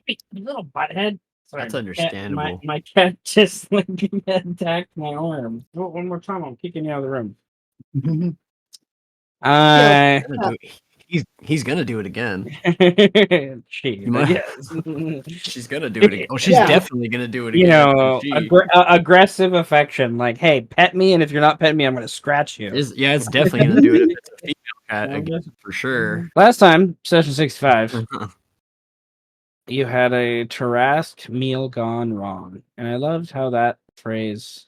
You little butthead. Sorry, That's my understandable. my cat just like attacked my arm. One more time, I'm kicking you out of the room. Yeah, Uh, Gonna do it. He's gonna do it again. she, You but might. yes. She's gonna do it again. Oh, she's yeah. definitely gonna do it again. She Aggressive affection. Like, hey, pet me, and if you're not petting me, I'm gonna scratch you. is. Yeah, it's definitely gonna do it if it's a female cat I again guess- for sure. Last time, session 65, you had a Tarrasque meal gone wrong, and I loved how that phrase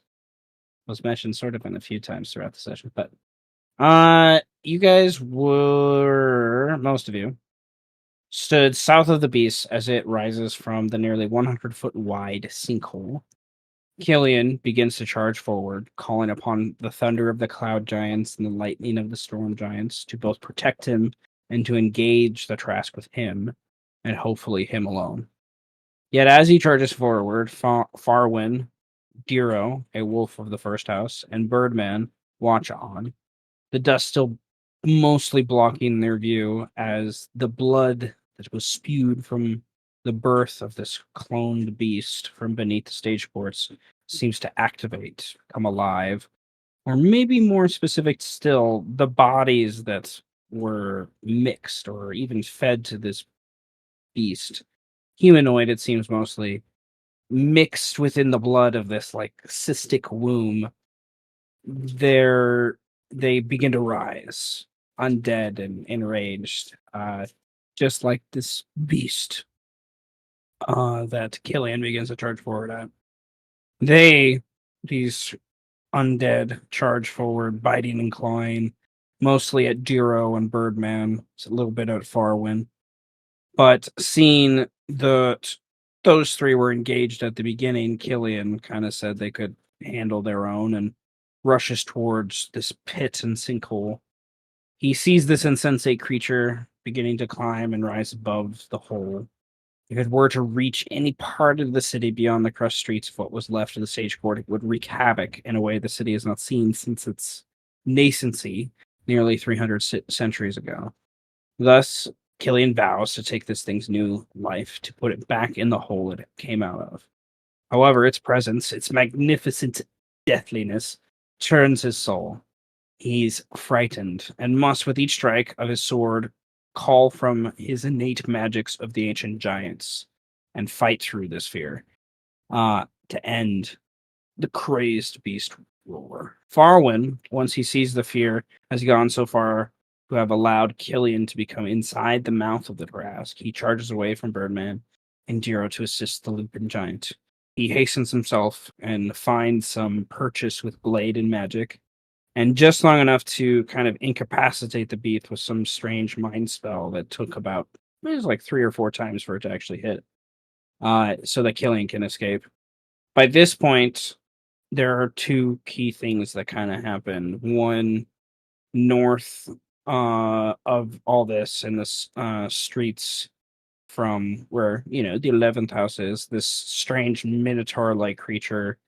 was mentioned sort of in a few times throughout the session. But you guys were, most of you stood south of the beast as it rises from the nearly 100-foot wide sinkhole. Killian begins to charge forward, calling upon the thunder of the cloud giants and the lightning of the storm giants to both protect him and to engage the Trask with him, and hopefully him alone. Yet as he charges forward, Farwin, Diro, a wolf of the first house, and Birdman watch on, the dust still mostly blocking their view as the blood that was spewed from the birth of this cloned beast from beneath the stage ports seems to activate, come alive, or maybe more specific still, the bodies that were mixed or even fed to this beast. Humanoid, it seems mostly, mixed within the blood of this like cystic womb. They're they begin to rise, undead and enraged, just like this beast that Killian begins to charge forward at. These undead, charge forward, biting and clawing, mostly at Duro and Birdman, it's a little bit at Farwin. But seeing those three were engaged at the beginning, Killian kind of said they could handle their own and rushes towards this pit and sinkhole. He sees this insensate creature beginning to climb and rise above the hole. If it were to reach any part of the city beyond the crushed streets of what was left of the stage court, it would wreak havoc in a way the city has not seen since its nascency nearly 300 centuries ago. Thus, Killian vows to take this thing's new life, to put it back in the hole it came out of. However, its presence, its magnificent deathliness, turns his soul. He's frightened and must, with each strike of his sword, call from his innate magics of the ancient giants and fight through this fear to end the crazed beast roar. Farwin, once he sees the fear, has gone so far to have allowed Killian to become inside the mouth of the Tarrasque. He charges away from Birdman and Jiro to assist the Lupin giant. He hastens himself and finds some purchase with blade and magic, and just long enough to kind of incapacitate the beast with some strange mind spell that took about it was like 3 or 4 times for it to actually hit, so that Killian can escape. By this point, there are two key things that kind of happen. One, north of all this in the streets from where the 11th house is, this strange minotaur-like creature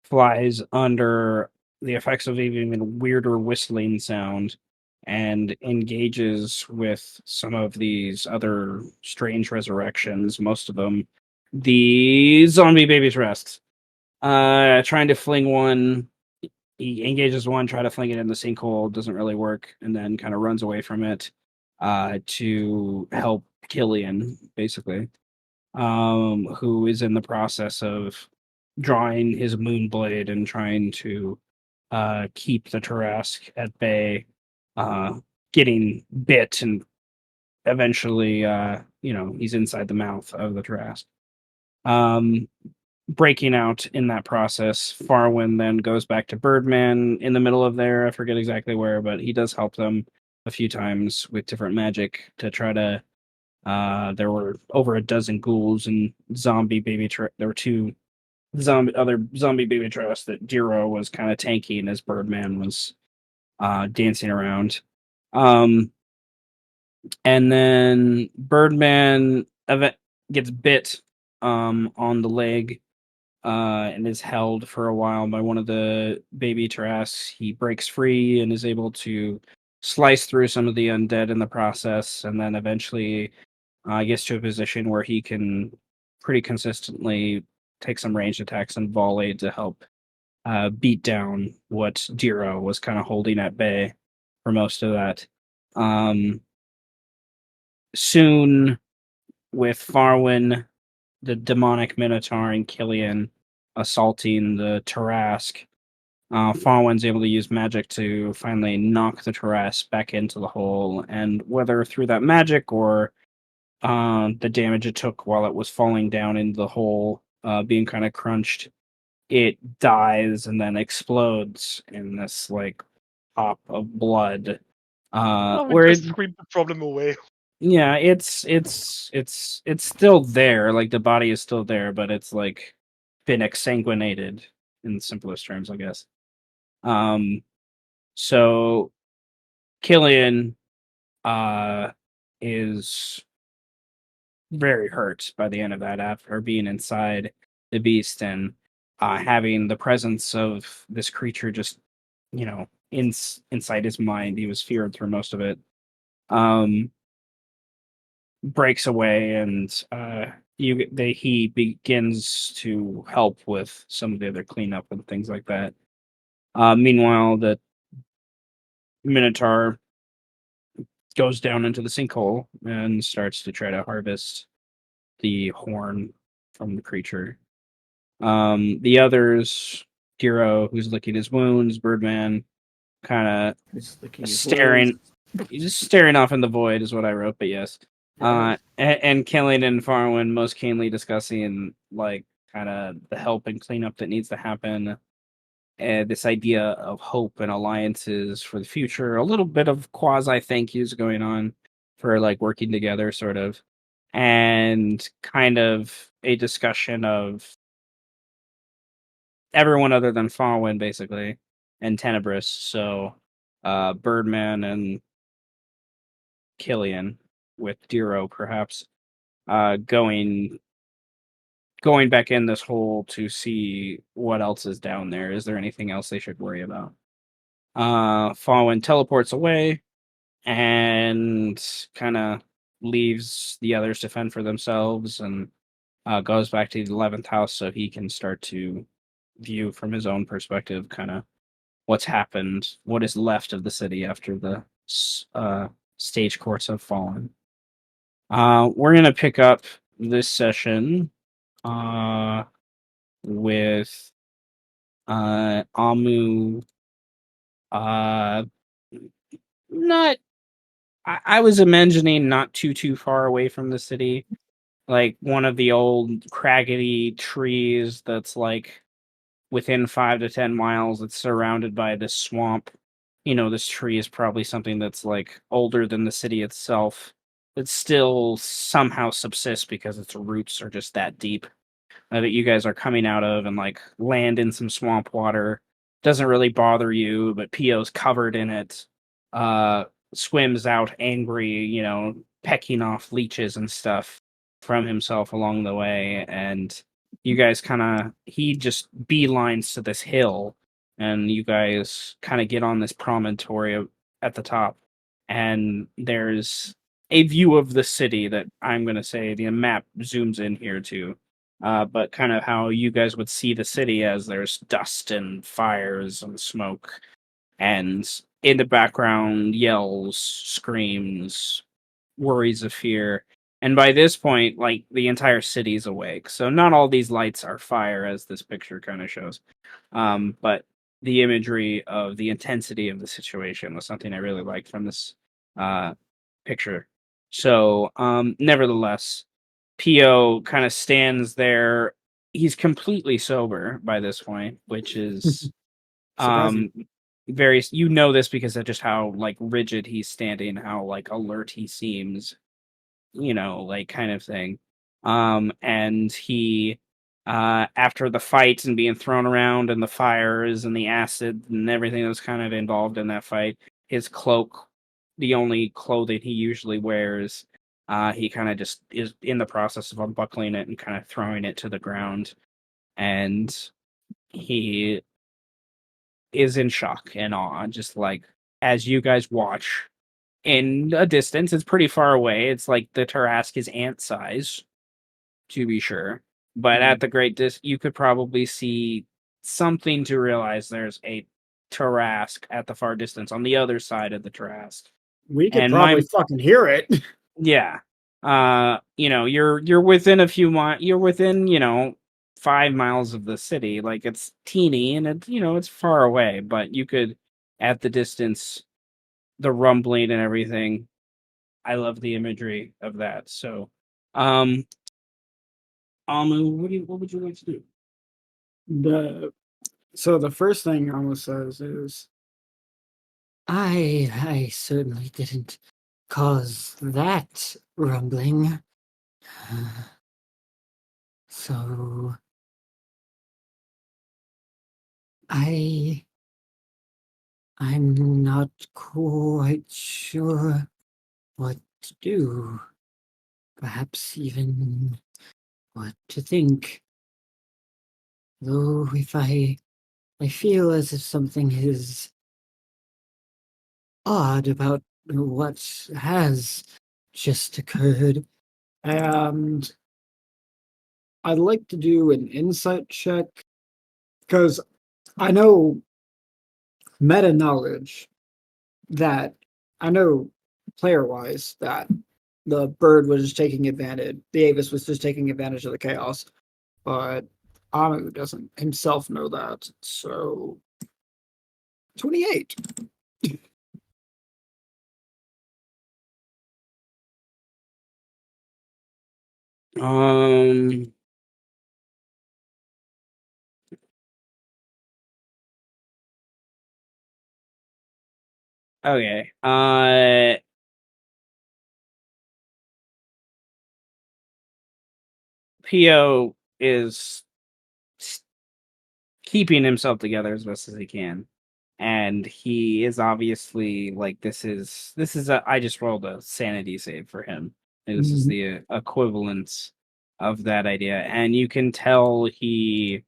flies under the effects of even weirder whistling sound and engages with some of these other strange resurrections, most of them the zombie baby's rest. Trying to fling one. He engages one, try to fling it in the sinkhole, doesn't really work, and then kind of runs away from it to help Killian, basically, who is in the process of drawing his moonblade and trying to keep the Tarrasque at bay, getting bit, and eventually, he's inside the mouth of the Tarrasque. Breaking out in that process. Farwin then goes back to Birdman in the middle of there. I forget exactly where, but he does help them a few times with different magic to try to. There were over a dozen ghouls and zombie baby. There were two other zombie baby traps that Jiro was kind of tanking as Birdman was dancing around. And then Birdman gets bit on the leg and is held for a while by one of the baby Tarrasques. He breaks free and is able to slice through some of the undead in the process, and then eventually gets to a position where he can pretty consistently take some ranged attacks and volley to help beat down what Diro was kind of holding at bay for most of that. Soon, with Farwin, the demonic Minotaur, and Killian assaulting the Tarrasque, Farwin's able to use magic to finally knock the Tarrasque back into the hole, and whether through that magic or the damage it took while it was falling down into the hole, being kind of crunched, it dies and then explodes in this like pop of blood. Well, we Where just screamed the problem away. yeah, it's still there. Like the body is still there, but it's like been exsanguinated in the simplest terms, I guess. So Killian is very hurt by the end of that after being inside the beast and having the presence of this creature just, inside his mind. He was feared through most of it. Breaks away and he begins to help with some of the other cleanup and things like that. Meanwhile, the Minotaur goes down into the sinkhole and starts to try to harvest the horn from the creature. The others, Hero, who's licking his wounds, Birdman, kind of staring. He's just staring off in the void, is what I wrote. But yes, and Killian and Farwin most keenly discussing like kind of the help and cleanup that needs to happen. This idea of hope and alliances for the future, a little bit of quasi thank yous going on for like working together, sort of, and kind of a discussion of everyone other than Farwin, basically, and Tenebris. So, Birdman and Killian, with Diro perhaps, going back in this hole to see what else is down there. Is there anything else they should worry about? Farwin teleports away and kind of leaves the others to fend for themselves and goes back to the 11th house so he can start to view from his own perspective kind of what's happened, what is left of the city after the stage courts have fallen. We're going to pick up this session with Amu. Not. I was imagining not too far away from the city, like one of the old craggy trees that's like within 5 to 10 miles. It's surrounded by this swamp. This tree is probably something that's like older than the city itself. It still somehow subsists because its roots are just that deep that you guys are coming out of and like land in some swamp water. Doesn't really bother you, but Pio's covered in it. Swims out angry, pecking off leeches and stuff from himself along the way. And you guys he just beelines to this hill, and you guys kind of get on this promontory at the top. And there's a view of the city that I'm going to say the map zooms in here too. But kind of how you guys would see the city as there's dust and fires and smoke, and in the background, yells, screams, worries of fear. And by this point, like the entire city's awake. So not all these lights are fire, as this picture kind of shows. But the imagery of the intensity of the situation was something I really liked from this picture. So, nevertheless, Pio kind of stands there. He's completely sober by this point, which is very, this because of just how like rigid he's standing, how like alert he seems, like kind of thing. And he after the fight and being thrown around and the fires and the acid and everything that was kind of involved in that fight, his cloak, the only clothing he usually wears, he kind of just is in the process of unbuckling it and kind of throwing it to the ground. And he is in shock and awe, just like as you guys watch in a distance. It's pretty far away. It's like the Tarrasque is ant size. to be sure. But at the great you could probably see something to realize there's a Tarrasque at the far distance on the other side of the Tarrasque. We could And probably fucking hear it. Yeah. You're within a few miles. You're within 5 miles of the city. Like it's teeny and it's far away, but you could at the distance, the rumbling and everything. I love the imagery of that. So, Amu, what would you like to do? So the first thing Alma says is, I certainly didn't cause that rumbling. So I'm not quite sure what to do. Perhaps even what to think. Though if I feel as if something is odd about what has just occurred. and I'd like to do an insight check because I know meta knowledge that I know player wise that the bird was just taking advantage, the Avis was just taking advantage of the chaos, but Amu doesn't himself know that. So 28. Okay. Pio is keeping himself together as best as he can, and he is obviously like this is I just rolled a sanity save for him. And this is the equivalence of that idea, and you can tell he's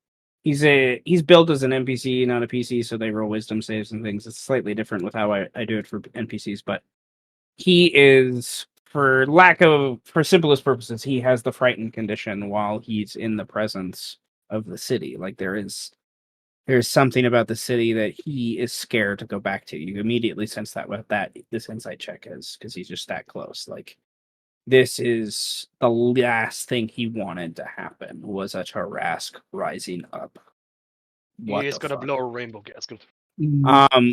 built as an NPC, not a PC, so they roll wisdom saves and things. It's slightly different with how I do it for NPCs, but he is, for simplest purposes, he has the frightened condition while he's in the presence of the city. Like there's something about the city that he is scared to go back to. You immediately sense that with this insight check is because he's just that close. Like this is the last thing he wanted to happen was a Tarrasque rising up. He's gonna blow a rainbow gasket.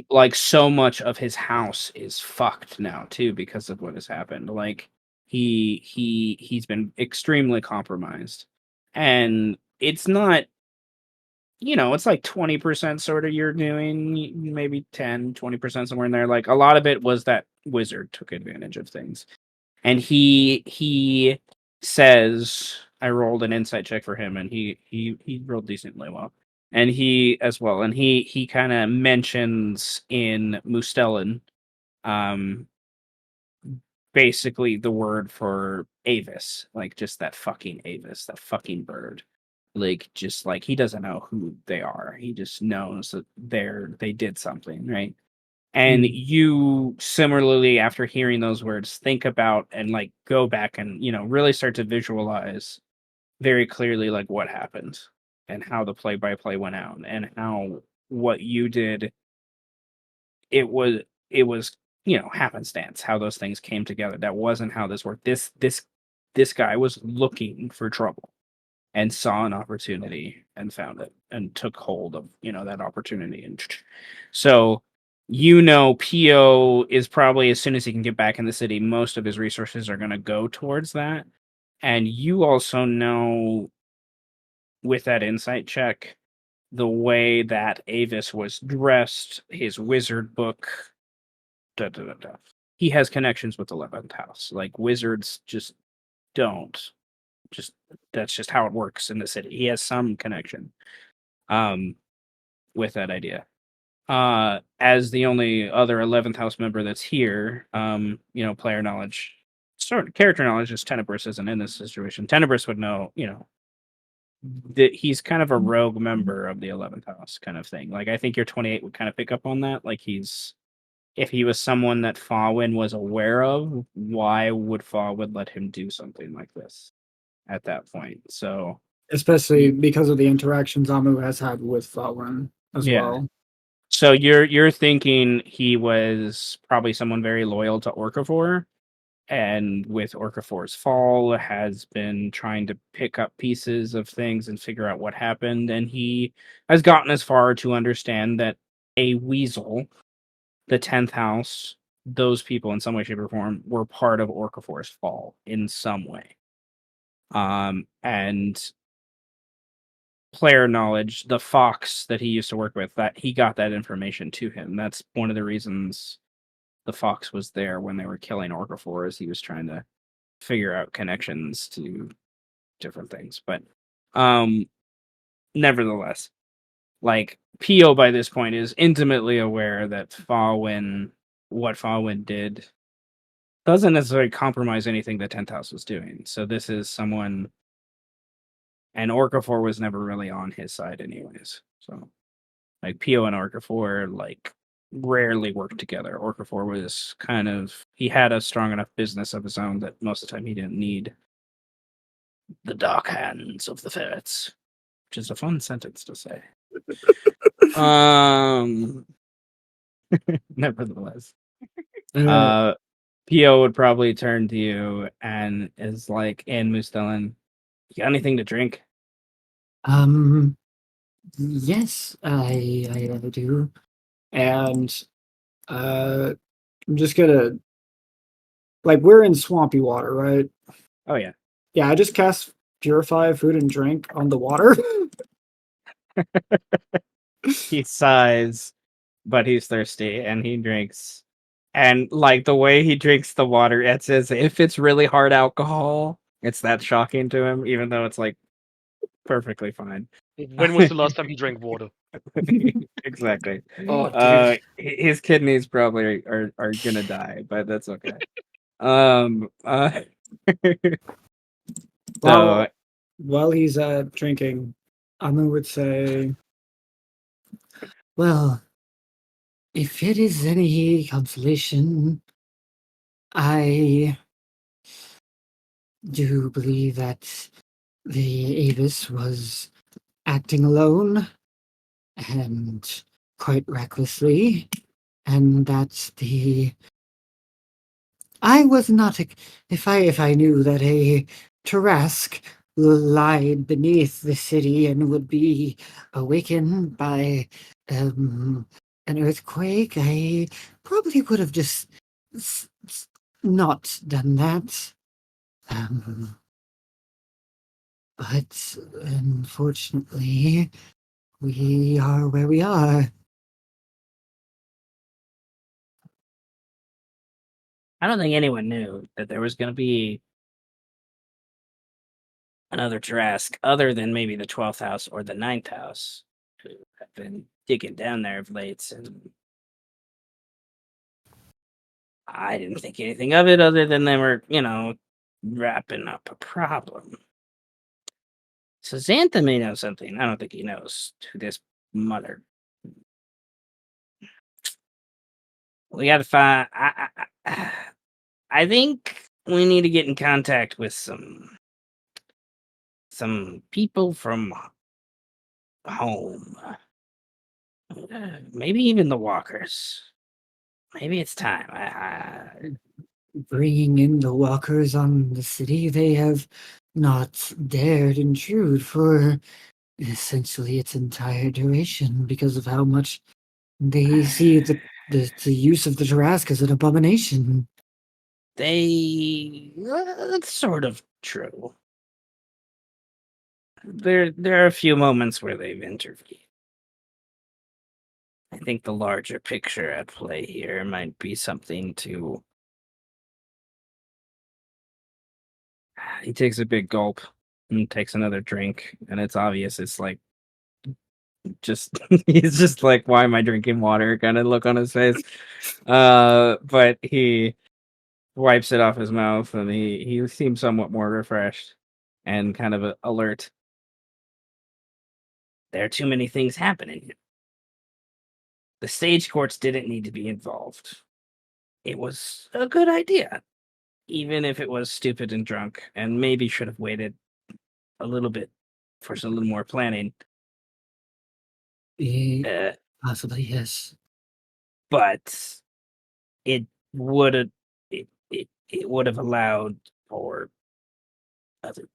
Like so much of his house is fucked now too because of what has happened. Like he's been extremely compromised, and it's not, it's like 20% sort of you're doing, maybe 10-20% somewhere in there. Like a lot of it was that wizard took advantage of things. And he says, I rolled an insight check for him and he rolled decently well. And he as well. And he kind of mentions in Mustellan basically the word for Avis, like just that fucking Avis, that fucking bird. Like just like he doesn't know who they are. He just knows that they did something, right? And you similarly, after hearing those words, think about and like go back and really start to visualize very clearly like what happened and how the play by play went out and how what you did, it was happenstance how those things came together. That wasn't how this worked. This guy was looking for trouble and saw an opportunity and found it and took hold of that opportunity. And so Pio is probably, as soon as he can get back in the city, most of his resources are going to go towards that. And you also know, with that insight check, the way that Avis was dressed, his wizard book, da, da, da, da. He has connections with the 11th house. Like wizards just don't. Just that's just how it works in the city. He has some connection with that idea. As the only other 11th house member that's here, player knowledge, character knowledge, is Tenebris isn't in this situation. Tenebris would know, that he's kind of a rogue member of the 11th house kind of thing. Like I think your 28 would kind of pick up on that. Like if he was someone that Fawin was aware of, why would Fawin let him do something like this? at that point. So especially because of the interactions Amu has had with Fallen as Yeah. well. So you're thinking he was probably someone very loyal to Orcafor, and with Orcafor's fall has been trying to pick up pieces of things and figure out what happened, and he has gotten as far to understand that a weasel, the 10th house, those people in some way, shape, or form were part of Orcafor's fall in some way. And player knowledge, the fox that he used to work with, that he got that information to him. That's one of the reasons the fox was there when they were killing Orcafor, is he was trying to figure out connections to different things. But nevertheless, like Pio by this point is intimately aware that what Falwyn did doesn't necessarily compromise anything the 10th house was doing. So this is someone, and Orcafor was never really on his side anyways. So like Pio and Orcafor like rarely worked together. Orcafor was he had a strong enough business of his own that most of the time he didn't need the dark hands of the ferrets, which is a fun sentence to say. Nevertheless, Pio would probably turn to you and is like, "And Mustelin, you got anything to drink?" Yes, I do. And I'm just gonna, like, we're in swampy water, right? Oh yeah. Yeah, I just cast Purify Food and Drink on the water. He sighs, but he's thirsty and he drinks. And like the way he drinks the water, it's as if it's really hard alcohol. It's that shocking to him, even though it's like perfectly fine. When was the last time he drank water? Exactly. Oh, dude. His kidneys probably are gonna die, but that's okay. Um. So While he's drinking, Amu would say, Well, if it is any consolation, I do believe that the Avis was acting alone and quite recklessly, and that the I was not if I knew that a Tarrasque lied beneath the city and would be awakened by an earthquake, I probably would have just not done that. But unfortunately, we are where we are. I don't think anyone knew that there was going to be another Tarrasque other than maybe the 12th house or the 9th house, who have been digging down there of late. And I didn't think anything of it other than they were, wrapping up a problem. So Xantha may know something. I don't think he knows who this mother. We got to find. I think we need to get in contact with some people from home. Maybe even the walkers. Maybe it's time. Bringing in the walkers on the city, they have not dared intrude for essentially its entire duration because of how much they see the use of the Tarrasque as an abomination. That's sort of true. There are a few moments where they've intervened. I think the larger picture at play here might be something to. He takes a big gulp and takes another drink, and it's obvious it's like just he's just like, why am I drinking water kind of look on his face. But he wipes it off his mouth and he seems somewhat more refreshed and kind of alert. There are too many things happening. The stage courts didn't need to be involved. It was a good idea, even if it was stupid and drunk, and maybe should have waited a little bit for some little more planning. Uh, Possibly, yes. but it would have it would have allowed for other.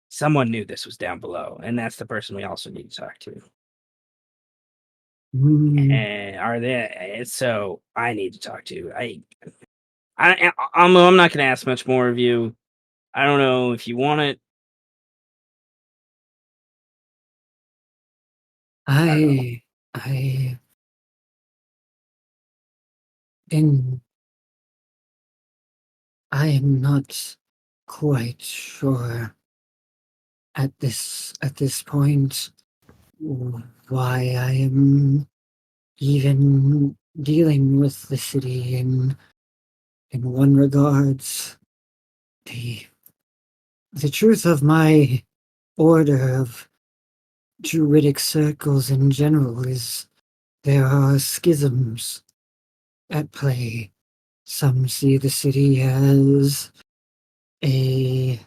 Someone knew this was down below, and that's the person we also need to talk to. And are they? So I need to talk to. I'm not going to ask much more of you. I don't know if you want it. I in I am not quite sure at this point why I am even dealing with the city in one regards. The the truth of my order of druidic circles in general is there are schisms at play. Some see the city as a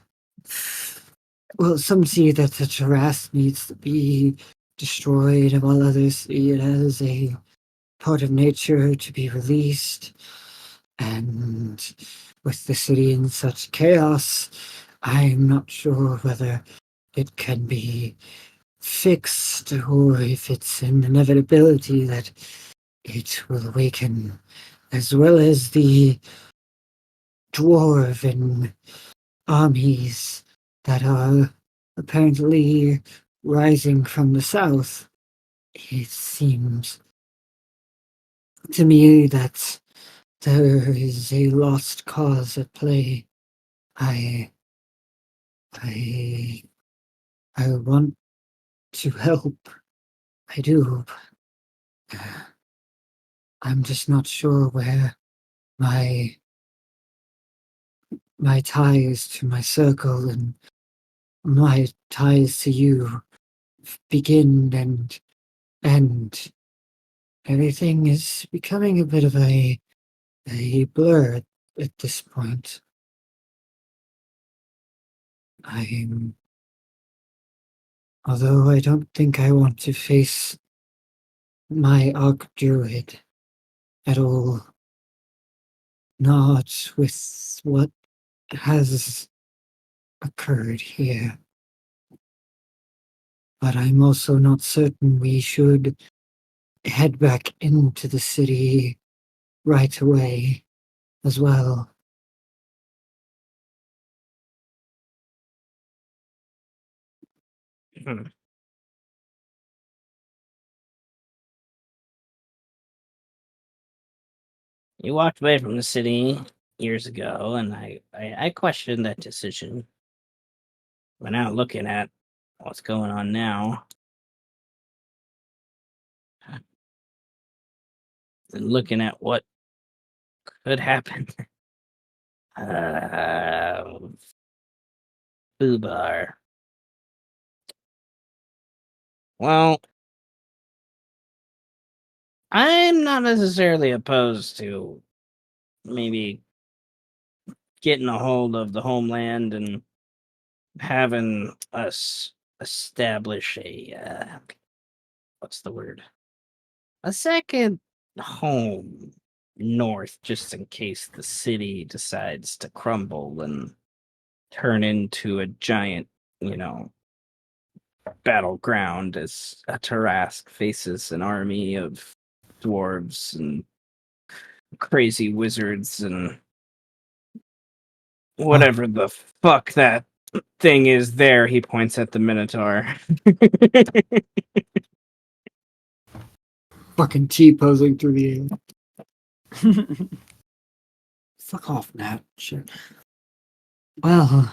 some see that the Tarrasque needs to be destroyed, while others see it as a part of nature to be released. And with the city in such chaos, I'm not sure whether it can be fixed or if it's an inevitability that it will awaken, as well as the dwarven armies that are apparently rising from the south. It seems to me that there is a lost cause at play. I I I want to help. I do. I'm just not sure where my my ties to my circle and my ties to you begin and end. Everything is becoming a bit of a blur at this point. I'm Although I don't think I want to face my Archdruid at all. Not with what has occurred here. But I'm also not certain we should head back into the city right away as well. Hmm. You walked away from the city years ago, and I questioned that decision. But now looking at what's going on now, and looking at what could happen, Fubar. Well, I'm not necessarily opposed to maybe getting a hold of the homeland and having us establish a what's the word? A second home north, just in case the city decides to crumble and turn into a giant, you know, battleground as a Tarrasque faces an army of dwarves and crazy wizards and whatever the fuck that thing is there. He points at the Minotaur. Fucking T-posing through the air. Fuck off, Nat. Shit. Well,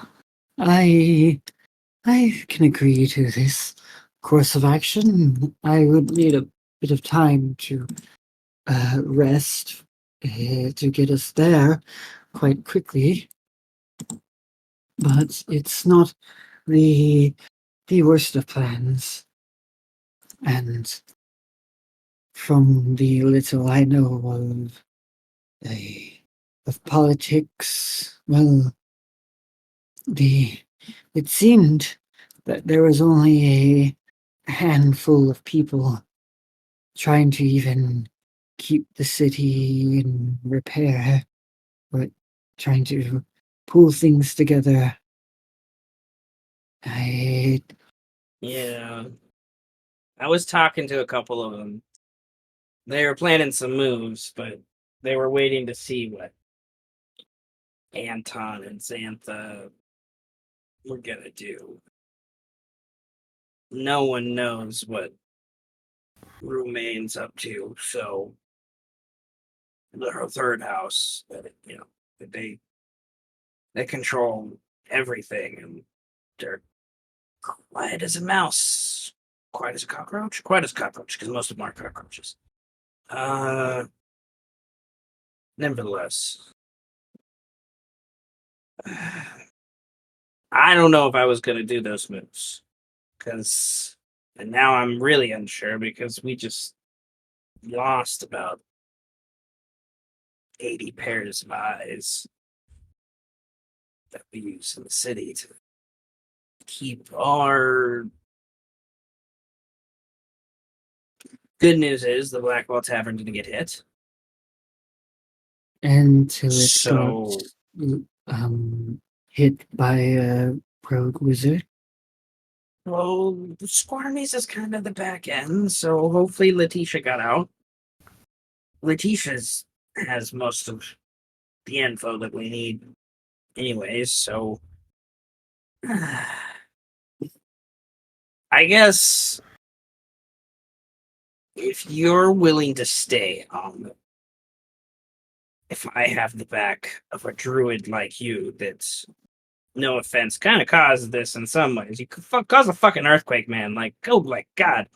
I can agree to this course of action. I would need a bit of time to rest to get us there quite quickly, but it's not the worst of plans. And from the little I know of politics, well, it seemed that there was only a handful of people trying to even keep the city in repair, but trying to pull things together. I Yeah. I was talking to a couple of them. They were planning some moves, but they were waiting to see what Anton and Xantha were gonna do. No one knows what Roomaine's up to, so her third house, they they control everything, and they're quiet as a mouse, quiet as a cockroach, quiet as a cockroach, because most of them are cockroaches. Nevertheless, I don't know if I was gonna do those moves, and now I'm really unsure because we just lost about 80 pairs of eyes that we use in the city to keep our. Good news is the Blackwell Tavern didn't get hit. until it So, got hit by a rogue wizard. well, Squarmies is kind of the back end, so hopefully Letitia got out. Letitia's has most of the info that we need anyways, so I guess if you're willing to stay on, if I have the back of a druid like you that's, no offense, kind of caused this in some ways. You could cause a fucking earthquake, man. Like, oh, like, God.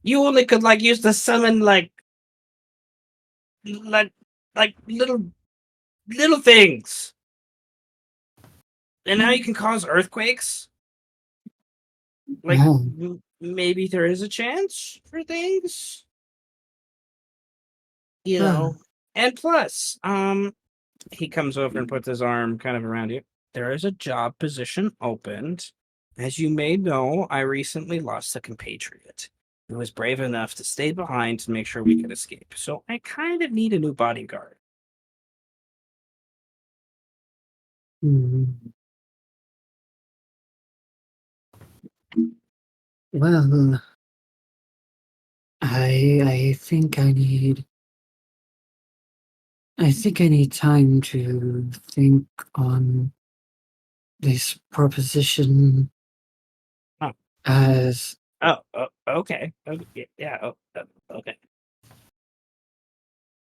You only could, like, use to summon, like, little things. And now you can cause earthquakes? Like, Well, maybe there is a chance for things? You Huh. know? And plus, he comes over and puts his arm kind of around you. There is a job position opened. As you may know, I recently lost a compatriot who was brave enough to stay behind to make sure we could escape. So I kind of need a new bodyguard. hmm. Well, I think I need time to think on this proposition Huh. as Okay. Okay. Yeah. Okay.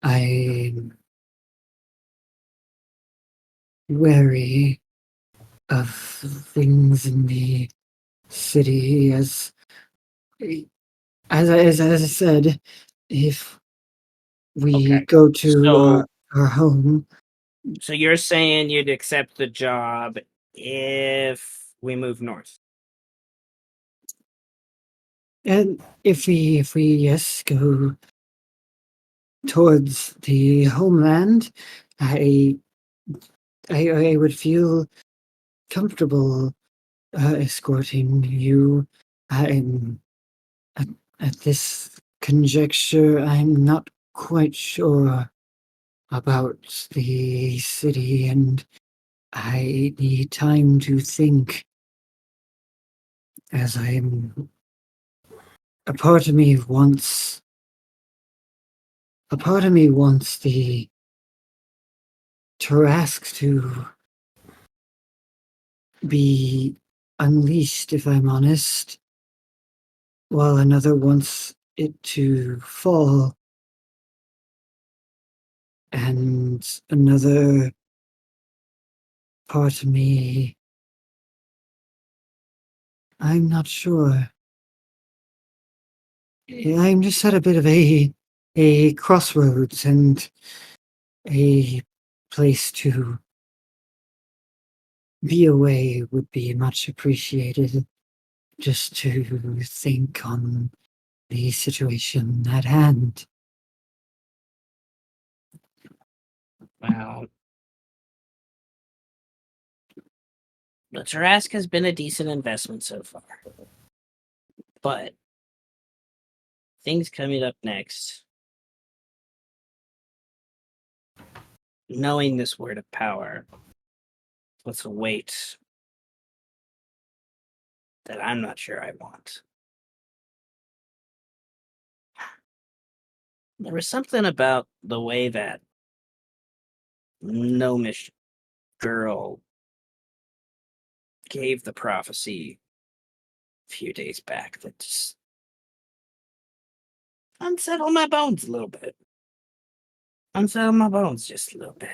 I'm wary of things in the city as I said, if we Okay. go to So, our home, so you're saying you'd accept the job if we move north? and if we yes go towards the homeland, I I would feel comfortable escorting you. I'm at, at this conjecture. I'm not quite sure about the city, and I need time to think. As I'm, a part of me wants, a part of me wants the Tarrasque to be unleashed, if I'm honest, while another wants it to fall, and another part of me, I'm not sure. I'm just at a bit of a crossroads and a place to be away would be much appreciated, just to think on the situation at hand. Well, the Tarrasque has been a decent investment so far. But things coming up next. Knowing this word of power puts a weight that I'm not sure I want. There was something about the way that gnomish girl gave the prophecy a few days back that just unsettled my bones a little bit. Unsettled my bones just a little bit.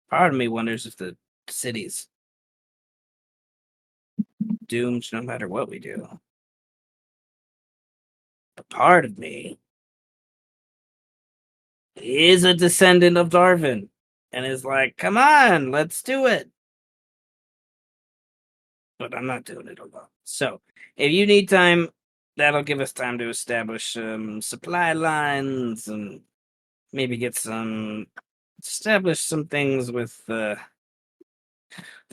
Part of me wonders if the city's doomed no matter what we do. But part of me is a descendant of Darwin and is like, come on, let's do it. But I'm not doing it alone. So if you need time, that'll give us time to establish some supply lines and maybe establish some things with the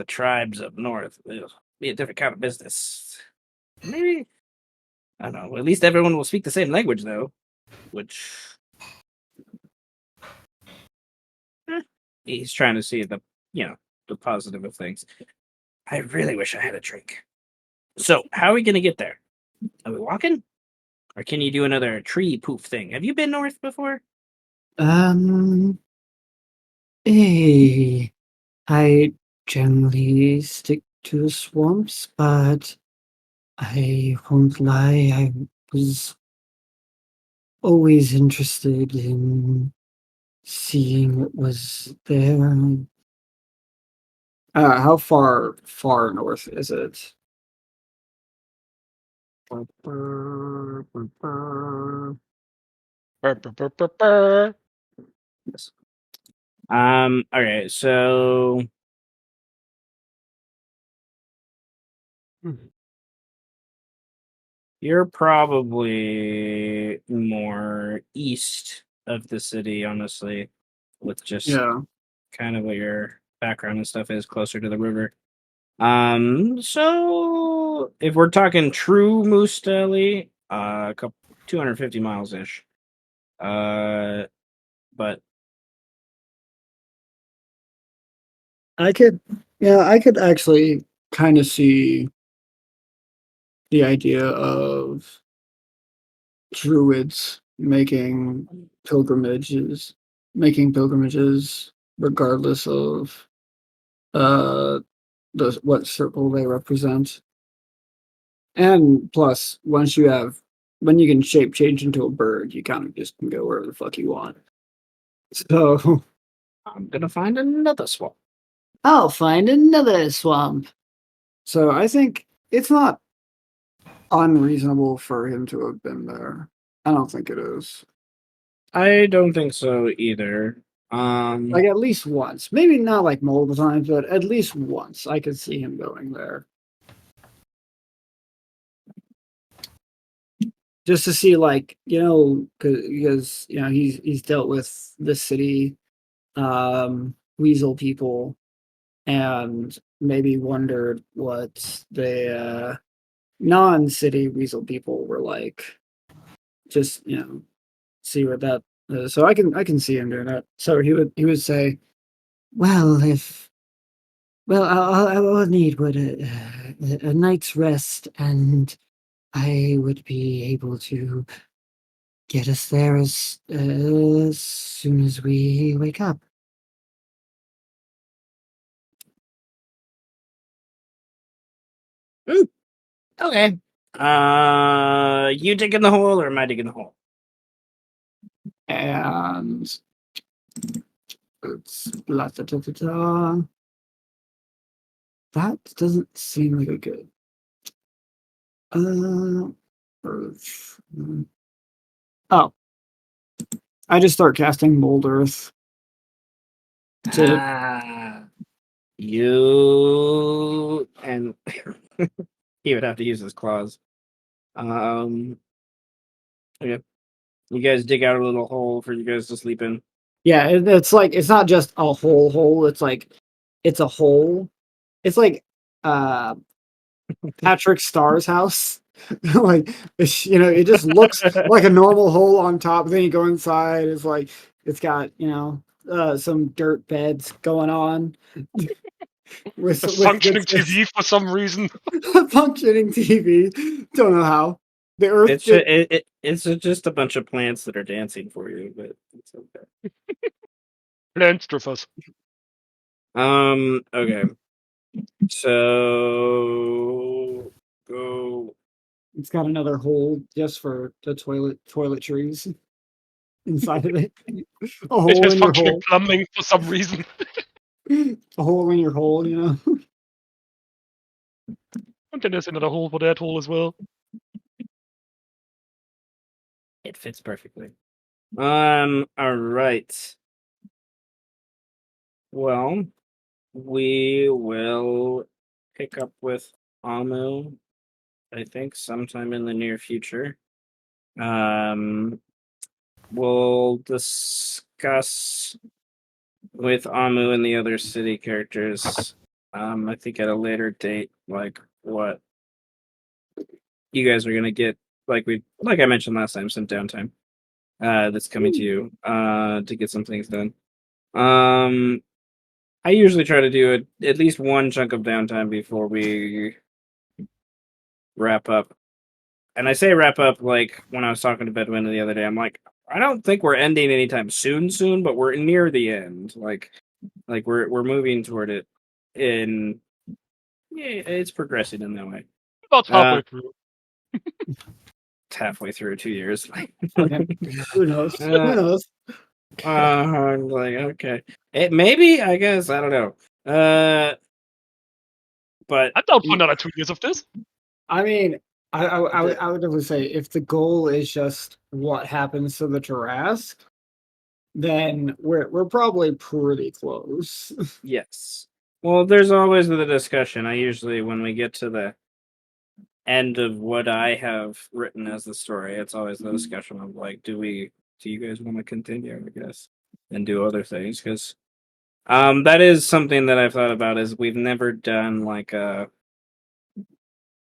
tribes up north. It'll be a different kind of business. Maybe, I don't know, at least everyone will speak the same language though, which he's trying to see the positive of things. I really wish I had a drink. So, how are we going to get there? Are we walking? Or can you do another tree poof thing? Have you been north before? I generally stick to the swamps, but I won't lie, I was always interested in seeing what was there. How far north is it? Okay, so you're probably more east of the city, honestly, with just Yeah. kind of what your background and stuff is closer to the river. So if we're talking true Moose Deli, a couple 250 miles ish. But I could actually kind of see the idea of druids making pilgrimages regardless of uh what circle they represent. And plus, when you can shape change into a bird, you kind of just can go wherever the fuck you want. So I'm gonna find another swamp. I'll find another swamp. So I think it's not unreasonable for him to have been there. I don't think it is. I don't think so either. Like at least once. Maybe not like multiple times, but at least once I could see him going there. Just to see, like, because he's dealt with the city weasel people and maybe wondered what the non-city weasel people were like. Just see what that is. So I can see him doing that. So he would say, Well, I will need a night's rest, and I would be able to get us there as soon as we wake up. Okay. You digging the hole or am I digging the hole? and it's blah, da, da, da, da. That doesn't seem like a good. Earth. Oh, I just start casting mold earth. You and he would have to use his claws. Okay. You guys dig out a little hole for you guys to sleep in. Yeah, it's like it's not just a hole. It's like it's a hole, it's like Patrick Starr's house. Like it just looks like a normal hole on top. Then you go inside, it's got some dirt beds going on with A with functioning TV for some reason. functioning TV. Don't know how. The Earth It's did. it's just a bunch of plants that are dancing for you, but it's okay. Plant strippers. Okay. So go. It's got another hole just for the toiletries inside of it. A It hole has in your functioning hole. plumbing for some reason. A hole in your hole. And then there's another hole for that hole as well. It fits perfectly. All right. Well, we will pick up with Amu, I think, sometime in the near future. We'll discuss with Amu and the other city characters. I think at a later date, like what you guys are gonna get, like I mentioned last time, some downtime. That's coming to you. To get some things done. I usually try to do at least one chunk of downtime before we wrap up. And I say wrap up like when I was talking to Bedwin the other day, I'm like, I don't think we're ending anytime soon, but we're near the end. Like we're moving toward it. In yeah, it's progressing in that way. About halfway through. It's halfway through 2 years. Okay. Who knows? Who knows? Like okay, maybe I guess I don't know. But I'm down for another 2 years of this. I mean, I would definitely say if the goal is just what happens to the Tarrasque, then we're probably pretty close. yes. Well, there's always the discussion. I usually, when we get to the end of what I have written as the story, it's always the discussion of like, do you guys want to continue, I guess, and do other things? Because that is something that I've thought about. Is we've never done like a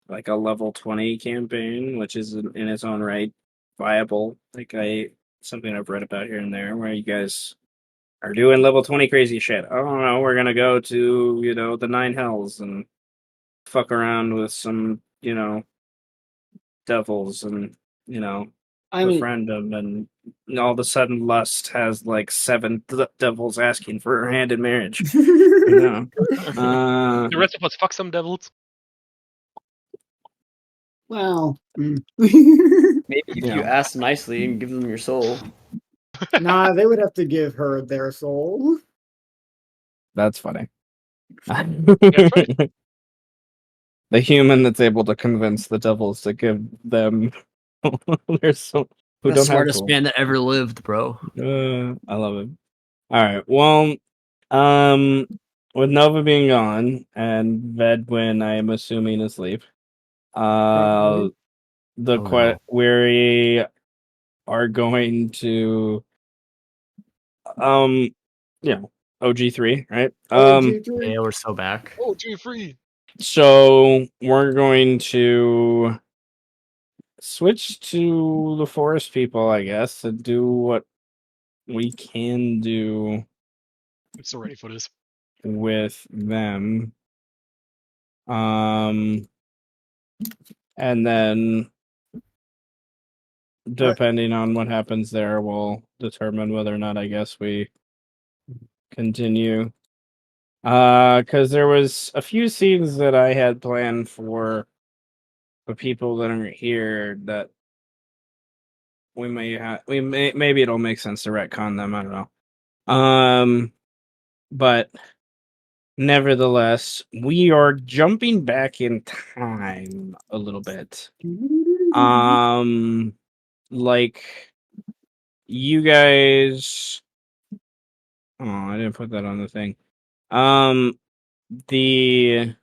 level 20 campaign, which is in its own right viable. Something I've read about here and there, where you guys are doing level 20 crazy shit. Oh no, we're gonna go to the nine hells and fuck around with some devils and I mean, befriend them, and all of a sudden Lust has like seven devils asking for her hand in marriage. The rest of us fuck some devils. well, Maybe if you ask nicely and give them your soul. nah, they would have to give her their soul. That's funny. That's right. The human that's able to convince the devils to give them their soul. Who The don't smartest have man that ever lived, bro. I love it. All right. Well, with Nova being gone and Vedwin, I am assuming asleep. Probably. We are going to um, OG3, right? OG3. Yeah, we're so back. Oh, G3. So we're going to switch to the forest people, I guess, to do what we can do I'm so ready for this. with them. And then depending on what happens there, we'll determine whether or not I guess we continue. Because there was a few scenes that I had planned for the people that aren't here that maybe it'll make sense to retcon them. I don't know. But nevertheless, we are jumping back in time a little bit. Like you guys. Oh, I didn't put that on the thing. The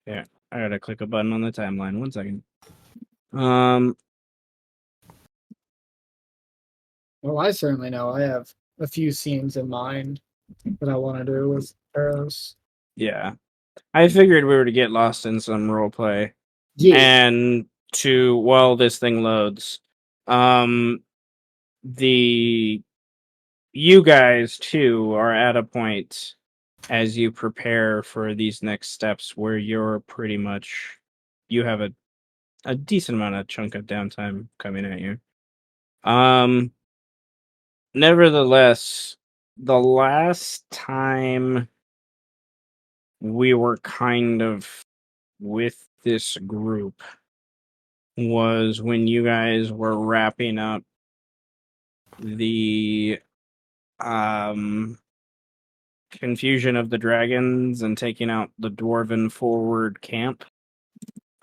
Yeah, I gotta click a button on the timeline. 1 second. Well, I certainly know I have a few scenes in mind that I want to do with arrows. Yeah. I figured we were to get lost in some roleplay. Yeah. And while this thing loads, the you guys too are at a point as you prepare for these next steps where you're pretty much you have a decent amount of chunk of downtime coming at you. Nevertheless, the last time we were kind of with this group was when you guys were wrapping up the confusion of the dragons and taking out the dwarven forward camp.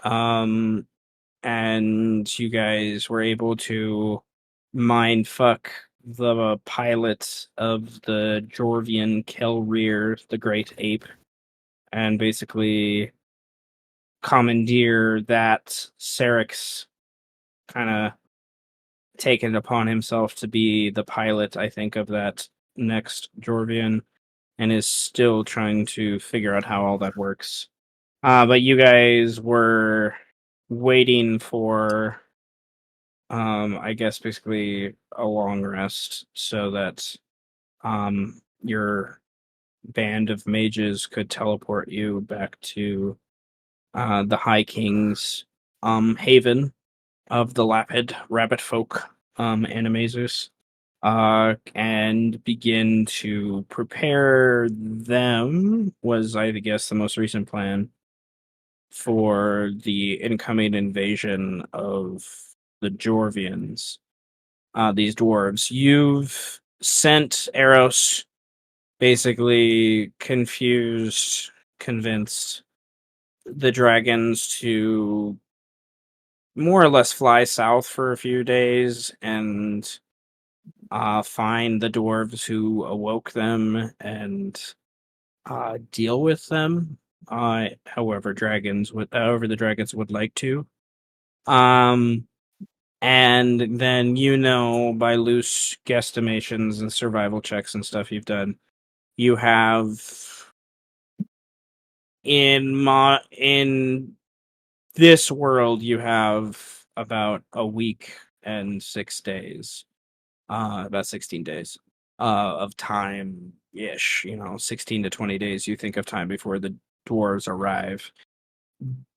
And you guys were able to mind fuck the pilot of the Jorvian Kelreer, the great ape, and basically commandeer that Sarek's kind of taken it upon himself to be the pilot, I think, of that next Jorvian, and is still trying to figure out how all that works. But you guys were waiting for, I guess, basically a long rest so that your band of mages could teleport you back to the High King's haven of the Lapid Rabbit Folk, Animaesus, and begin to prepare them, was, I guess, the most recent plan for the incoming invasion of the Jorvians, these dwarves. You've sent Eros, basically confused, convinced the dragons to more or less fly south for a few days and find the dwarves who awoke them and deal with them. However the dragons would like to. And then by loose guesstimations and survival checks and stuff you've done, you have in this world you have about a week and 6 days, about 16 days of time ish. 16 to 20 days you think of time before the dwarves arrive,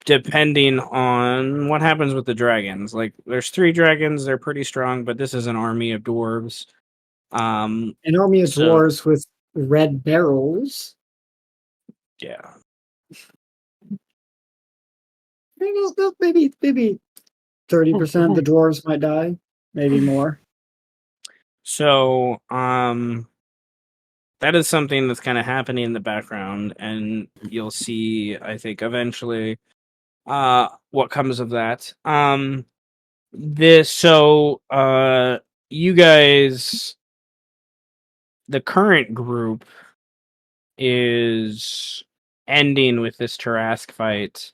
depending on what happens with the dragons. Like, there's 3 dragons, they're pretty strong, but this is an army of dwarves. An army of so- dwarves with red barrels. Yeah. Maybe 30% of the dwarves might die, maybe more. So, that is something that's kind of happening in the background, and you'll see, I think, eventually, what comes of that. You guys, the current group is ending with this Tarrasque fight.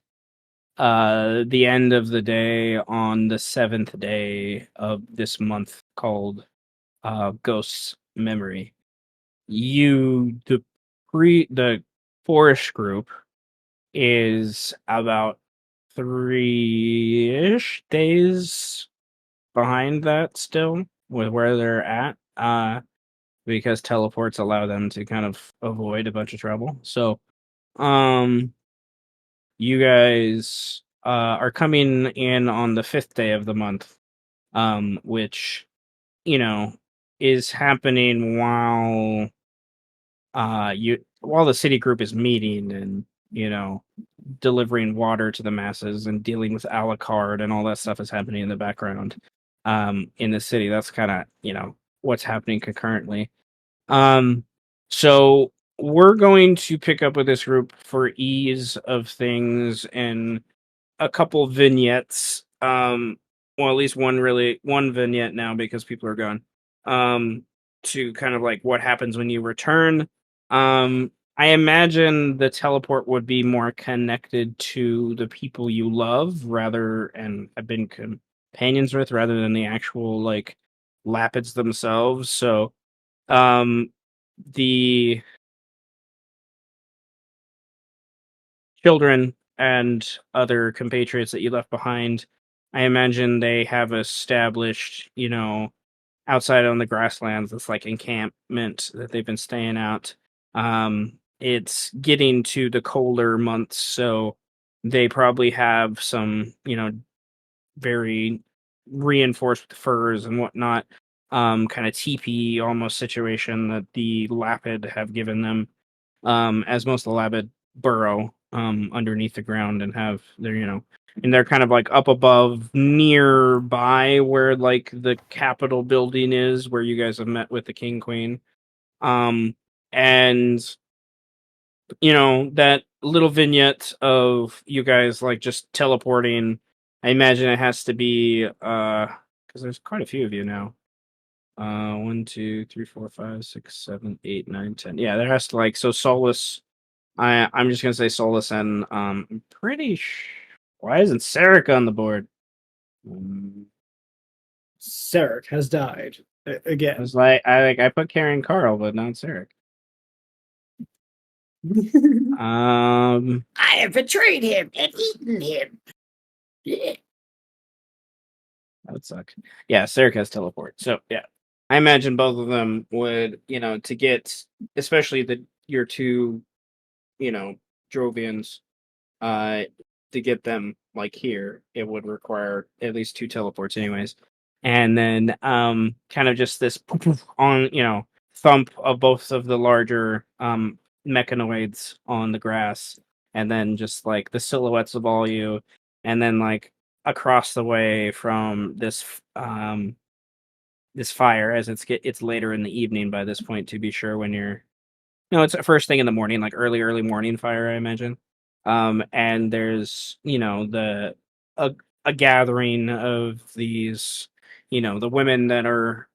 The end of the day on the 7th day of this month called Ghost's Memory. The forest group is about 3-ish days behind that still with where they're at, because teleports allow them to kind of avoid a bunch of trouble. So you guys are coming in on the 5th day of the month, which is happening while the city group is meeting and delivering water to the masses and dealing with a la carte and all that stuff is happening in the background in the city. That's kind of what's happening concurrently. So we're going to pick up with this group for ease of things and a couple vignettes. Well, at least one vignette now because people are gone. To kind of like what happens when you return. I imagine the teleport would be more connected to the people you love and have been companions with rather than the actual like Lapids themselves. So, the children and other compatriots that you left behind. I imagine they have established, outside on the grasslands, this like encampment that they've been staying out. It's getting to the colder months, so they probably have some, very reinforced with furs and whatnot, kind of teepee almost situation that the Lapid have given them, as most of the Lapid burrow underneath the ground and have their, and they're kind of like up above nearby where like the Capitol building is, where you guys have met with the King Queen. And that little vignette of you guys like just teleporting, I imagine it has to be because there's quite a few of you now. 1, 2, 3, 4, 5, 6, 7, 8, 9, 10. Yeah, there has to like so Solus. I'm just gonna say Solus and I'm pretty why isn't Sarek on the board? Sarek has died I again. was like I put Karen Carl, but not Sarek. I have betrayed him and eaten him. Yeah. That would suck. Yeah, Sarek has teleport. So yeah, I imagine both of them would, to get, especially your two, Drovians, to get them like here, it would require at least 2 teleports, anyways. And then, kind of just this on, thump of both of the larger mechanoids on the grass, and then just like the silhouettes of all you, and then like across the way from this fire, as it's later in the evening by this point, to be sure, when you're no, it's first thing in the morning, like early morning fire, I imagine. And there's, a, a gathering of these, the women that are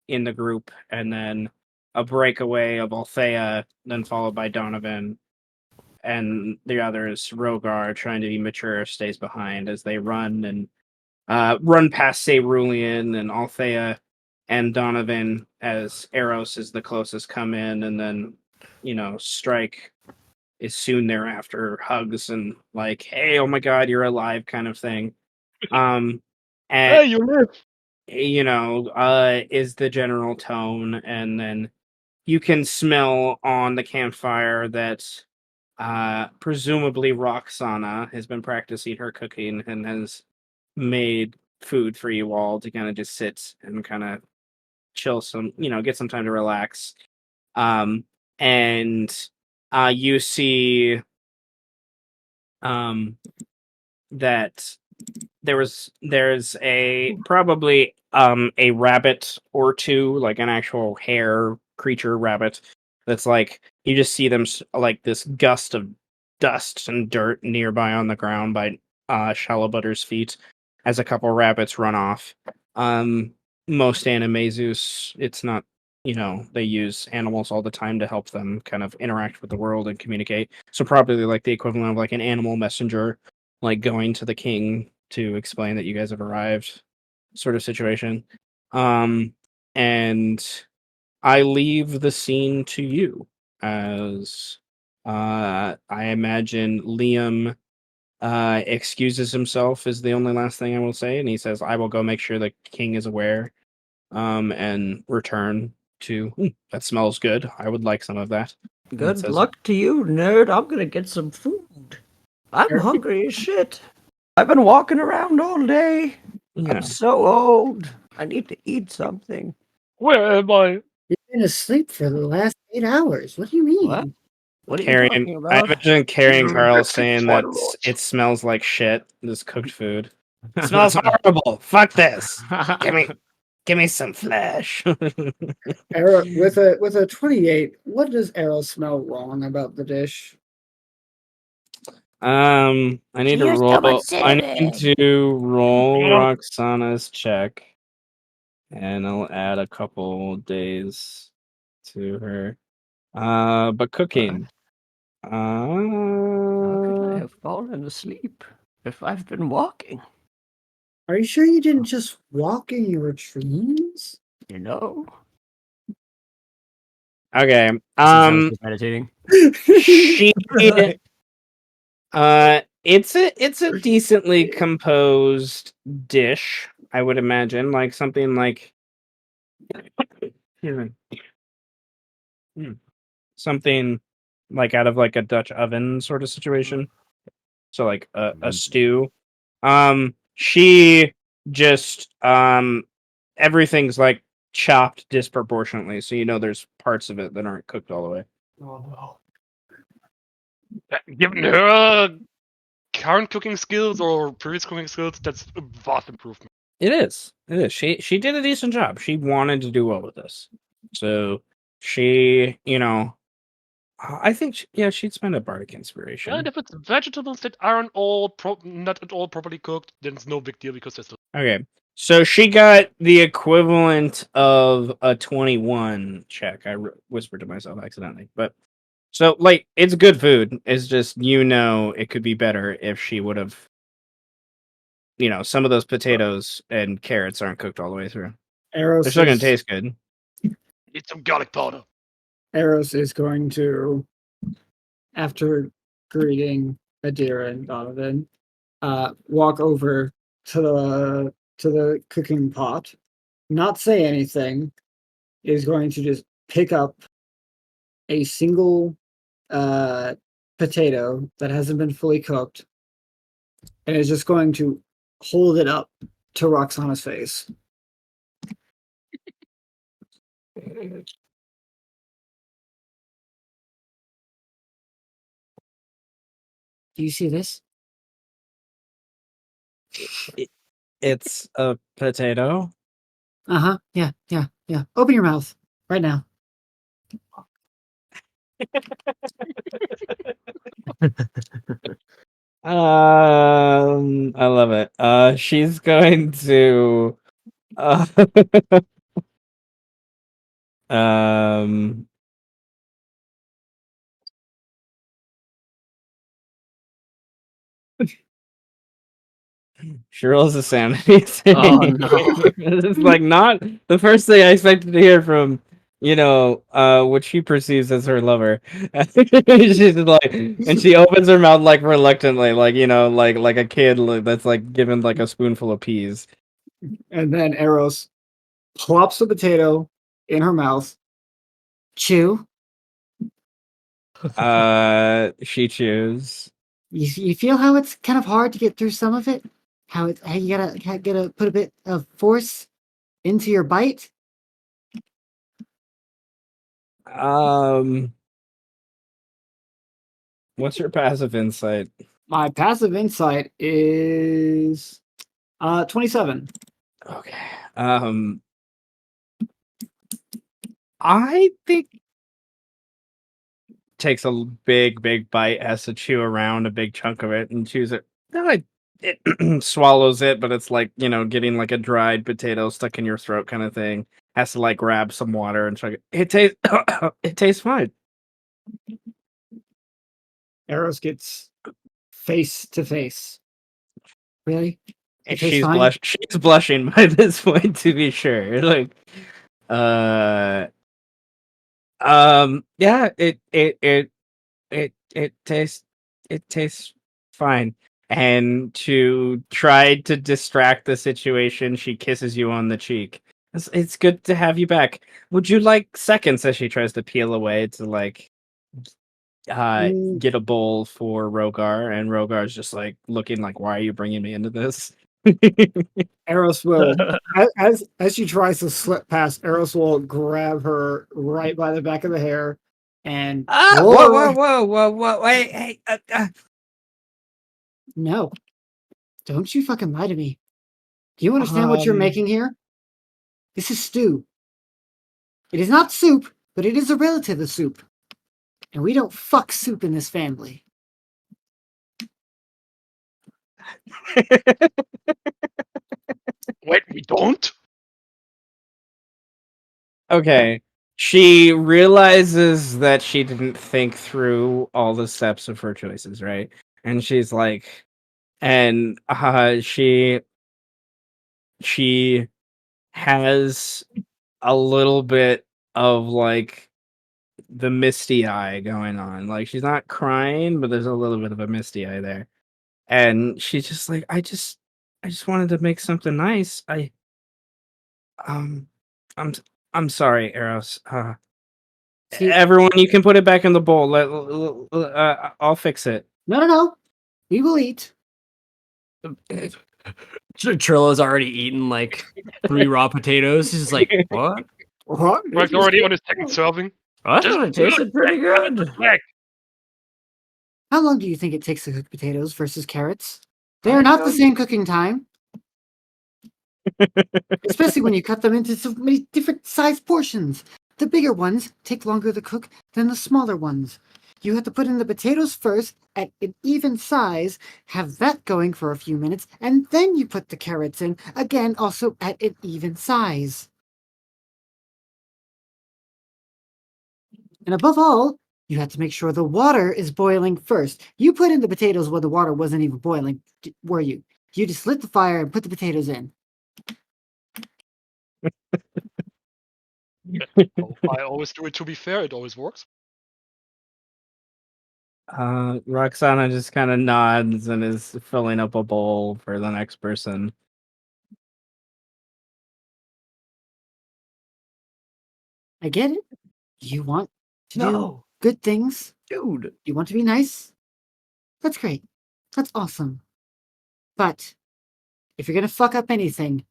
in the group, and then a breakaway of Althea, then followed by Donovan, and the others, Rogar, trying to be mature, stays behind as they run and run past Cerulean and Althea and Donovan, as Eros is the closest, come in, and then Strike is soon thereafter, hugs and like, hey, oh my god, you're alive, kind of thing. And Hey, you live. Is the general tone, and then you can smell on the campfire that presumably Roxana has been practicing her cooking and has made food for you all to kind of just sit and kind of chill some, get some time to relax. And you see that there's probably a rabbit or two, like an actual hare creature rabbit, that's like, you just see them like this gust of dust and dirt nearby on the ground by Shallowbutter's feet, as a couple rabbits run off. Most Animaesus, it's not, they use animals all the time to help them kind of interact with the world and communicate, so probably like the equivalent of like an animal messenger, like going to the king to explain that you guys have arrived, sort of situation. And I leave the scene to you, as I imagine Liam excuses himself is the only last thing I will say, and he says, I will go make sure the king is aware, and return to, that smells good, I would like some of that. Good luck to you, nerd. I'm gonna get some food. I'm hungry as shit. I've been walking around all day. Yeah. I'm so old. I need to eat something. Where am I? You've been asleep for the last 8 hours. What do you mean? What? What are you talking I about? imagine Carrie and Carl saying that it smells like shit, this cooked food. It smells horrible. Fuck this. Give me some flesh. Arrow with a 28. What does Arrow smell wrong about the dish? I need to Here's roll. so much I need cinnamon. to roll Roxana's check, and I'll add a couple days to her. But cooking. How could I have fallen asleep if I've been walking? Are you sure you didn't just walk in your dreams? You know. Okay. Since I was just meditating. She It's a decently composed dish, I would imagine, like something like excuse me. Something like out of like a Dutch oven sort of situation. So like a stew. She just everything's like chopped disproportionately, so you know there's parts of it that aren't cooked all the way. Oh no. Given her current cooking skills or previous cooking skills, that's a vast improvement. It is. It is. She did a decent job. She wanted to do well with this. So she, I think she'd spend a bardic inspiration. And if it's vegetables that aren't all not at all properly cooked, then it's no big deal because they're still. Okay. So she got the equivalent of a 21 check. I whispered to myself accidentally. But so like it's good food. It's just it could be better if she would have some of those potatoes and carrots aren't cooked all the way through. Eros They're still going to is, taste good. Eat some garlic powder. Eros is going to, after greeting Adira and Donovan, walk over to the cooking pot, not say anything, is going to just pick up a single potato that hasn't been fully cooked, and is just going to hold it up to Roxana's face. Do you see this? It's a potato. Uh-huh. Yeah. Open your mouth right now. I love it. She's going to um she rolls a sanity thing. Oh no. It's like not the first thing I expected to hear from what she perceives as her lover. She's like, and she opens her mouth like reluctantly, like like a kid that's like given like a spoonful of peas. And then Eros plops the potato in her mouth. Chew. She chews. You feel how it's kind of hard to get through some of it? How you gotta put a bit of force into your bite? What's your passive insight? My passive insight is 27. Okay. I think takes a big bite, has to chew around a big chunk of it and chews it. No, it swallows it, but it's like, getting like a dried potato stuck in your throat kind of thing. Has to like grab some water and chug it. It tastes it tastes fine. Eros gets face to face. Really? And tastes she's fine? she's blushing by this point to be sure. Like yeah, it tastes fine. And to try to distract the situation, she kisses you on the cheek. It's good to have you back. Would you like seconds? As she tries to peel away to like get a bowl for Rogar, and Rogar's just like looking like, why are you bringing me into this? Eros will, as she tries to slip past, Eros will grab her right by the back of the hair and Whoa, wait, hey, No. Don't you fucking lie to me. Do you understand what you're making here? This is stew. It is not soup, but it is a relative of soup. And we don't fuck soup in this family. Wait, we don't? Okay. She realizes that she didn't think through all the steps of her choices, right? And she's like, and she has a little bit of like the misty eye going on. Like she's not crying, but there's a little bit of a misty eye there. And she's just like, I just wanted to make something nice. Um I'm I'm sorry, Eros. See, Everyone, you can put it back in the bowl. I'll fix it. no. We will eat. Trillo's already eaten like 3 raw potatoes. He's just like, what? What? Mark's already on his second serving. That tasted pretty good. Heck, How long do you think it takes to cook potatoes versus carrots? They are not the same cooking time. Especially when you cut them into so many different sized portions. The bigger ones take longer to cook than the smaller ones. You have to put in the potatoes first at an even size, have that going for a few minutes, and then you put the carrots in, again also at an even size. And above all, you have to make sure the water is boiling first. You put in the potatoes when the water wasn't even boiling, were you? You just lit the fire and put the potatoes in. I always do it to be fair. It always works. Roxana just kind of nods and is filling up a bowl for the next person. I get it. You want to do No, good things. dude. You want to be nice. That's great. That's awesome. But if you're gonna fuck up anything,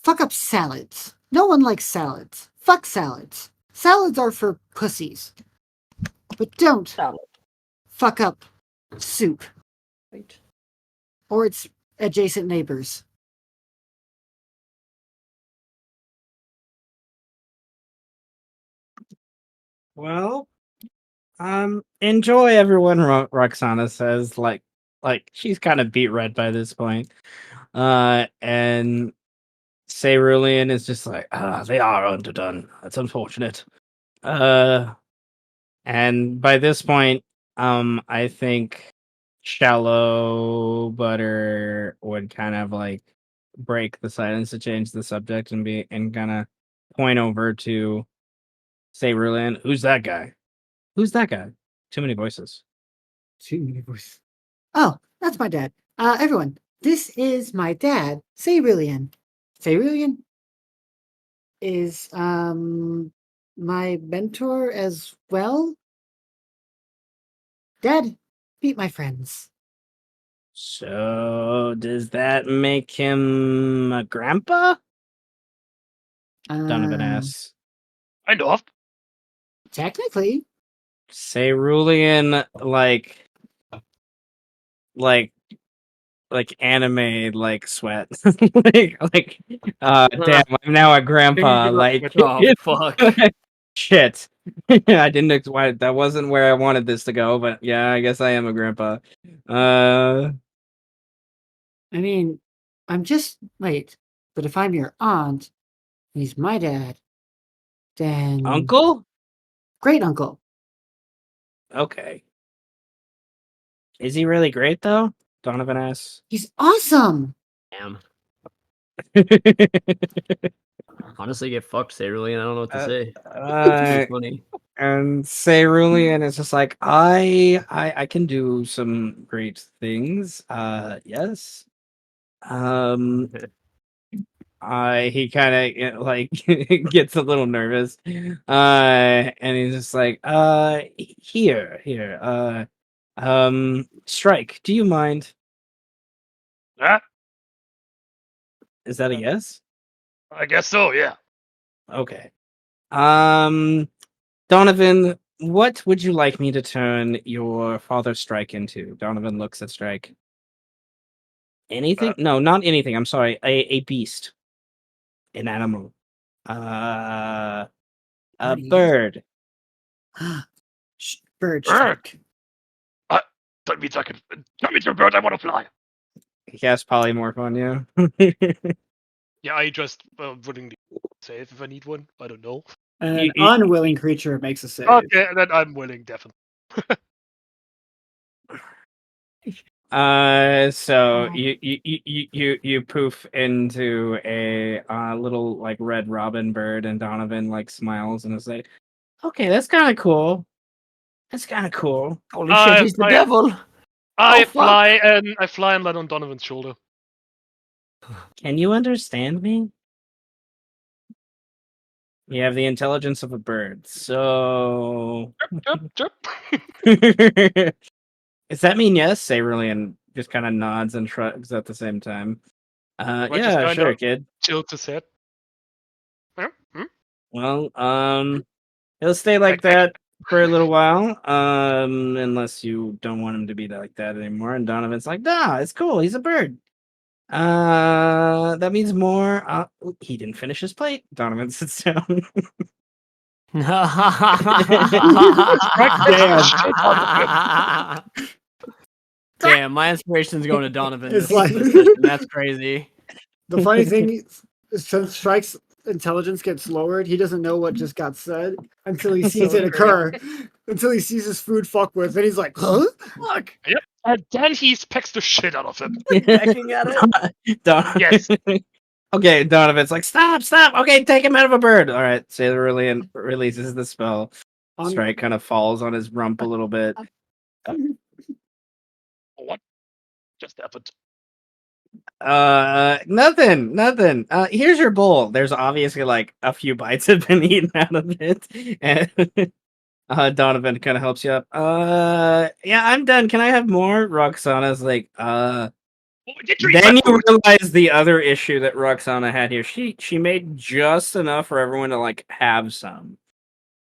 fuck up salads. No one likes salads. Fuck salads. Salads are for pussies. But don't Salad. fuck up soup Right. or its adjacent neighbors. Well, enjoy, everyone. Roxana says, like she's kind of beat red by this point. And Cerulean is just like, they are underdone. That's unfortunate. And by this point, I think Shallow Butter would kind of like break the silence to change the subject and kind of point over to Cerulean. Who's that guy? Who's that guy? Too many voices. Too many voices. Oh, that's my dad. Everyone, this is my dad, Cerulean. Cerulean is my mentor as well. Dad, meet my friends. So does that make him a grandpa? Donovan asks. Kind of. Technically. Cerulean like anime like sweat. Damn, I'm now a grandpa. Like Oh, fuck. shit. I didn't why that wasn't where I wanted this to go, but yeah, I guess I am a grandpa. I mean, I'm just wait, but if I'm your aunt, he's my dad, then Uncle? great uncle. Okay. Is he really great though? Donovan asks. He's awesome. Damn. Honestly, get fucked, Cerulean. I don't know what to say. It's funny. And Cerulean is just like, I can do some great things. Yes. He kind of like gets a little nervous. And he's just like, here. Strike, do you mind? Huh? Is that a yes? I guess so. Yeah. Okay. Donovan, what would you like me to turn your father Strike into? Donovan looks at Strike. Anything? No, not anything. I'm sorry. A beast. An animal. A bird. Bird Bird. strike. That means I can. That means your bird. I want to fly. He casts polymorph on you. Yeah, I just willingly save if I need one. I don't know. An unwilling creature makes a save. Okay, then I'm willing, definitely. So you poof into a little like red robin bird, and Donovan like smiles and is like, Okay, that's kind of cool. That's kind of cool. Holy shit, he's the devil. I fuck. fly and land on Donovan's shoulder. Can you understand me? You have the intelligence of a bird, so. Chirp. Does that mean yes? Cerulean just kind of nods and shrugs at the same time. I just Yeah, kinda sure, kid. Tilts his head. Well, he'll stay like Thank that for a little while, unless you don't want him to be like that anymore. And Donovan's like, nah, it's cool. He's a bird. That means more. He didn't finish his plate. Donovan sits down. Damn, my inspiration's going to Donovan. It's This like- session. That's crazy. The funny thing is, since Strike's intelligence gets lowered, he doesn't know what just got said until he sees So it occur. Until he sees his food fuck with, and he's like, huh? Fuck. And then he pecks the shit out of him. Pecking at it? Donovan. Yes. Okay, Donovan's like, stop. Okay, take him out of a bird. All right, Cerulean releases the spell. Strike kind of falls on his rump a little bit. What just happened? Nothing. Here's your bowl. There's obviously like a few bites have been eaten out of it, and Donovan kind of helps you up. Yeah, I'm done. Can I have more? Roxana's like, Then you realize the other issue that Roxana had here. She made just enough for everyone to like have some,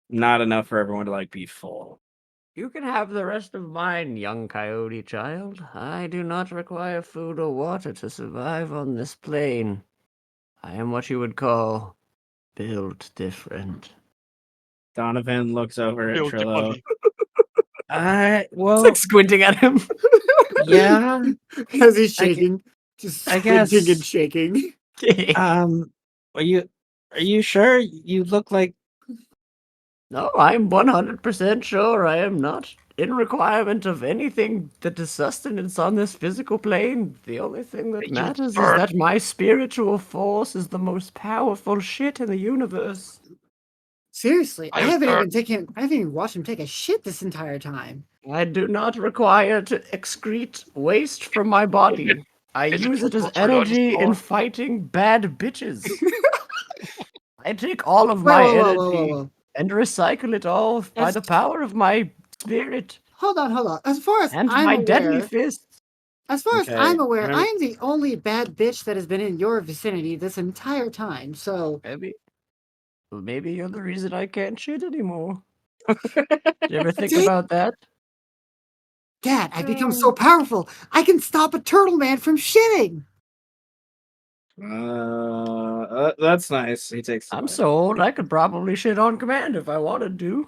not enough for everyone to like be full. You can have the rest of mine, young coyote child. I do not require food or water to survive on this plane. I am what you would call built different. Donovan looks over at Build your Trillo. body. Well, It's like squinting at him. yeah. As he's shaking, just I guess- squinting and shaking. Are you sure? You look like No, I'm 100% sure I am not in requirement of anything that is sustenance on this physical plane. The only thing that You matters is bird. that my spiritual force is the most powerful shit in the universe. Seriously, I I'm haven't hurt. even watched him take a shit this entire time. I do not require to excrete waste from my body. I Is it use it as possible to energy in understand? fighting bad bitches. I take all of Whoa, my whoa, whoa, energy whoa, whoa, whoa. and recycle it all by That's- the power of my spirit Hold on. As far as and I'm my aware, deadly fists. as far as Okay, I'm aware, I'm- I am the only bad bitch that has been in your vicinity this entire time. So Maybe you're the reason I can't shit anymore. Did you ever think See? about that? Dad, I've become so powerful. I can stop a turtle man from shitting. that's nice. He takes. the I'm bite. so old I could probably shit on command if I wanted to.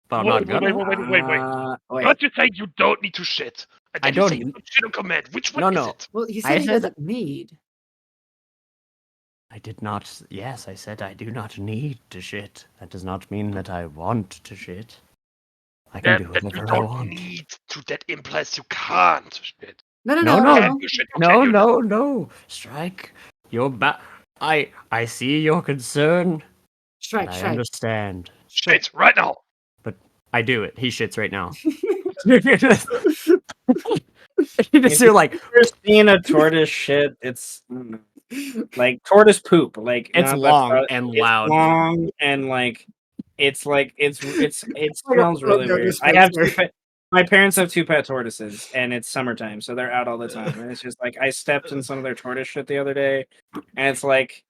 But I'm not gonna. Wait. Can't you say you don't need to shit? And I then you say don't- you don't shit on command. Which one No, is no. it? Well, he I said he said- doesn't need. I did not. Yes, I said I do not need to shit. That does not mean that I want to shit. I can do That you whatever I don't want. need to. That implies you can't shit. No. Can you shit or can you not? No. Strike. You're I see your concern. Strike. I understand. Shit right now. But I do it. He shits right now. You just hear like You're seeing a tortoise shit. It's like tortoise poop. Like it's not that long pro- and it's loud. long and like it smells really go weird. dispenser. My parents have two pet tortoises, and it's summertime, so they're out all the time. And it's just like I stepped in some of their tortoise shit the other day, and it's like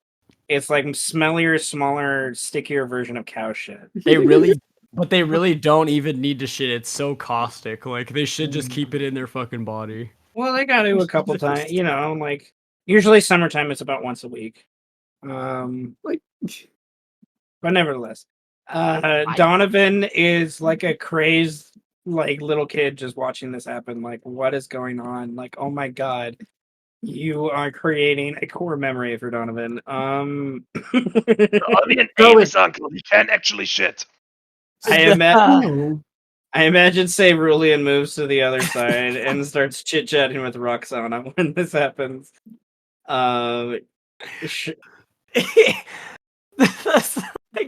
smellier, smaller, stickier version of cow shit. They really don't even need to shit. It's so caustic. Like they should just keep it in their fucking body. Well, they got to a couple times, like usually summertime it's about once a week. Like, But nevertheless, Donovan is like a crazed like little kid just watching this happen. Like, what is going on? Like, oh my god, you are creating a core memory for Donovan. Only an Go Avis uncle. He can't actually shit. no. I imagine Cerulean moves to the other side and starts chit chatting with Roxana when this happens. I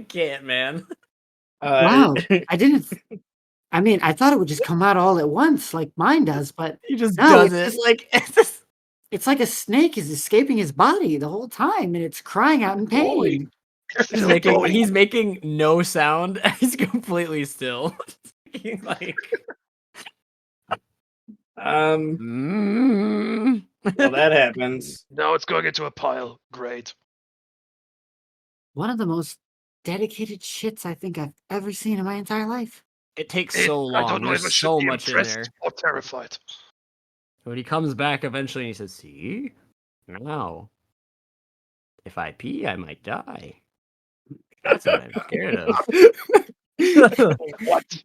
can't, man. Wow. I didn't. I mean, I thought it would just come out all at once, like mine does, but He just no, does it's it. just Like, it's just, it's like a snake is escaping his body the whole time, and it's crying out in pain. he's making no sound. He's completely still. Like, Well, that happens. Now it's going into a pile. Great. One of the most dedicated shits I think I've ever seen in my entire life. it takes so I long. don't know if I There's should so be much in impressed there. or terrified. When he comes back eventually and he says, "See? Now, if I pee, I might die." That's what I'm scared of. What?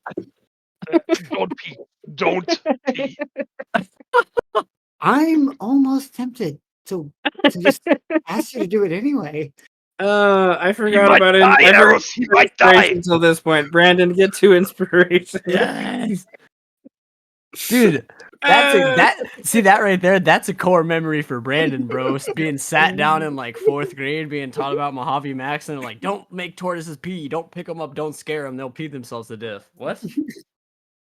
Don't pee. Don't pee. I'm almost tempted to just ask you to do it anyway. I He forgot might about it. die, I forgot Eros. He about might die. inspiration until this point. Brandon, get to inspiration. Yes. Dude, see that right there, that's a core memory for Brandon, bro. Being sat down in like 4th grade, being taught about Mojave Max, and like, don't make tortoises pee, don't pick them up, don't scare them, they'll pee themselves to death. What?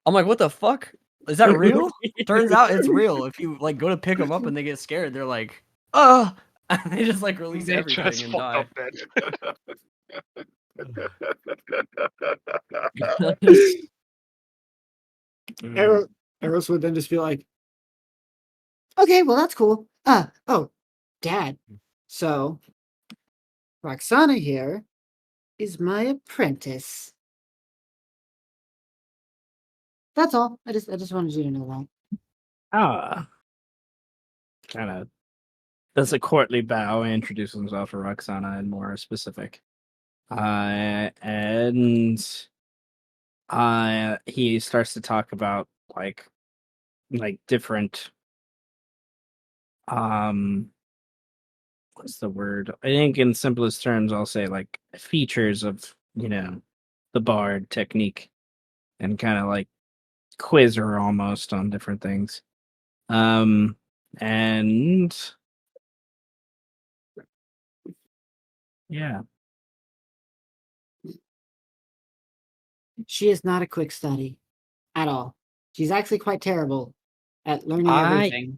I'm like, what the fuck? Is that real? Turns out it's real. If you like go to pick them up and they get scared, they're like, and they just like release Nature has everything and fucked die. up, man. Eros would then just be like, okay, well, that's cool. Oh, Dad. So, Roxana here is my apprentice. That's all. I just wanted you to know that. Kind of does a courtly bow and introduces himself to Roxana and more specific. And he starts to talk about like different what's the word? I think in simplest terms I'll say like features of, the bard technique and kind of like quiz her almost on different things. And yeah. She is not a quick study at all. She's actually quite terrible at learning I everything.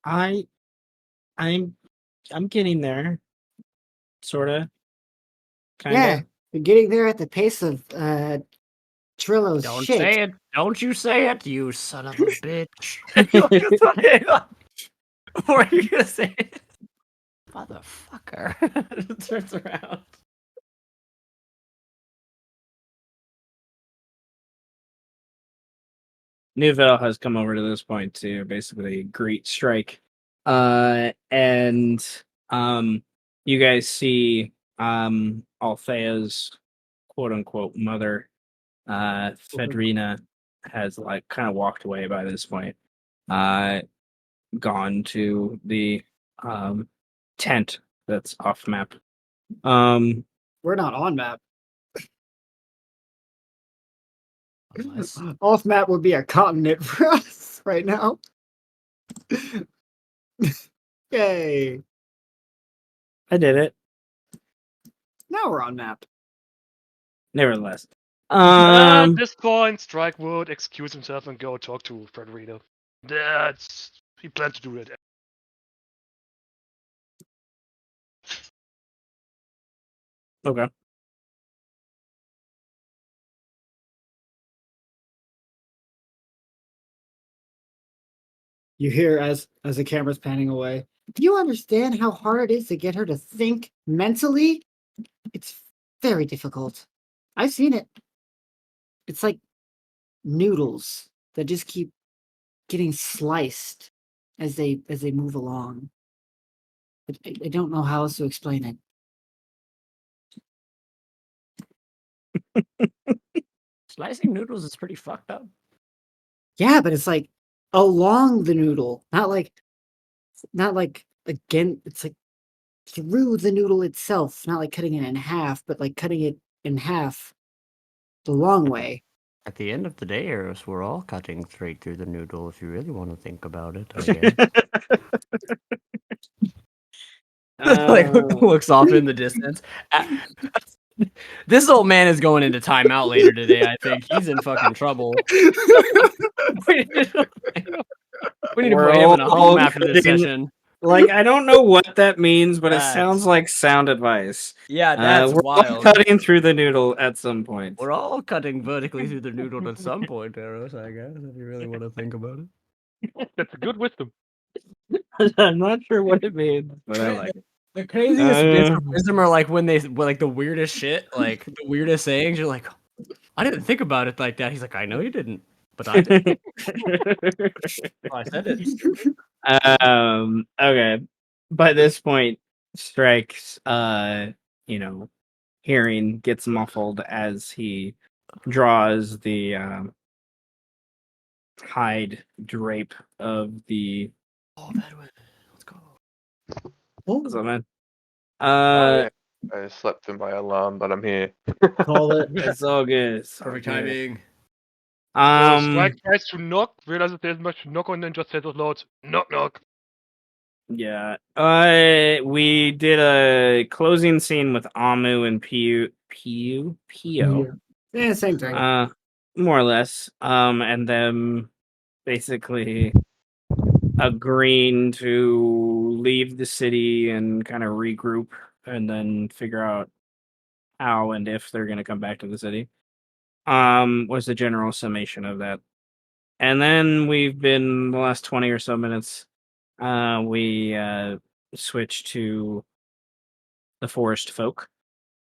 I I'm getting there. Sorta. Kinda. Yeah, you're getting there at the pace of Trillo's Don't shit. say it. Don't you say it, you son of a bitch. What are you gonna say? Motherfucker. Turns around. Newville has come over to this point to basically greet Strike. And you guys see Althea's quote unquote mother, Fedrina, has like kind of walked away by this point. Gone to the tent that's off map. We're not on map. Unless Off map would be a continent for us right now. Yay. I did it. Now we're on map. Nevertheless. At this point, Strike would excuse himself and go talk to Frederica. He planned to do it. Okay. You hear as the camera's panning away. Do you understand how hard it is to get her to think mentally? It's very difficult. I've seen it. It's like noodles that just keep getting sliced as they move along. I don't know how else to explain it. slicing noodles is pretty fucked up. Yeah, but it's like along the noodle, not like again. It's like through the noodle itself, not like cutting it in half, but like cutting it in half the long way. At the end of the day, Eros, we're all cutting straight through the noodle if you really want to think about it, I guess. Like looks off in the distance. This old man is going into timeout later today, I think. He's in fucking trouble. We need to We're put him in a all home after this cutting- session. Like, I don't know what that means, but it That's- sounds like sound advice. Yeah, that's we're all wild. cutting through the noodle at some point. We're all cutting vertically through the noodle at some point, Eros, I guess, if you really want to think about it. That's a good wisdom. I'm not sure what it means, but I like it. The craziest bits of wisdom are like when like the weirdest shit, like the weirdest sayings. You're like, I didn't think about it like that. He's like, I know you didn't, but I did. I said it. Okay. By this point, Strike's hearing gets muffled as he draws the hide drape of the Oh, Bedouin. Let's go. what's up, man? I slept in my alarm, but I'm here. Call it. It's all good. It's all Perfect good. timing. So Strike tries to knock, realizes there's much to knock on, and just says out loud, knock knock. Yeah. We did a closing scene with Amu and Pio. Yeah, same thing. More or less. And then basically agreeing to leave the city and kind of regroup and then figure out how and if they're going to come back to the city. Was the general summation of that. And then we've been the last 20 or so minutes, we switched to the forest folk.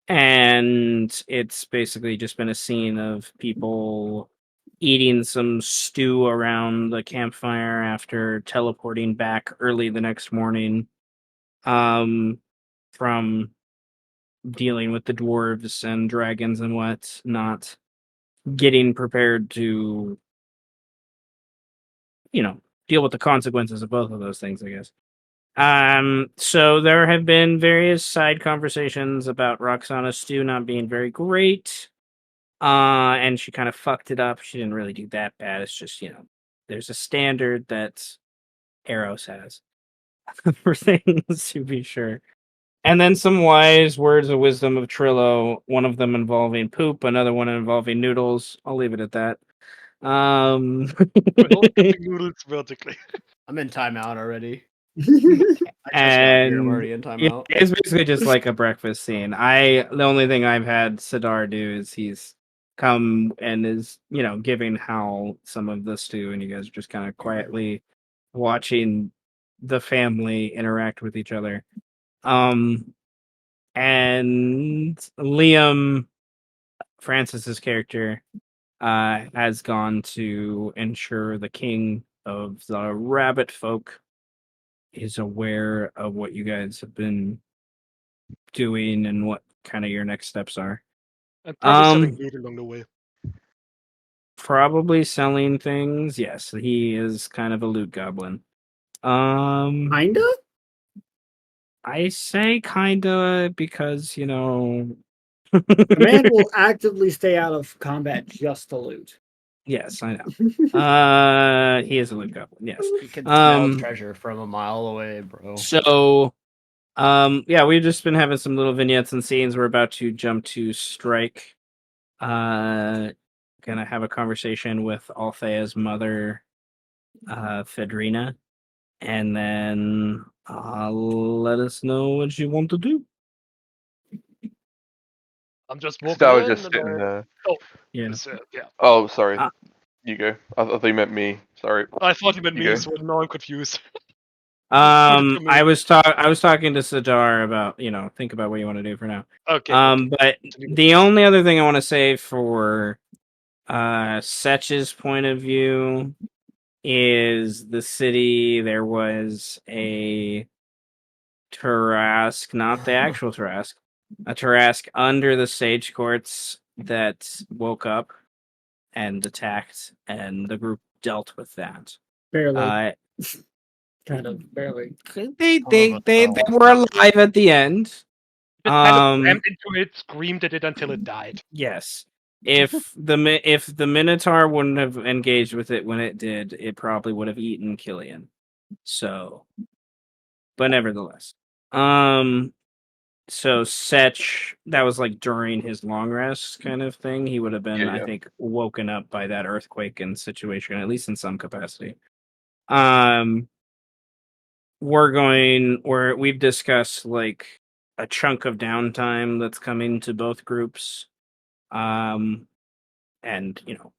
And it's basically just been a scene of people eating some stew around the campfire after teleporting back early the next morning from dealing with the dwarves and dragons and what not, getting prepared to deal with the consequences of both of those things, I guess. So there have been various side conversations about Roxana's stew not being very great. And she kind of fucked it up. She didn't really do that bad. It's just, there's a standard that Eros has for things, to be sure. And then some wise words of wisdom of Trillo, one of them involving poop, another one involving noodles. I'll leave it at that. We're all cutting noodles vertically. I'm in timeout already. I just got here. I'm already in timeout. It's basically just like a breakfast scene. The only thing I've had Sidar do is he's come and is, giving Hal some of the stew, and you guys are just kind of quietly watching the family interact with each other. And Liam, Francis's character, has gone to ensure the king of the rabbit folk is aware of what you guys have been doing and what kind of your next steps are. And probably selling loot along the way. Probably selling things. Yes, he is kind of a loot goblin. Kinda? I say kinda because, The man will actively stay out of combat just to loot. Yes, I know. He is a loot goblin, yes. You can smell treasure from a mile away, bro. So, yeah, we've just been having some little vignettes and scenes. We're about to jump to Strike. Gonna have a conversation with Althea's mother, Fedrina, and then let us know what you want to do. I'm just walking Star was in just and sitting there. Yeah. yeah. Oh, sorry. You go. I thought you meant me. Sorry. I thought you meant You me, go. so now I'm confused. I was talking to Sidar about, think about what you want to do for now. Okay. But the only other thing I want to say for Setch's point of view is the city. There was a Tarrasque, not the actual Tarrasque, a Tarrasque under the stage courts that woke up and attacked, and the group dealt with that. Barely. Kind of barely. They were alive at the end. Just kind of rammed into it, screamed at it until it died. Yes. If the Minotaur wouldn't have engaged with it when it did, it probably would have eaten Killian. So, but nevertheless, So Setch, that was like during his long rest kind of thing. He would have been, Yeah, I yeah. think, woken up by that earthquake and situation, at least in some capacity. We've discussed like a chunk of downtime that's coming to both groups. And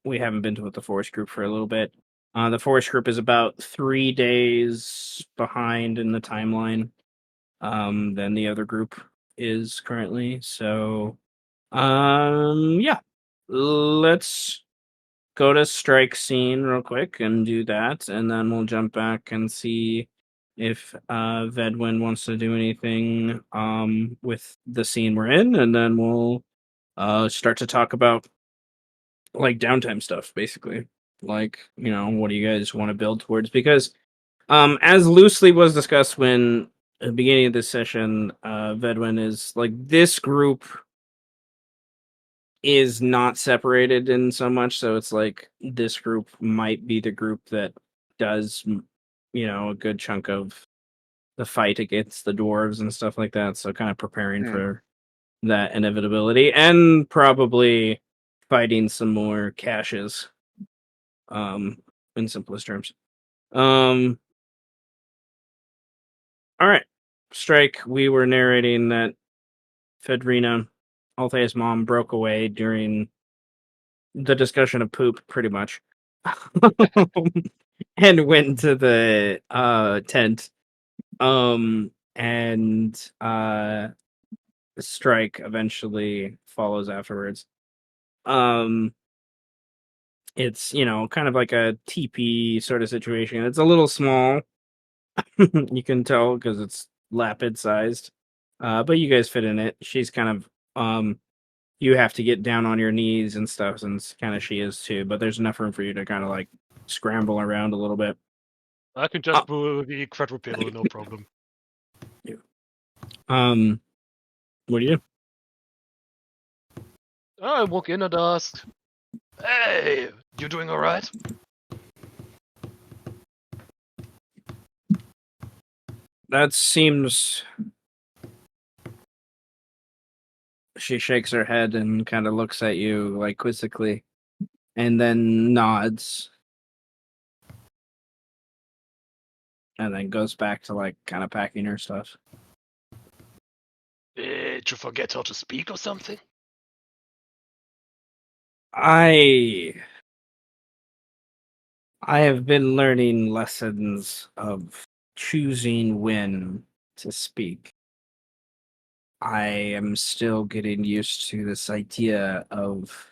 we haven't been with the forest group for a little bit. The forest group is about 3 days behind in the timeline than the other group is currently. So yeah, let's go to strike scene real quick and do that, and then we'll jump back and see if Vedwin wants to do anything with the scene we're in, and then we'll start to talk about like downtime stuff, basically. Like, what do you guys want to build towards? Because as loosely was discussed when at the beginning of this session, Vedwin is like this group is not separated in so much, so it's like this group might be the group that does a good chunk of the fight against the dwarves and stuff like that, so kind of preparing for that inevitability and probably fighting some more caches in simplest terms. All right, Strike, we were narrating that Fedrina, Althea's mom, broke away during the discussion of poop, pretty much. And went to the tent. And Strike eventually follows afterwards. It's kind of like a teepee sort of situation. It's a little small. You can tell because it's lapid sized. But you guys fit in it. She's kind of you have to get down on your knees and stuff, since kind of she is too. But there's enough room for you to kind of like scramble around a little bit. I can just move the quadrupedal, no problem. Yeah. What do you do? I walk in and ask, "Hey, you doing all right?" That seems. She shakes her head and kind of looks at you like quizzically, and then nods, and then goes back to like kind of packing her stuff. Did you forget how to speak or something? I have been learning lessons of choosing when to speak. I am still getting used to this idea of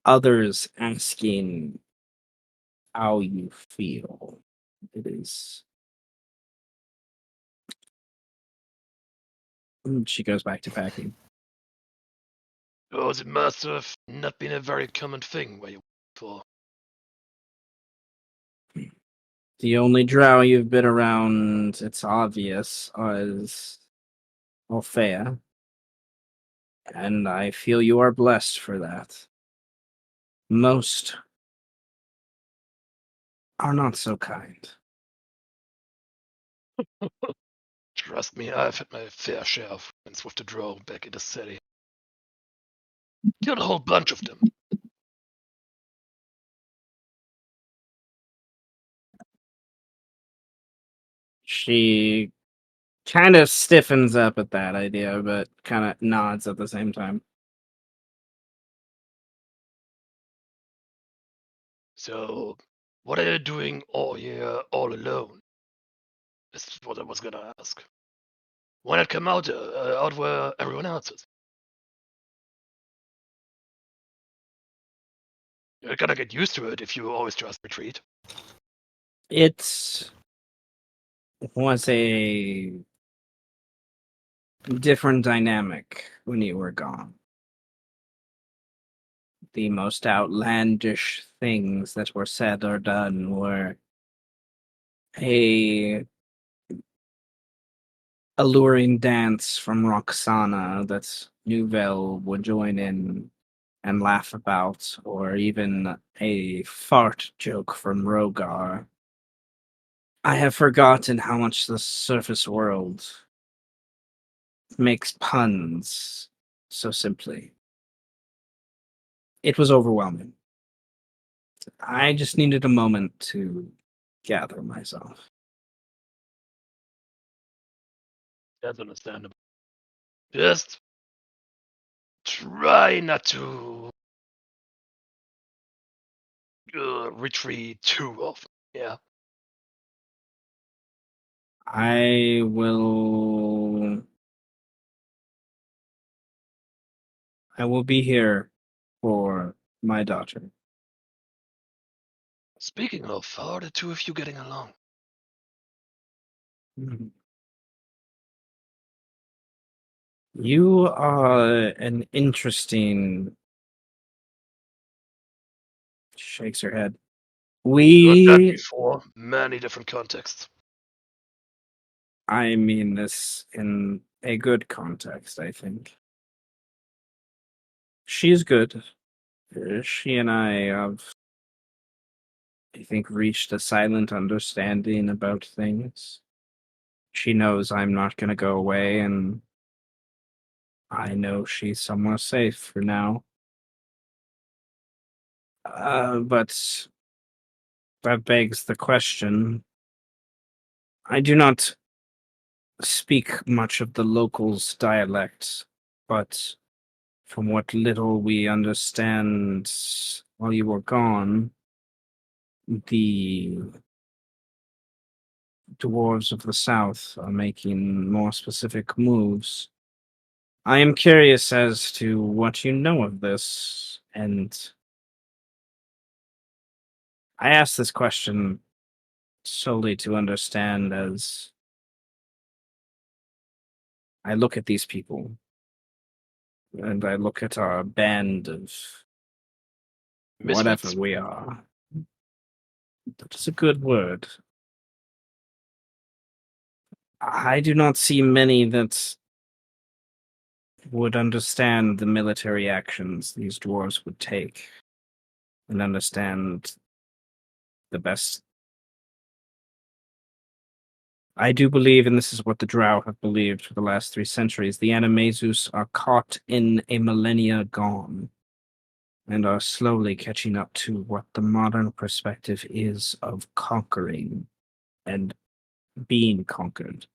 others asking how you feel. It is. She goes back to packing. Oh, it must have not been a very common thing where you for. The only drow you've been around, it's obvious, is Althea. And I feel you are blessed for that. Most are not so kind. Trust me, I've had my fair share of friends with the drow back in the city. Killed a whole bunch of them. She kind of stiffens up at that idea, but kind of nods at the same time. So, what are you doing all here all alone? This is what I was gonna ask. Why not come out where everyone else is? You're gonna get used to it if you always just retreat. It was a different dynamic when you were gone. The most outlandish things that were said or done were a alluring dance from Roxana that Nouvelle would join in and laugh about, or even a fart joke from Rogar. I have forgotten how much the surface world makes puns so simply. It was overwhelming. I just needed a moment to gather myself. That's understandable. Just try not to retreat too often. Yeah. I will. I will be here for my daughter. Speaking of, how are the two of you getting along? Mhm. You are an interesting. Shakes her head. Heard that We. before. Many different contexts. I mean this in a good context, I think. She's good. She and I have, I think, reached a silent understanding about things. She knows I'm not going to go away, and I know she's somewhere safe for now. But that begs the question. I do not speak much of the locals' dialects, but from what little we understand while you were gone, the dwarves of the south are making more specific moves. I am curious as to what you know of this, and I ask this question solely to understand as I look at these people and I look at our band of whatever Misfits? we are. That's a good word. I do not see many that would understand the military actions these dwarves would take and understand the best. I do believe, and this is what the Drow have believed for the last 3 centuries, the Animaesus are caught in a millennia gone and are slowly catching up to what the modern perspective is of conquering and being conquered.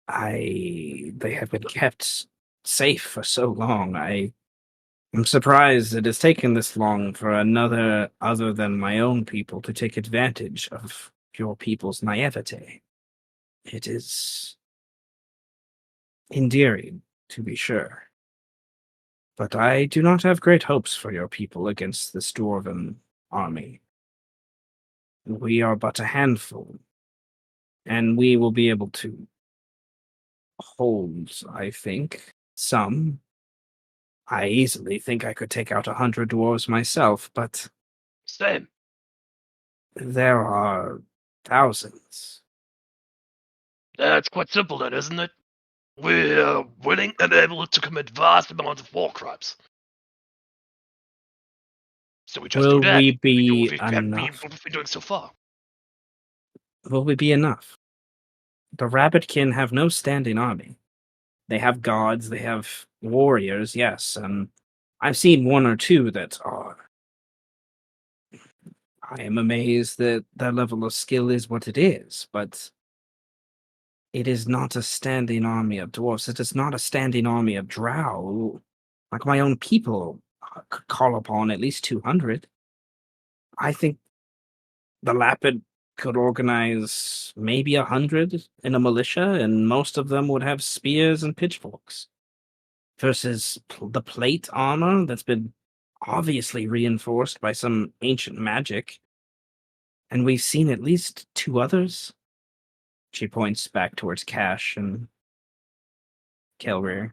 They have been kept safe for so long. I'm surprised it has taken this long for another other than my own people to take advantage of your people's naivete. It is endearing, to be sure. But I do not have great hopes for your people against this dwarven army. We are but a handful, and we will be able to hold, I think, some. I easily think I could take out 100 dwarves myself, but Same. there are thousands. That's quite simple then, isn't it? We're willing and able to commit vast amounts of war crimes. So we just do Will that. we We do be what enough? we've been doing so far. Will we be enough? The Rabbitkin have no standing army. They have gods, they have warriors, yes, and I've seen one or two that are. I am amazed that their level of skill is what it is, but it is not a standing army of dwarfs. It is not a standing army of drow. Like my own people could call upon at least 200. I think the Lapid could organize maybe 100 in a militia, and most of them would have spears and pitchforks. Versus the plate armor that's been obviously reinforced by some ancient magic. And we've seen at least 2 others. She points back towards Cash and Kelrear.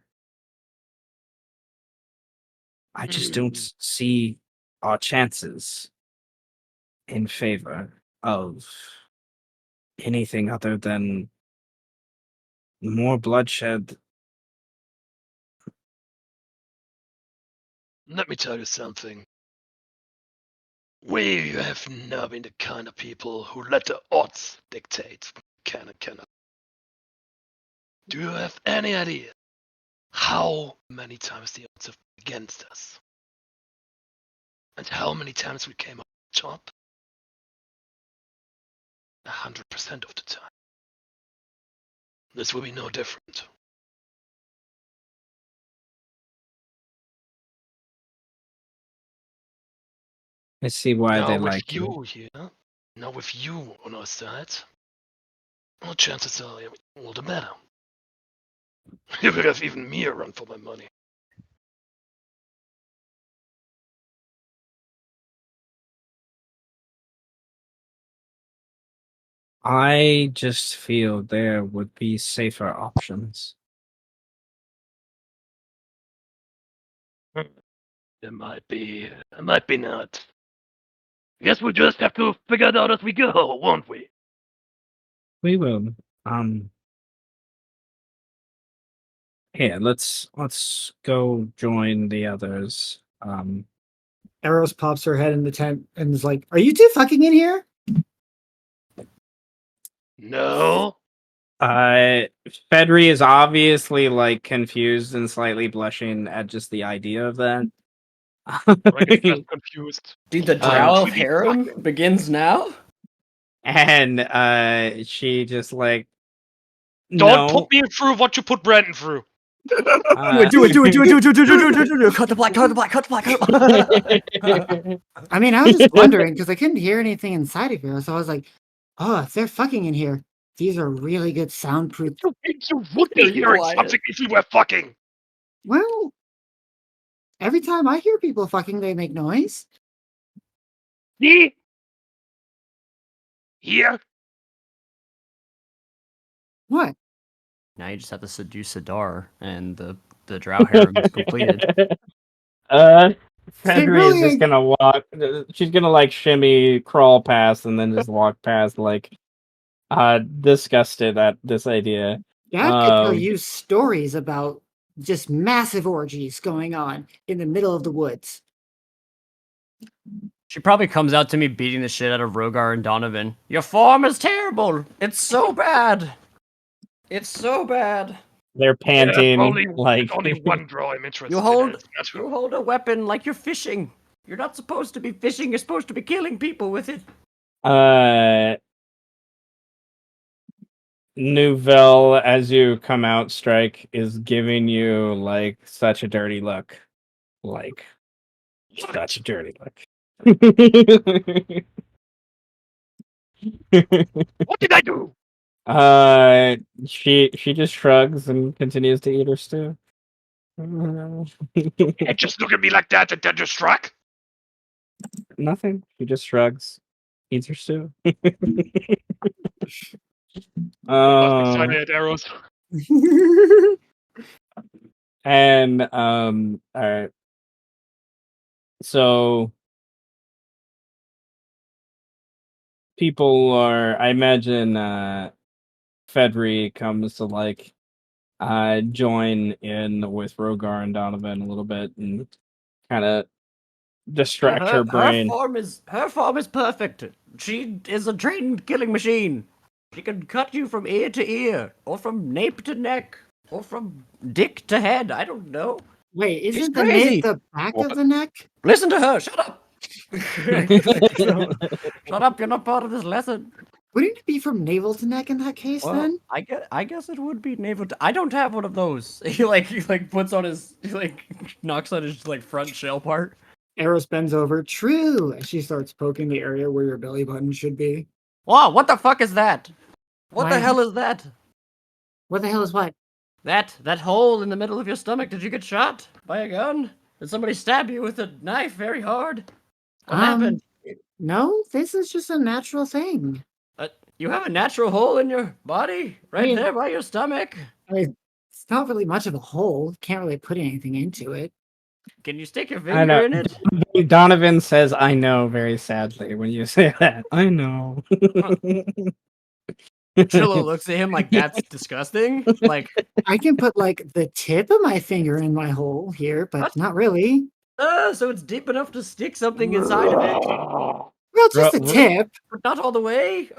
I just don't see our chances in favor of anything other than more bloodshed. Let me tell you something. We have now been the kind of people who let the odds dictate what can and cannot. Do you have any idea how many times the odds have been against us? And how many times we came up top? 100% of the time. This will be no different. I see why Now they with like you. you here, now with you on our side, well, chances are all the better. You could have even me a run for my money. I just feel there would be safer options. It might be not. I guess we'll just have to figure it out as we go, won't we? We will. Here, let's go join the others. Eros pops her head in the tent and is like, "Are you two fucking in here?" No. Fedri is obviously like confused and slightly blushing at just the idea of that. I get just confused. Dude, the Why drow would we be harem fucking? begins now? And she just like Don't no. put me through what you put Brandon through. Do it, do it, do it, do it, do it, do it, do it, do it, do it, do it. Cut the black, cut the black, cut the black, cut the black. I mean, I was just wondering because I couldn't hear anything inside of here, so I was like, "Oh, if they're fucking in here, these are really good soundproof." You think you would be Be hearing quiet. something if we were fucking? Well, every time I hear people fucking, they make noise. See? Here? What? Now you just have to seduce Sadar, and the drow harem is completed. Fedri is really just ain't- gonna walk. She's gonna like shimmy, crawl past, and then just walk past, like disgusted at this idea. Dad could tell you stories about just massive orgies going on in the middle of the woods. She probably comes out to me beating the shit out of Rogar and Donovan. Your form is terrible. It's so bad. It's so bad. They're Yeah, panting, only like only one draw I'm interested You in. hold and it's not her. you hold a weapon like you're fishing. You're not supposed to be fishing. You're supposed to be killing people with it. Nouvelle, as you come out, Strike is giving you like such a dirty look, like such a dirty look. What did I do? She just shrugs and continues to eat her stew. And just look at me like that and then just struck? Nothing. She just shrugs, eats her stew. Excited at arrows. And all right. So people are, I imagine, Fedri comes to like join in with Rogar and Donovan a little bit and kind of distract her brain. Her form is perfect. She is a trained killing machine. She can cut you from ear to ear, or from nape to neck, or from dick to head. I don't know. Wait, She's isn't the crazy. nape the back of the neck? Listen to her. Shut up. Shut up. You're not part of this lesson. Wouldn't it be from navel to neck in that case Well, then? I guess it would be navel. I don't have one of those. He puts on his knocks on his front shell part. Eros bends over. True, and she starts poking the area where your belly button should be. Wow, what the fuck is that? What the Why- hell is that? What the hell is what? That hole in the middle of your stomach. Did you get shot by a gun? Did somebody stab you with a knife very hard? What happened? No, this is just a natural thing. You have a natural hole in your body right mean- there by your stomach. I mean, it's not really much of a hole. Can't really put anything into it. Can you stick your I know. finger in it? Donovan says, "I know," very sadly when you say that. I know. Trillo looks at him like that's disgusting. Like I can put like the tip of my finger in my hole here, but not really. So it's deep enough to stick something inside of it, Well, just a Ro- tip. but not all the way.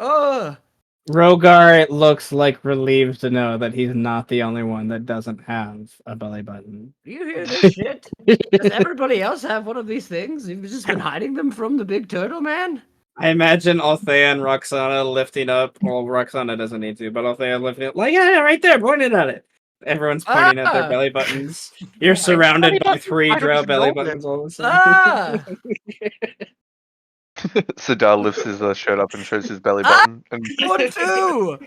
Rogar looks like relieved to know that he's not the only one that doesn't have a belly button. Do you hear this shit? Does everybody else have one of these things? You've just been hiding them from the big turtle man? I imagine Althea and Roxana lifting up. Well, Roxana doesn't need to, but Althea lifting up, like, yeah, right there, pointing at it. Everyone's pointing at their Ah! belly buttons. You're surrounded by 3 drow belly buttons all of a sudden. Ah! Sadal lifts his shirt up and shows his belly Ah! button. And One, too!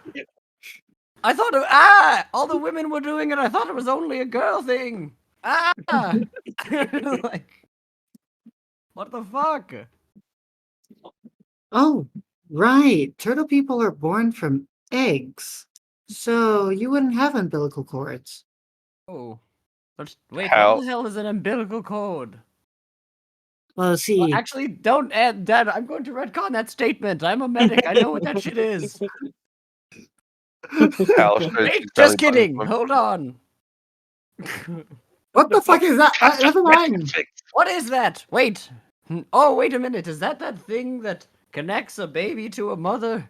I thought all the women were doing it. I thought it was only a girl thing. Like, what the fuck? Oh, right. Turtle people are born from eggs. So you wouldn't have umbilical cords. Oh. Wait, How? what the hell is an umbilical cord? Well, Well, see, actually, don't add Dad. I'm going to retcon that statement. I'm a medic. I know what that shit is. Hal shows Wait, his belly just button. kidding. Hold on. what the fuck is that? Never mind. What is that? Wait. Oh, wait a minute. Is that thing that connects a baby to a mother?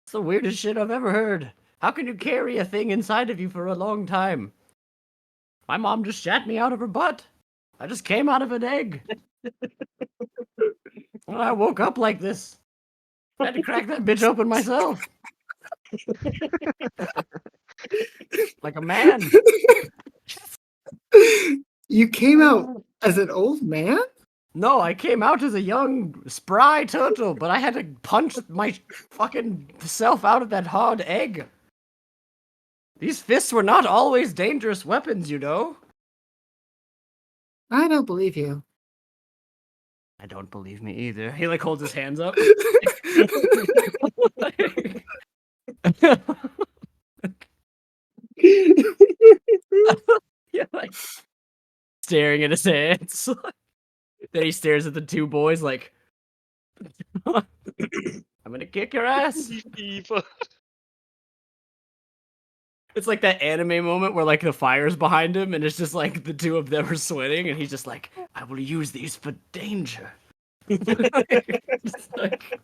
It's the weirdest shit I've ever heard. How can you carry a thing inside of you for a long time? My mom just shat me out of her butt. I just came out of an egg. And I woke up like this. I had to crack that bitch open myself. Like a man. You came out as an old man? No, I came out as a young, spry turtle, but I had to punch my fucking self out of that hard egg. These fists were not always dangerous weapons, you know? I don't believe you. I don't believe me either. He like holds his hands up. Yeah, like staring at his hands. Then he stares at the 2 boys like, I'm gonna kick your ass. It's like that anime moment where like the fire's behind him and it's just like the 2 of them are sweating and he's just like, I will use these for danger. Like,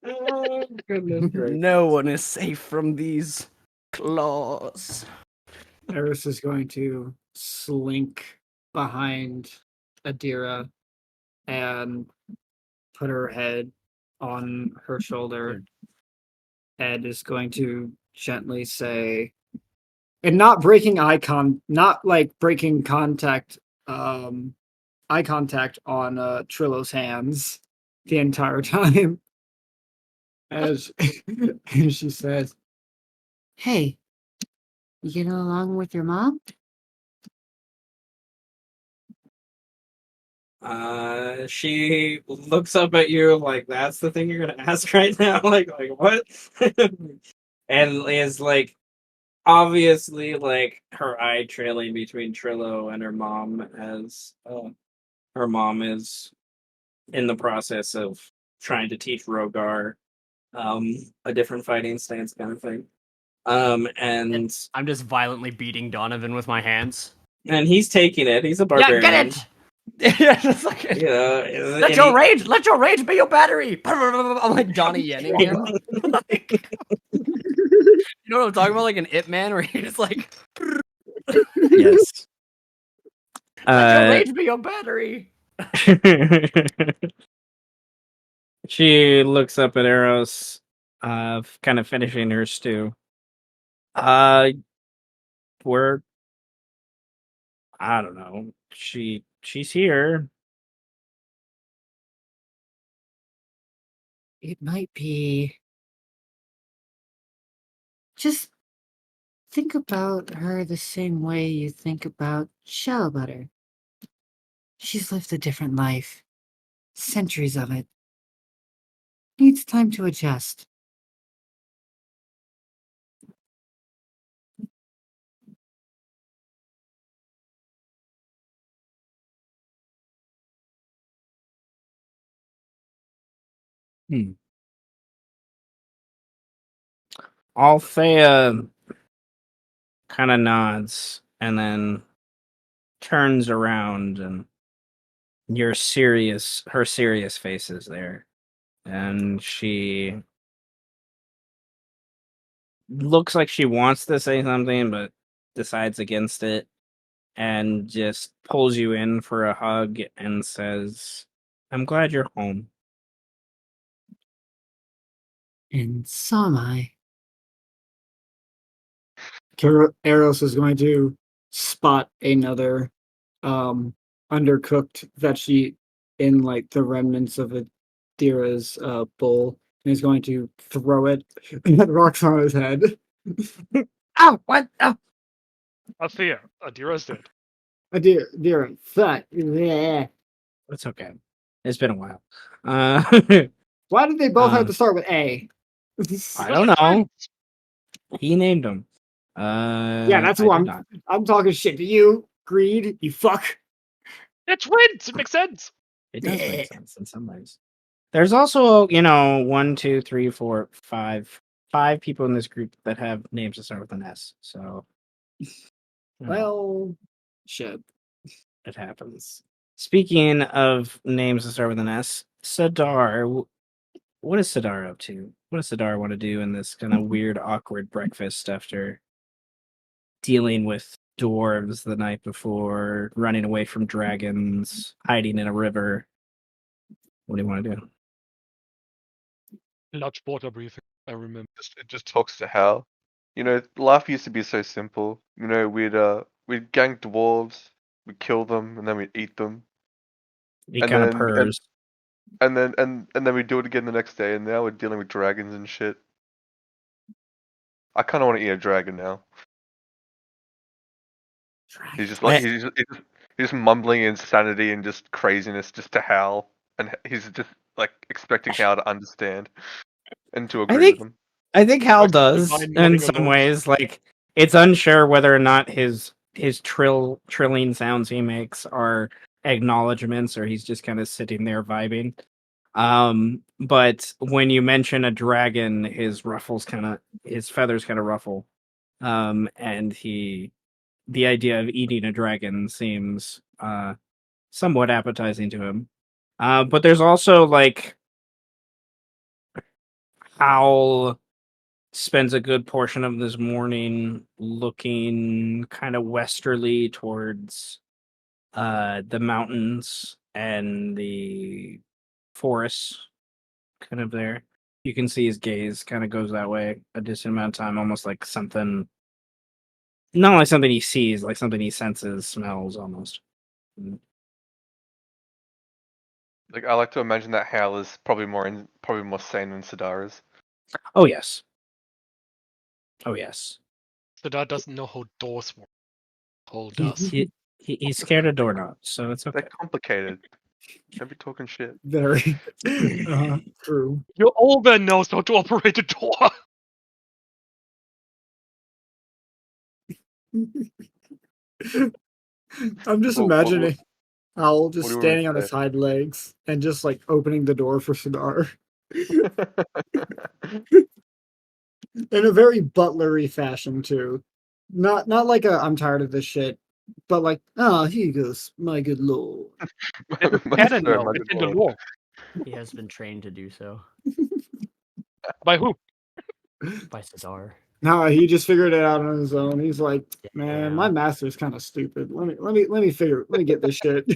Oh, goodness gracious. no one is safe from these claws. Eris is going to slink behind Adira and put her head on her shoulder. Ed is going to gently say, and not breaking not like breaking eye contact on Trillo's hands the entire time. As she says, Hey, you get along with your mom? She looks up at you like, that's the thing you're gonna ask right now? like what? And is like, obviously, like, her eye trailing between Trillo and her mom as her mom is in the process of trying to teach Rogar a different fighting stance kind of thing. And I'm just violently beating Donovan with my hands. and he's taking it. He's a Yeah, barbarian. get it! Yeah, just like, You know, let your rage be your battery. I'm like Donnie Yenning him. Like, you know what I'm talking about? Like an Ip Man, where he's just like, yes. let your rage be your battery. She looks up at Eros, kind of finishing her stew. We're, I don't know. She's here. It might be. Just think about her the same way you think about shell butter. She's lived a different life, centuries of it. Needs time to adjust. Althea kind of nods and then turns around and her serious face is there, and she looks like she wants to say something, but decides against it, and just pulls you in for a hug and says, "I'm glad you're home." And so am I. Eros is going to spot another undercooked veggie in like the remnants of Adira's bowl, and he's going to throw it and it rocks on his head. Oh, what? Oh, Althea, Adira's dead. Adira, fuck. Yeah. It's okay. It's been a while. Why did they both have Um, to start with A? I don't know. He named him. Yeah, that's I who did not. I'm talking shit to you, Greed, you fuck. They're twins. It makes sense. It does make sense in some ways. There's also, 1, 2, 3, 4, 5 people in this group that have names that start with an S. So, Well, shit. it happens. Speaking of names that start with an S, Sadar. What is Sadar up to? What does Sadar want to do in this kind of weird, awkward breakfast after dealing with dwarves the night before, running away from dragons, hiding in a river? What do you want to do? Large water breathing. I remember. It just talks to Hal. Life used to be so simple. We'd gang dwarves, we'd kill them, and then we'd eat them, He and kind of then purrs. and then we'd do it again the next day. And now we're dealing with dragons and shit. I kind of want to eat a dragon now. He's just like I- he's just mumbling insanity and just craziness just to Hal, and he's just like expecting Hal to understand and to agree with him. I think Hal Like the does divine in nodding some along. ways. Like, it's unsure whether or not his trilling sounds he makes are acknowledgments or he's just kind of sitting there vibing. But when you mention a dragon, his feathers kind of ruffle. And the idea of eating a dragon seems somewhat appetizing to him. But there's also like Hal spends a good portion of this morning looking kind of westerly towards the mountains and the forests kind of there. You can see his gaze kind of goes that way a decent amount of time, almost like something, not like something he sees, like something he senses, smells almost. Like I like to imagine that Hal is probably more sane than Sidar is. Oh yes. Oh yes. Sadar doesn't know how doors work. Paul He, does. he's scared of doorknobs, so it's They're okay. complicated. Don't be talking shit. Very true. Your old man knows how to operate a door. I'm just What, what, what, imagining Owl what just do you want standing on me his hind legs and just like opening the door for Sidar to say? in a very butlery fashion too. Not like a I'm tired of this shit, but like, oh, here goes my good lord. It's a canon now. It's in the law. He has been trained to do so By who? by Sadar. No, he just figured it out on his own. He's like, man, Damn. my master's kind of stupid. Let me get this shit.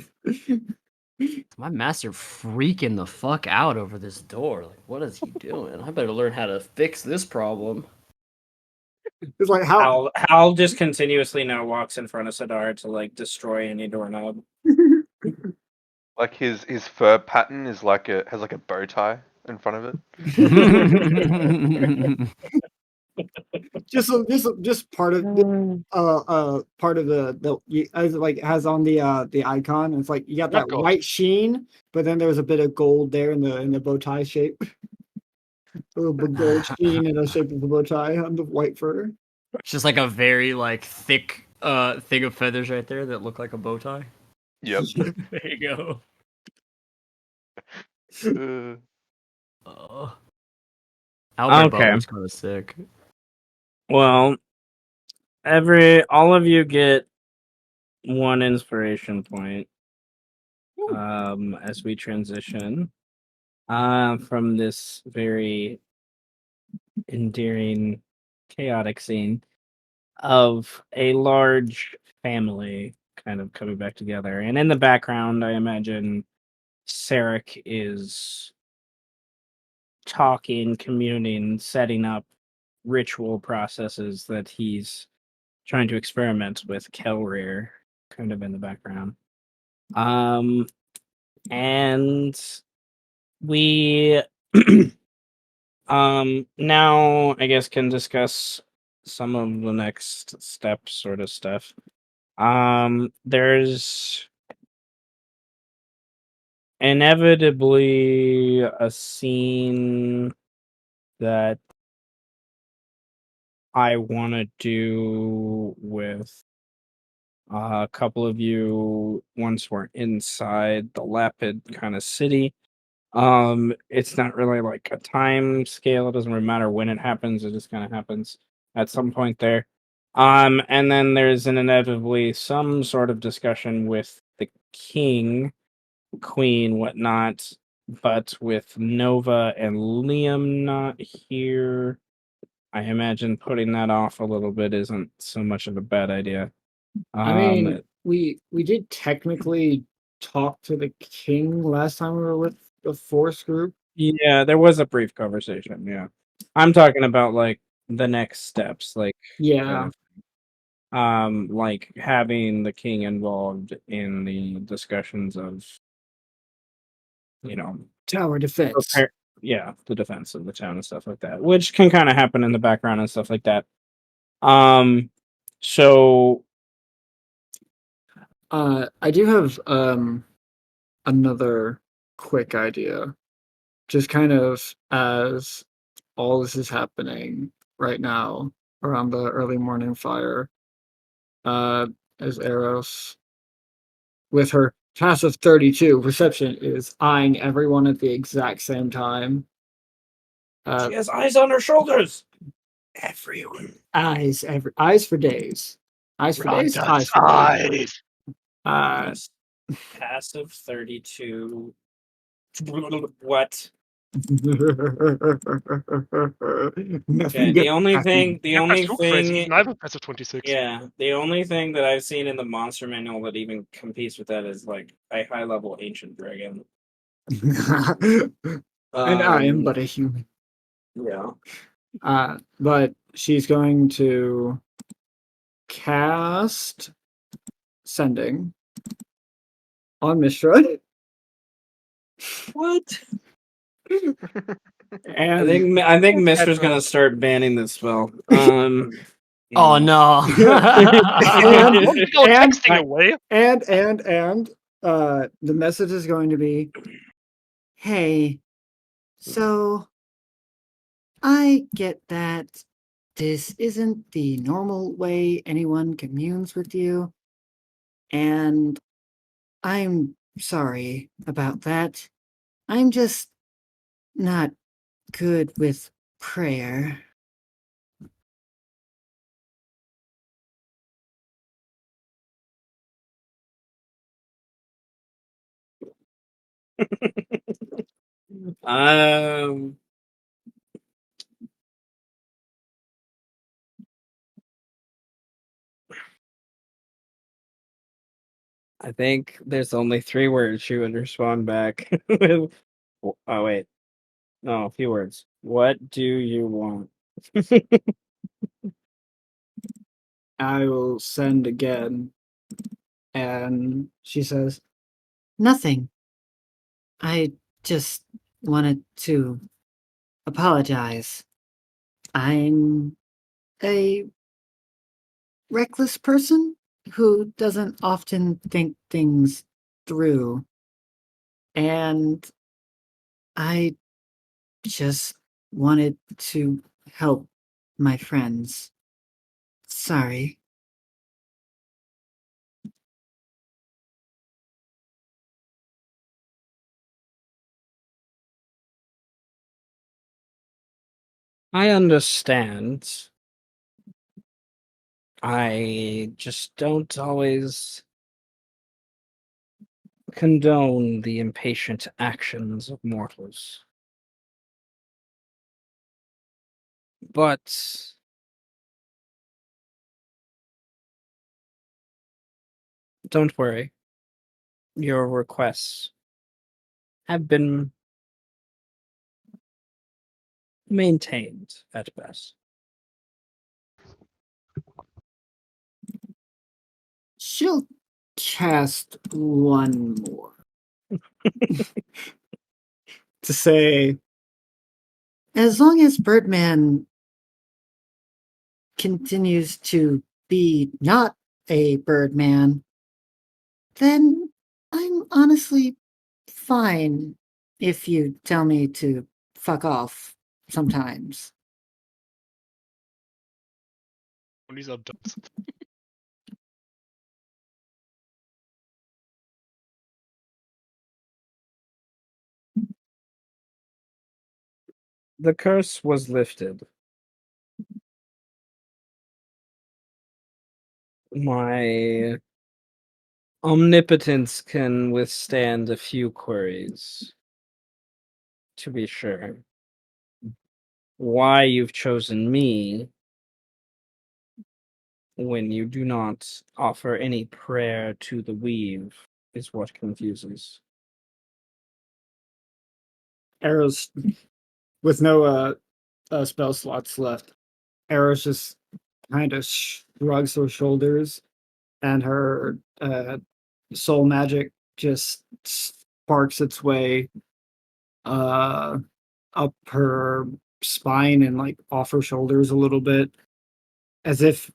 My master freaking the fuck out over this door. Like, what is he doing? I better learn how to fix this problem. It's like how Hal just continuously now walks in front of Sadar to like destroy any doorknob. Like his fur pattern is has like a bow tie in front of it. just part of part of as like has on the icon. It's like you got that Record. white sheen, but then there's a bit of gold there in the bow tie shape. A little bit gold sheen in the shape of the bow tie on the white fur. It's just like a very like thick thing of feathers right there that look like a bow tie. Yep. There you go. Albert Okay. Butler's kind of sick. Well, all of you get one inspiration point. as we transition from this very endearing, chaotic scene of a large family kind of coming back together. And in the background, I imagine Sarek is talking, communing, setting up ritual processes that he's trying to experiment with Kelrir kind of in the background. And we now I guess can discuss some of the next steps sort of stuff. There's inevitably a scene that I want to do with a couple of you once we're inside the Lapid kind of city. It's not really like a time scale. It doesn't really matter when it happens. It just kind of happens at some point there. And then there's inevitably some sort of discussion with the king, queen, whatnot, but with Nova and Liam not here, I imagine putting that off a little bit isn't so much of a bad idea. I mean, we did technically talk to the king last time we were with the Force group. Yeah, there was a brief conversation. Yeah, I'm talking about like the next steps, like Yeah. like having the king involved in the discussions of, you know, Tower defense. the defense of the town and stuff like that, which can kind of happen in the background and stuff like that. So I do have another quick idea. Just kind of as all this is happening right now around the early morning fire, as Eros, with her passive 32 perception, is eyeing everyone at the exact same time. she has eyes on her shoulders. Everyone. Eyes for days. Eyes for days, Rhonda's eyes for days. eyes. Passive 32. What? Nothing The good only happened. thing, the Yeah, only that's too crazy. thing, He's neither passive 26. yeah, the only thing that I've seen in the monster manual that even competes with that is like a high level ancient dragon. And I am but a human. Yeah. But she's going to cast sending on Mishra. What? And I think Mister's gonna start banning this spell. Oh no. and, Don't go and, texting away. and the message is going to be, Hey, so I get that this isn't the normal way anyone communes with you, and I'm sorry about that. I'm just not good with prayer. um. I think there's only 3 words she would respond back with. Oh wait, no, a few words. What do you want? I will send again. And she says, Nothing. I just wanted to apologize. I'm a reckless person who doesn't often think things through. And I just wanted to help my friends. Sorry. I understand. I just don't always condone the impatient actions of mortals. But don't worry. Your requests have been maintained at best. She'll cast one more. To say, As long as Birdman continues to be not a Birdman, then I'm honestly fine if you tell me to fuck off sometimes. When he's abducted. The curse was lifted. My omnipotence can withstand a few queries, to be sure. Why you've chosen me when you do not offer any prayer to the weave is what confuses. Arrows with no spell slots left. Arrows just kind of shrugs her shoulders, and her soul magic just sparks its way up her spine and like off her shoulders a little bit, as if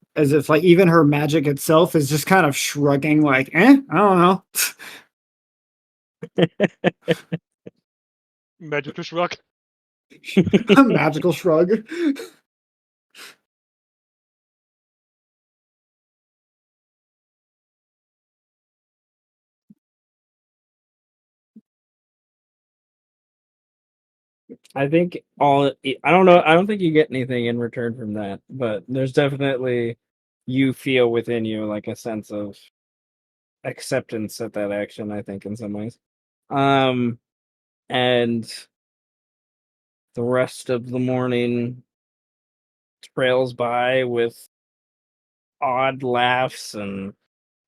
like even her magic itself is just kind of shrugging, like, I don't know. Magical shrug. A magical shrug. I think I don't know. I don't think you get anything in return from that, but there's definitely you feel within you like a sense of acceptance at that action, I think, in some ways. Um, and the rest of the morning trails by with odd laughs and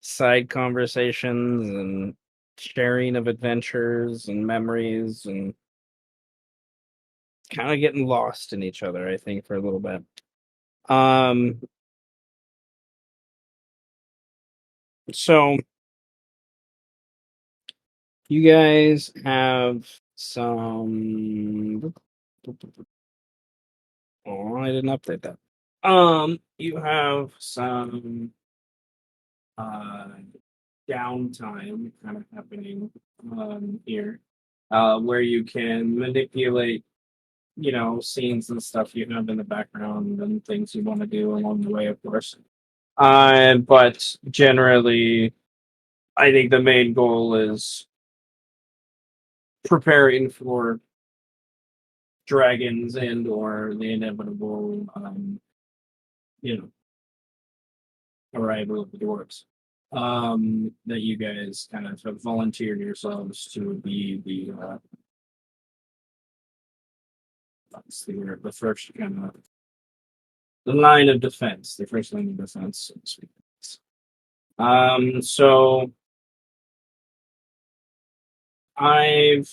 side conversations and sharing of adventures and memories and kind of getting lost in each other, I think, for a little bit. Um, so you guys have some. Oh, I didn't update that. You have some uh downtime kind of happening here, where you can manipulate, scenes and stuff you have in the background and things you want to do along the way, of course. But generally, I think the main goal is preparing for dragons and or the inevitable, you know, arrival of the dwarves. That you guys kind of have volunteered yourselves to be the first kind of the line of defense, the first line of defense, so to speak. So I've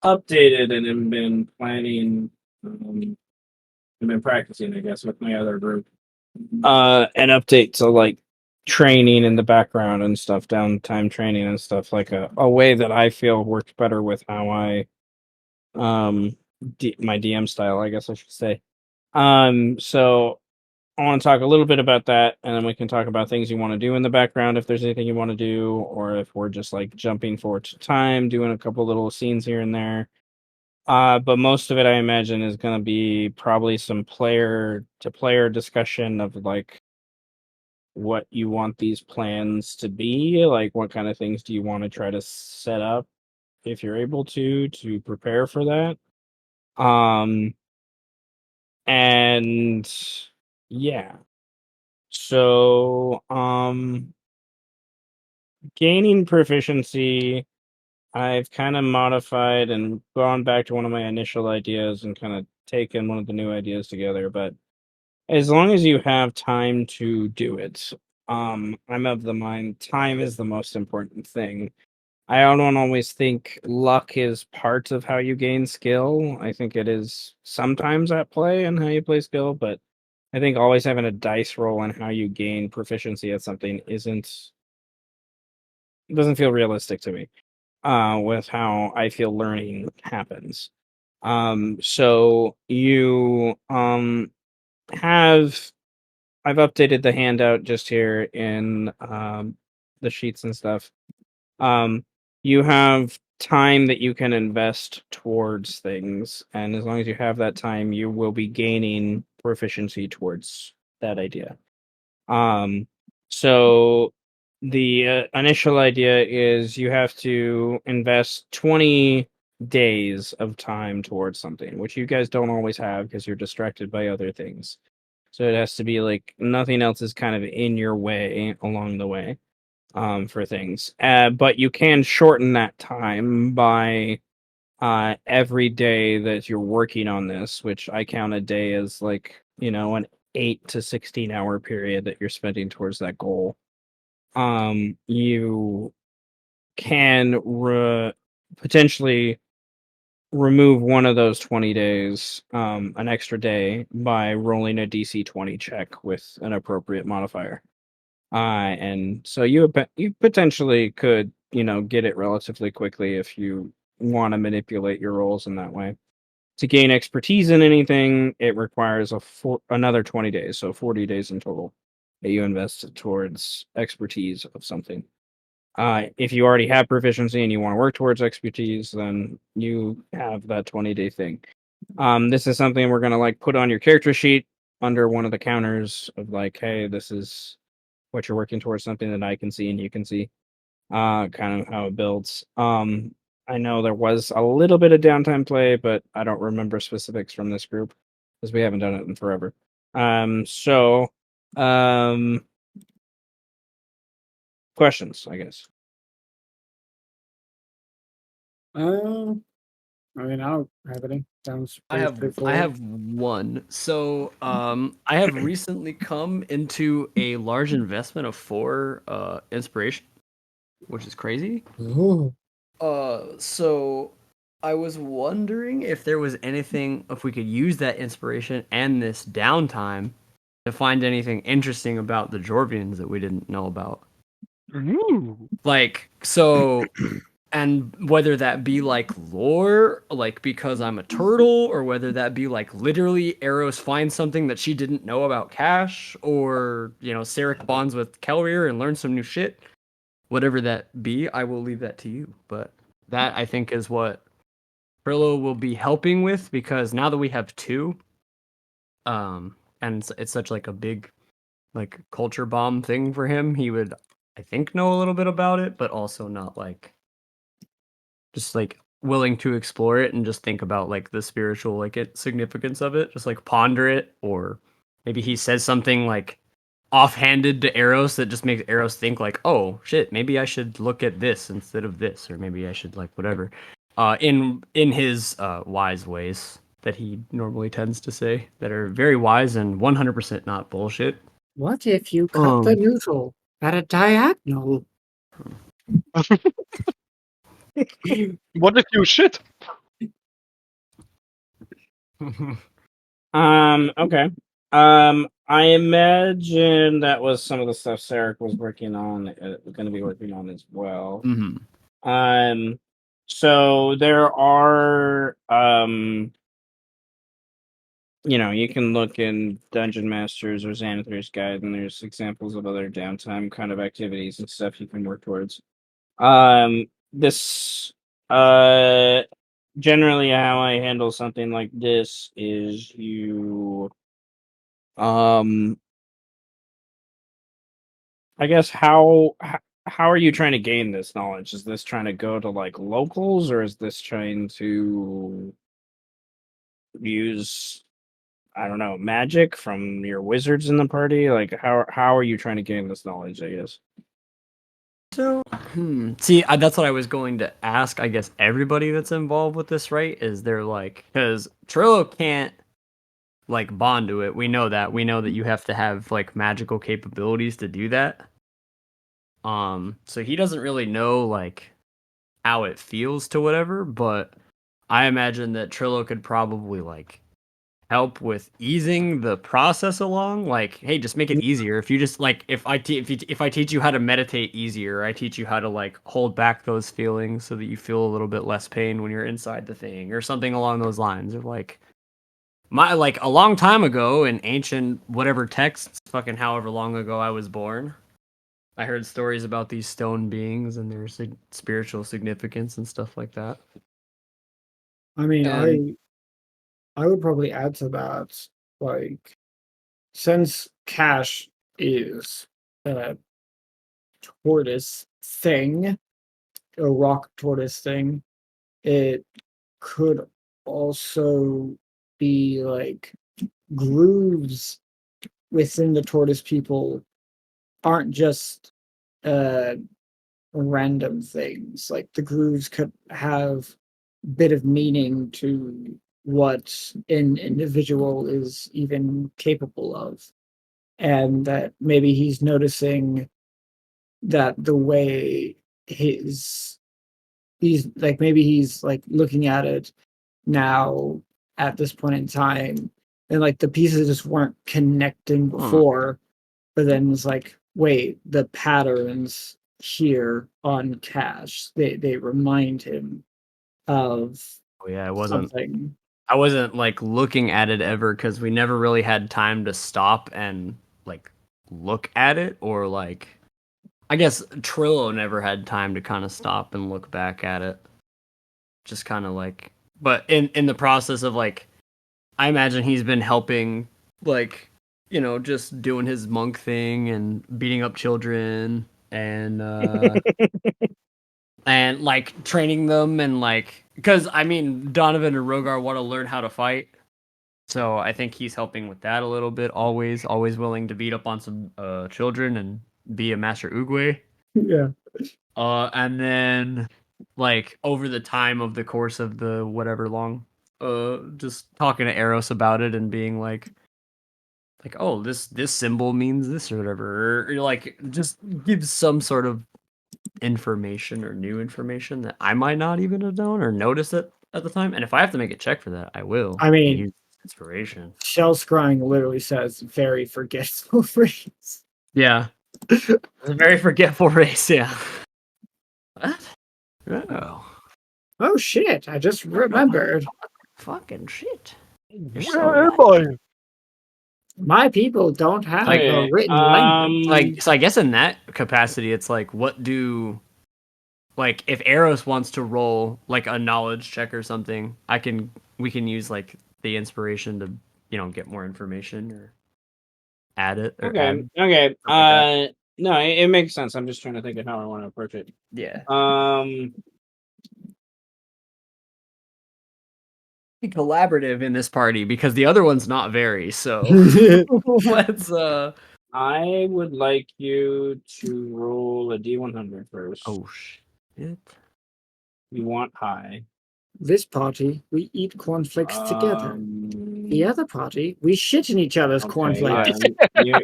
updated and have been planning, I've been practicing, I guess, with my other group. An update to like training in the background and stuff, downtime training and stuff, like a way that I feel works better with how I my DM style, I guess I should say. So I want to talk a little bit about that, and then we can talk about things you want to do in the background if there's anything you want to do, or if we're just like jumping forward to time, doing a couple little scenes here and there. But most of it, I imagine, is going to be probably some player to player discussion of like what you want these plans to be, like what kind of things do you want to try to set up if you're able to prepare for that. Um, and yeah. So, gaining proficiency, I've kind of modified and gone back to one of my initial ideas and kind of taken one of the new ideas together. But as long as you have time to do it, I'm of the mind time is the most important thing. I don't always think luck is part of how you gain skill. I think it is sometimes at play in how you play skill, but I think always having a dice roll on how you gain proficiency at something doesn't feel realistic to me. With how I feel learning happens. So you have I've updated the handout just here in the sheets and stuff. Um, you have time that you can invest towards things, and as long as you have that time, you will be gaining proficiency towards that idea. Um, so the initial idea is you have to invest 20 days of time towards something, which you guys don't always have because you're distracted by other things. So it has to be like nothing else is kind of in your way along the way for things. But you can shorten that time by every day that you're working on this, which I count a day as like, an 8 to 16 hour period that you're spending towards that goal. You can potentially remove one of those 20 days, an extra day, by rolling a DC 20 check with an appropriate modifier. And so you potentially could, get it relatively quickly if you want to manipulate your rolls in that way. To gain expertise in anything, it requires another 20 days, so 40 days in total that you invest towards expertise of something. If you already have proficiency and you want to work towards expertise, then you have that 20-day thing. This is something we're gonna like put on your character sheet under one of the counters of like, hey, this is what you're working towards, something that I can see and you can see. Kind of how it builds. I know there was a little bit of downtime play, but I don't remember specifics from this group because we haven't done it in forever. So, questions, I guess. I mean, I don't have any. Sounds I pretty have straightforward. I have one. So I have recently come into a large investment of 4 inspiration, which is crazy. Ooh. So I was wondering if there was anything, if we could use that inspiration and this downtime to find anything interesting about the Jorvians that we didn't know about. Like, so, and whether that be like lore, like because I'm a turtle, or whether that be like literally Eros finds something that she didn't know about Cash, or, Sarek bonds with Kelrier and learns some new shit. Whatever that be, I will leave that to you. But that, I think, is what Prillo will be helping with, because now that we have 2, and it's such like a big like culture bomb thing for him, he would, I think, know a little bit about it, but also not like just like willing to explore it and just think about like the spiritual significance of it, just like ponder it. Or maybe he says something like offhanded to Eros that just makes Eros think like, oh shit, maybe I should look at this instead of this, or maybe I should like whatever. In his wise ways that he normally tends to say, that are very wise and 100% not bullshit. What if you cut the noodle at a diagonal? What if you shit? Okay. I imagine that was some of the stuff Sarek was working on, going to be working on as well. Mm-hmm. So there are, you can look in Dungeon Masters or Xanathar's Guide, and there's examples of other downtime kind of activities and stuff you can work towards. This, generally how I handle something like this is I guess how are you trying to gain this knowledge? Is this trying to go to like locals, or is this trying to use, I don't know, magic from your wizards in the party? Like how are you trying to gain this knowledge, I guess? So, see, that's what I was going to ask. I guess everybody that's involved with this, right? Is they're like, because Trillo can't like bond to it. We know that. We know that you have to have like magical capabilities to do that. So he doesn't really know like how it feels to whatever, but I imagine that Trillo could probably like help with easing the process along. Like, hey, just make it easier. If you just like, if I teach you how to meditate easier, I teach you how to like hold back those feelings so that you feel a little bit less pain when you're inside the thing, or something along those lines. Or like like a long time ago in ancient whatever texts, fucking however long ago I was born. I heard stories about these stone beings and their spiritual significance and stuff like that. I mean, And I would probably add to that, like, since Cash is a tortoise thing, a rock tortoise thing, it could also be like grooves within the tortoise people aren't just uh random things. Like the grooves could have a bit of meaning to what an individual is even capable of. And that maybe he's noticing that the way he's like maybe he's like looking at it now at this point in time and like the pieces just weren't connecting before, but then it's like wait, the patterns here on Cash, they remind him of oh yeah, something. I wasn't like looking at it ever because we never really had time to stop and like look at it, or like I guess Trillo never had time to kind of stop and look back at it. Just kind of like, but in the process of like, I imagine he's been helping, like, just doing his monk thing and beating up children and like training them and like, because I mean Donovan and Rogar want to learn how to fight. So I think he's helping with that a little bit. Always willing to beat up on some children and be a master Oogway. Yeah. And then like over the time of the course of the whatever long, just talking to Eros about it and being like oh this symbol means this or whatever, or like just gives some sort of information or new information that I might not even have known or noticed it at the time. And if I have to make a check for that, I will. I And mean, use inspiration. Shell Scrying literally says very forgetful phrase. Yeah. It's a very forgetful race, yeah. What? Oh. Oh shit, I just remembered. Fucking shit. You're so Where am right. I? My people don't have a Okay, written language. Like, so I guess in that capacity, it's like, like, if Eros wants to roll like a knowledge check or something, we can use like the inspiration to, get more information or add it or okay, add okay. stuff like that. No, it makes sense. I'm just trying to think of how I want to approach it. Yeah. Um, Be collaborative in this party because the other one's not very, so let's I would like you to roll a D100 first. oh shit. You want high. This party, we eat cornflakes together. The other party, we shit in each other's Okay, yeah, cornflakes.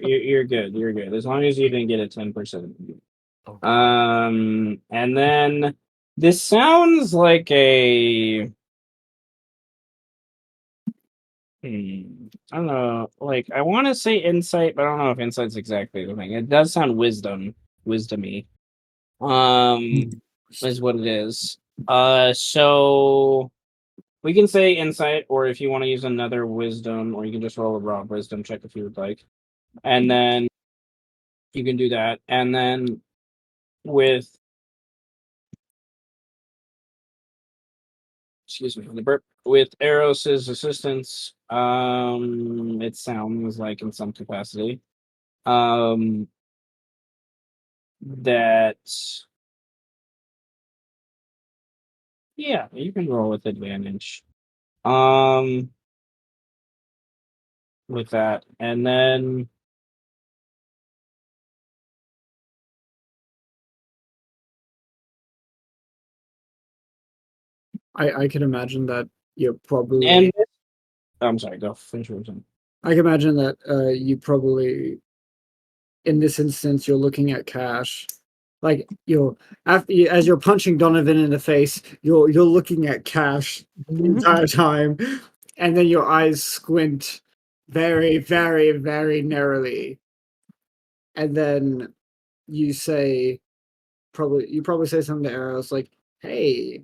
you're good. You're good. As long as you didn't get a 10%. Okay. And then this sounds like a. I don't know. Like I want to say insight, but I don't know if insight's exactly the thing. It does sound wisdomy. Is what it is. So we can say insight, or if you want to use another wisdom, or you can just roll a raw wisdom check if you would like, and then you can do that, and then with excuse me, the burp with Eros's assistance, it sounds like in some capacity, um, that yeah, you can roll with advantage, um, with that, and then I can imagine that you probably. And I'm sorry, go finish what you're saying. I can imagine that you probably, in this instance, you're looking at Cash, like as you're punching Donovan in the face, you're looking at Cash the entire time, and then your eyes squint very, very, very narrowly, and then you probably say something to Eros like, "Hey,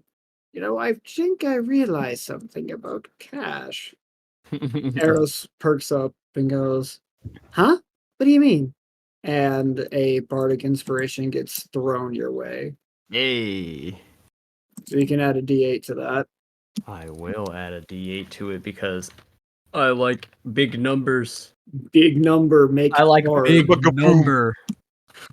I think I realized something about Cash." Eros perks up and goes, "Huh? What do you mean?" And a bardic inspiration gets thrown your way. Yay. So you can add a d8 to that. I will add a d8 to it because I like big numbers. Big number make I like hard. big Boom. number.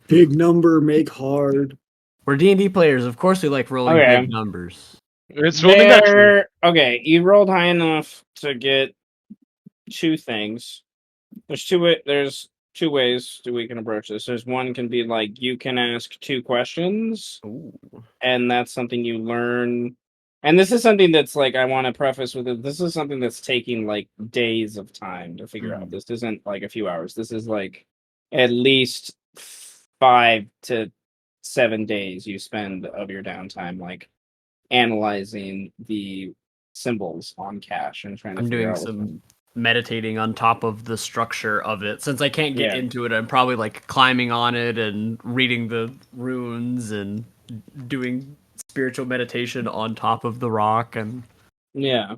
Big number make hard. We're D&D players. Of course we like rolling Okay. big numbers. It's rolling naturally. Okay, you rolled high enough to get two things. There's two ways that we can approach this. There's one can be like you can ask two questions, Ooh. and that's something you learn. And this is something that's like I want to preface with it. This is something that's taking like days of time to figure out. This isn't like a few hours. This is like at least 5 to 7 days you spend of your downtime like analyzing the symbols on cash and trying to I'm figure doing out some meditating on top of the structure of it. Since I can't get Yeah. into it, I'm probably like climbing on it and reading the runes and doing spiritual meditation on top of the rock. And Yeah.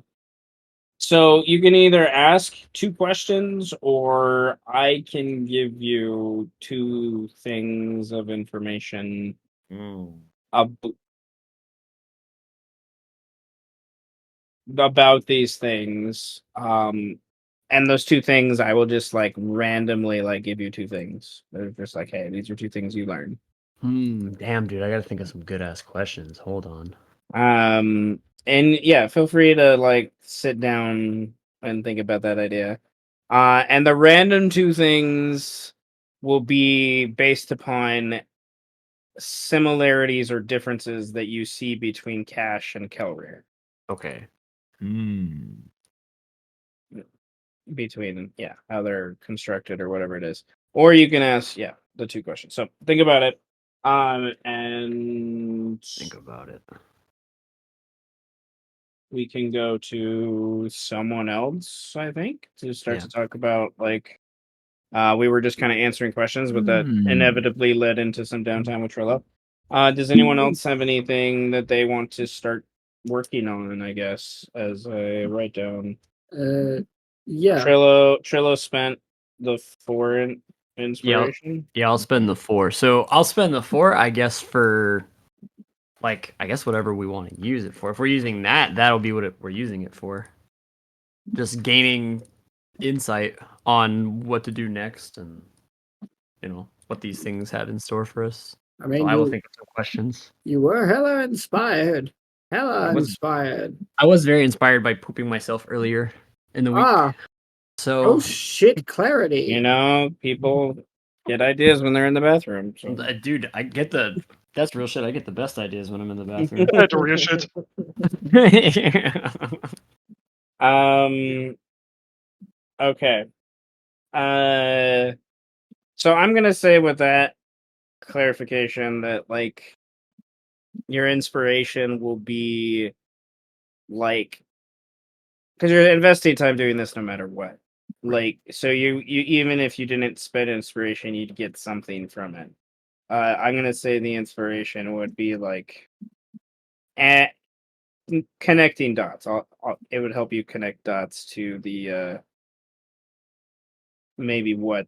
So you can either ask two questions or I can give you two things of information about these things. And those two things I will just like randomly like give you two things. They're just like, hey, these are two things you learned. Damn, dude, I gotta think of some good ass questions. Hold on. And yeah, feel free to like sit down and think about that idea. And the random two things will be based upon similarities or differences that you see between Cash and Kelrir. Okay. Between how they're constructed or whatever it is. Or you can ask the two questions. So think about it. And Think about it. we can go to someone else, I think, to start Yeah. to talk about like we were just kind of answering questions, but that inevitably led into some downtime, which we're love. Does anyone else have anything that they want to start working on, I guess, as I write down? Yeah. Trillo spent the 4 in inspiration. Yeah, I'll spend the 4. So I'll spend the 4, I guess, for like whatever we want to use it for. If we're using that, that'll be what we're using it for. Just gaining insight on what to do next, and what these things have in store for us. I mean, So I will think of some questions. You were hella inspired. Inspired. I was very inspired by pooping myself earlier in the week. So Oh shit, clarity. People get ideas when they're in the bathroom. So. Dude, that's real shit. I get the best ideas when I'm in the bathroom. That's real shit. Okay. So I'm gonna say with that clarification that like your inspiration will be like because you're investing time doing this no matter what. Like so you even if you didn't spend inspiration, you'd get something from it. I'm gonna say the inspiration would be like connecting dots. It would help you connect dots to the maybe what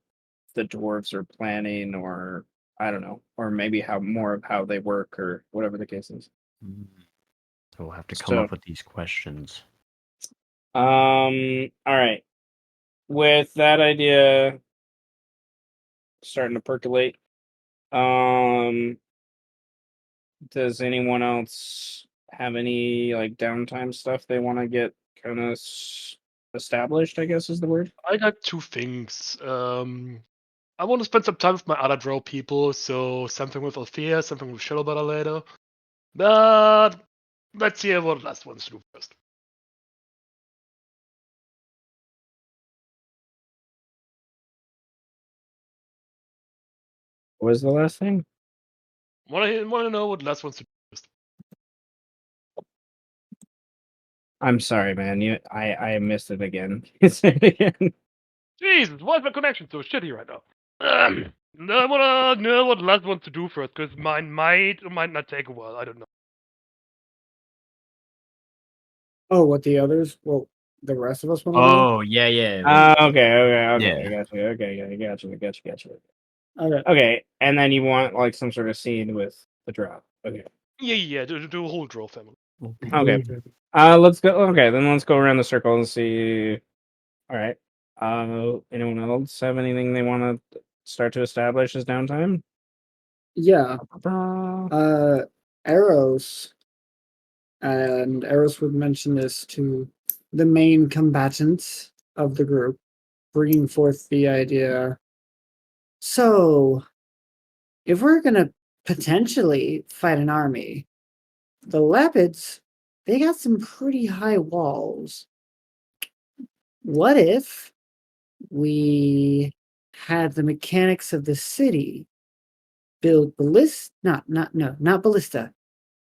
the dwarves are planning, or I don't know, or maybe more of how they work, or whatever the case is. So we'll have to come up with these questions. All right. With that idea starting to percolate, does anyone else have any like downtime stuff they want to get kind of established? I guess is the word. I got two things. I want to spend some time with my other draw people, so something with Althea, something with Shadowbutter later. But Let's hear what last ones do first. What was the last thing? Want to know what last ones do first? I'm sorry, man. I missed it again. Say it again. Jesus, why is my connection so shitty right now? I wanna know what last ones to do first, because mine might or might not take a while. I don't know. Oh, what the others? Well, the rest of us want to Oh, yeah. Okay. Yeah. I got you. Okay, I got you. do? Okay. Okay, and then you want like some sort of scene with the drop. Okay. Yeah, do a whole draw family. Okay. Let's go. Okay, then let's go around the circle and see. All right. Anyone else have anything they want to start to establish as downtime? Yeah. Eros, and Eros would mention this to the main combatants of the group, bringing forth the idea. So, if we're gonna potentially fight an army, the Lapids, they got some pretty high walls. What if we had the mechanics of the city build not ballista,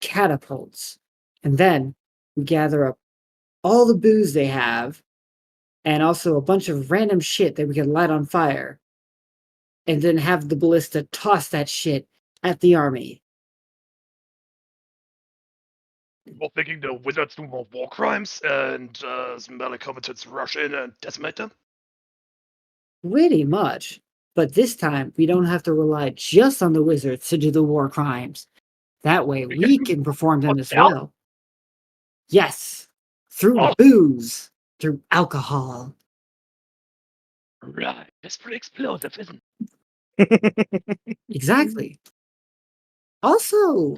catapults, and then we gather up all the booze they have, and also a bunch of random shit that we can light on fire, and then have the ballista toss that shit at the army. You're thinking the wizards do more war crimes and some combatants rush in and decimate them? Pretty much. But this time, we don't have to rely just on the wizards to do the war crimes. That way, we can perform them as down? well. Yes, through Oh. booze, through alcohol. Right, that's pretty explosive, isn't it? Exactly. Also,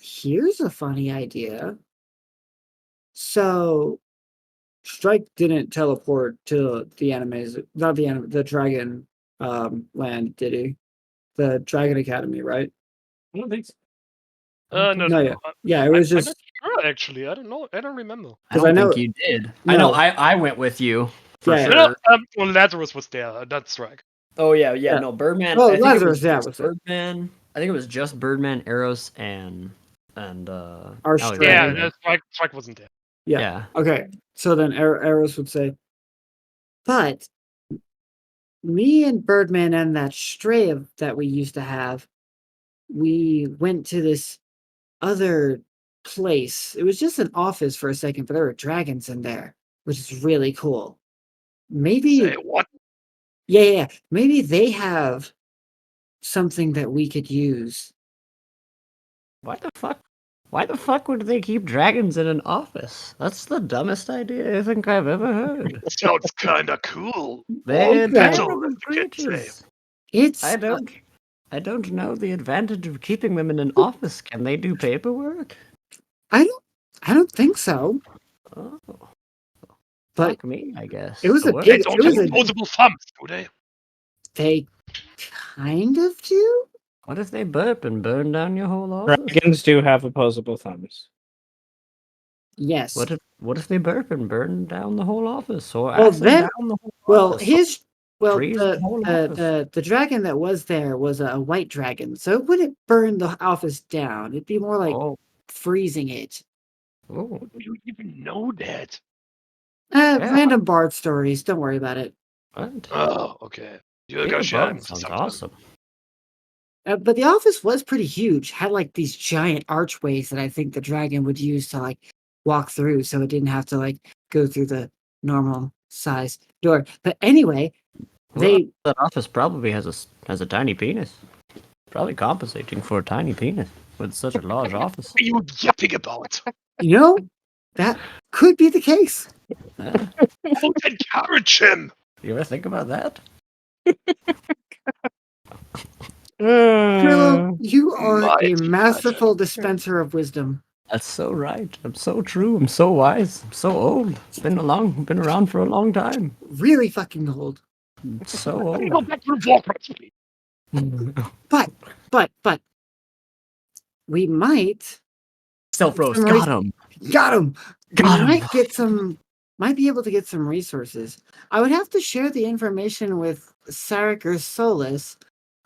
here's a funny idea. So, Strike didn't teleport to the Animaesus, not the Dragon land, did he? The Dragon Academy, right? I don't think so. No, yeah. Yeah, it was I'm just not sure, actually. I don't know. I don't remember. I 'Cause don't I know- think you did. No. I know I went with you for Yeah, sure. No, well, Lazarus was there. That's right. Oh yeah. Yeah. No, Birdman. Oh, I think Lazarus, it yeah, was was just it. Birdman. I think it was just Birdman, Eros, and Our Alexander. Dragon. Yeah, Strike wasn't there. Yeah. Okay. So then Eros would say, but me and Birdman and that stray that we used to have, we went to this other place. It was just an office for a second, but there were dragons in there, which is really cool. Maybe, Say what? yeah. Maybe they have something that we could use. Why the fuck? Why the fuck would they keep dragons in an office? That's the dumbest idea I think I've ever heard. Sounds kinda cool. They're Okay. Metal, terrible as the kids say. creatures. It's I don't know the advantage of keeping them in an office. Can they do paperwork? I don't think so. Oh, But fuck me, I guess. it was The a work- They big. don't It was have a. opposable thumbs, do they? They kind of do. What if they burp and burn down your whole office? Dragons do have opposable thumbs. Yes. What if they burp and burn down the whole office, or Well, acid then- down the whole Well, office? freeze the the whole office. the dragon that was there was a white dragon, so it wouldn't burn the office down. It'd be more like Oh, freezing it. oh, Do you even know that? Yeah. Random bard stories. Don't worry about it. what? Oh, okay. You Being gotta a share bard them sounds sometime. awesome. But the office was pretty huge. Had like these giant archways that I think the dragon would use to like walk through, so it didn't have to like go through the normal size door. But anyway, they That office probably has a tiny penis. Probably compensating for a tiny penis with such a large office. What are you yapping about? you know that could be the case. Yeah. Don't encourage him! You ever think about that? Philo, you are Mighty a masterful legend. dispenser of wisdom. That's so right. I'm so true. I'm so wise. I'm so old. It's been around for a long time. Really fucking old. So Let me go old. back to the war crimes, please. But we might Stealth roast. Some Got him. Got him. Got We him. might be able to get some resources. I would have to share the information with Sarek or Solus,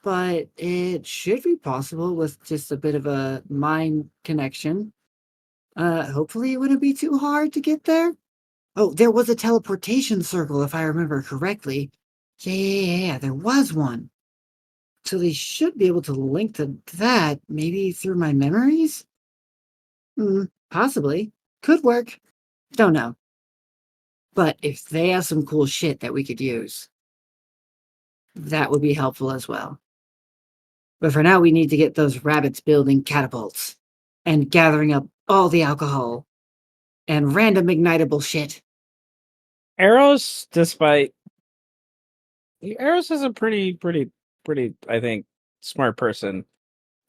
but it should be possible with just a bit of a mind connection. Hopefully it wouldn't be too hard to get there. Oh, there was a teleportation circle, if I remember correctly. Yeah, there was one. So they should be able to link to that, maybe through my memories? Possibly. Could work. Don't know. But if they have some cool shit that we could use, that would be helpful as well. But for now, we need to get those rabbits building catapults and gathering up all the alcohol and random ignitable shit. Eros, despite Eros is a pretty, I think, smart person.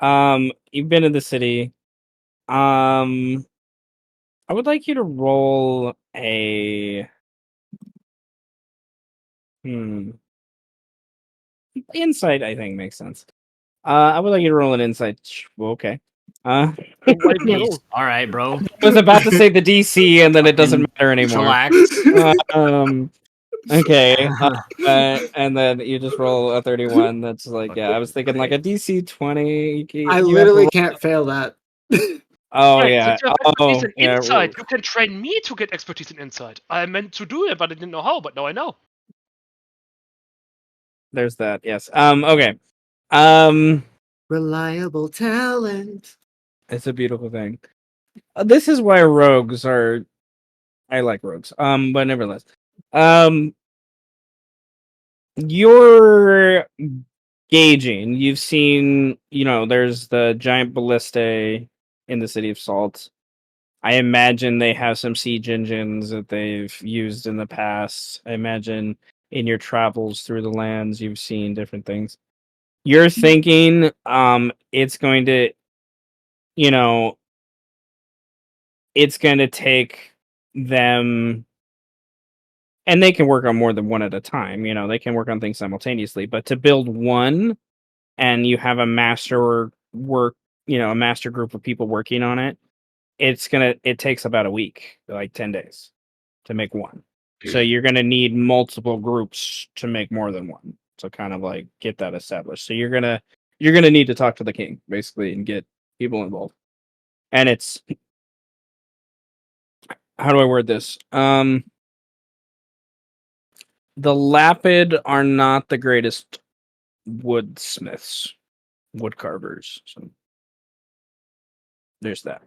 You've been in the city. I would like you to roll a insight. I think makes sense. I would like you to roll an insight. Okay. All right, bro. I was about to say the DC, and then it doesn't matter anymore. Relax. Okay. And then you just roll a 31. That's like, yeah, I was thinking like a DC 20. I You have to literally roll- can't fail that. Oh Right, yeah. but you have expertise in yeah. insight. You can train me to get expertise in insight. I meant to do it, but I didn't know how. But now I know. There's that. Yes. Okay. Um. Reliable talent. It's a beautiful thing. This is why rogues are. I like rogues. But nevertheless, you're gauging. You've seen, there's the giant ballistae in the city of Salt. I imagine they have some siege engines that they've used in the past. I imagine in your travels through the lands, you've seen different things. You're thinking, it's going to, you know, it's going to take them, and they can work on more than one at a time. They can work on things simultaneously, but to build one and you have a master a master group of people working on it, it takes about a week, like 10 days to make one. So you're gonna need multiple groups to make more than one. So kind of like get that established. So you're gonna need to talk to the king basically and get people involved. And it's, how do I word this? The Lapid are not the greatest woodsmiths, wood carvers. So there's that.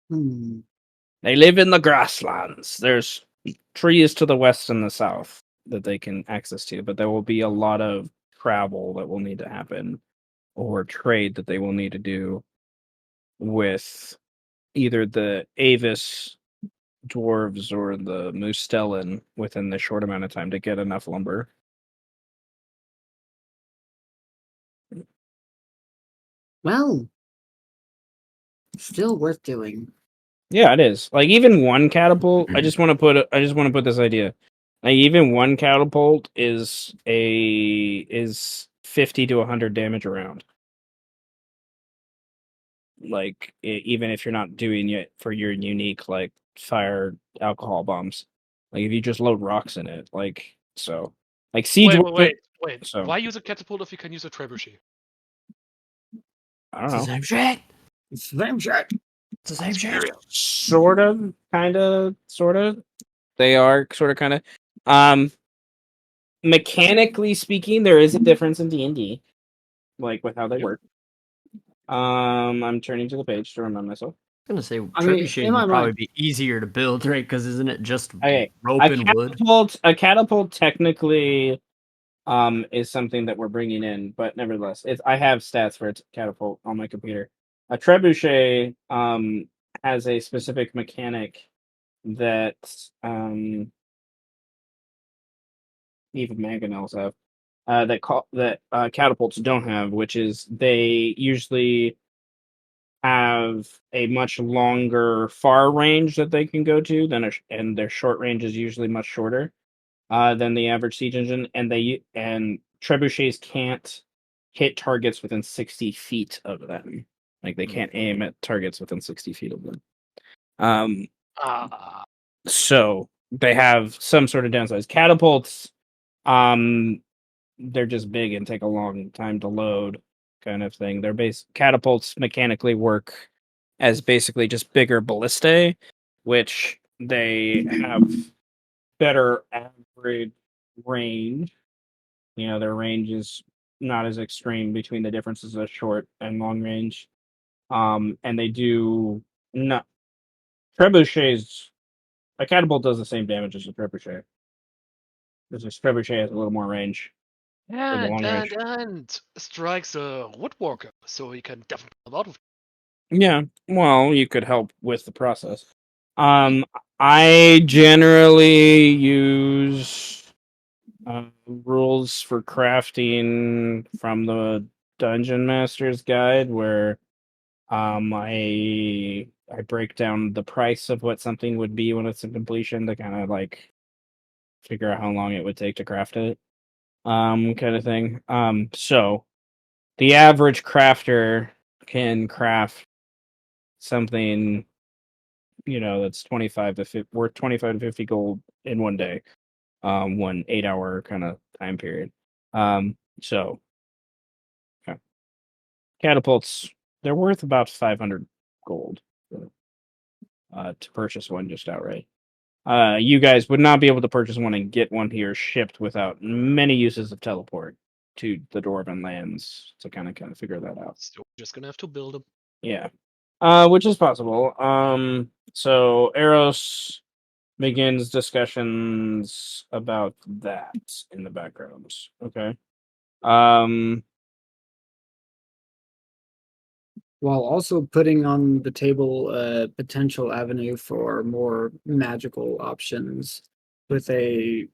They live in the grasslands. There's trees to the west and the south that they can access to, but there will be a lot of travel that will need to happen or trade that they will need to do with either the Avis dwarves or the Mustellan within the short amount of time to get enough lumber. Well, still worth doing. Yeah, it is. Like even one catapult, I just want to put this idea. Like even one catapult is 50 to 100 damage around. Like even if you're not doing it for your unique like fire alcohol bombs. Like if you just load rocks in it, like so. Like siege. Wait. So Why use a catapult if you can use a trebuchet? I don't It's the know. same shit. It's the same shit. It's the same shit. Sort of, kind of, sort of. They are sort of, kind of. Mechanically speaking, there is a difference in D&D, like with how they work. I'm turning to the page to remind myself. I was gonna say I mean, trebuchet in my would probably mind- be easier to build, right? Because isn't it just Okay, rope and wood? a catapult technically is something that we're bringing in, but nevertheless, I have stats for its catapult on my computer. A trebuchet has a specific mechanic that even mangonels have that catapults don't have, which is they usually have a much longer far range that they can go to and their short range is usually much shorter than the average siege engine, and trebuchets can't hit targets within 60 feet of them. Like they can't aim at targets within 60 feet of them. Um, Ah, so they have some sort of downsides. Catapults, they're just big and take a long time to load, kind of thing. Catapults mechanically work as basically just bigger ballistae, which they have better average range. Their range is not as extreme between the differences of short and long range. And they do not trebuchets. A catapult does the same damage as a trebuchet. Because a trebuchet has a little more range for the long range. and strikes a woodworker, so he can definitely come out of. Yeah, well, you could help with the process. I generally use rules for crafting from the Dungeon Master's Guide, where I break down the price of what something would be when it's in completion to kind of like figure out how long it would take to craft it, kind of thing. So the average crafter can craft something, that's 25 to 50, worth 25 to 50 gold in one day, 1 8-hour kind of time period. So okay. Catapults, they're worth about 500 gold to purchase one just outright. You guys would not be able to purchase one and get one here shipped without many uses of teleport to the Dwarven lands to kind of figure that out. So we're just gonna have to build them. Yeah. Which is possible. So Eros begins discussions about that in the background. Okay. While also putting on the table a potential avenue for more magical options with a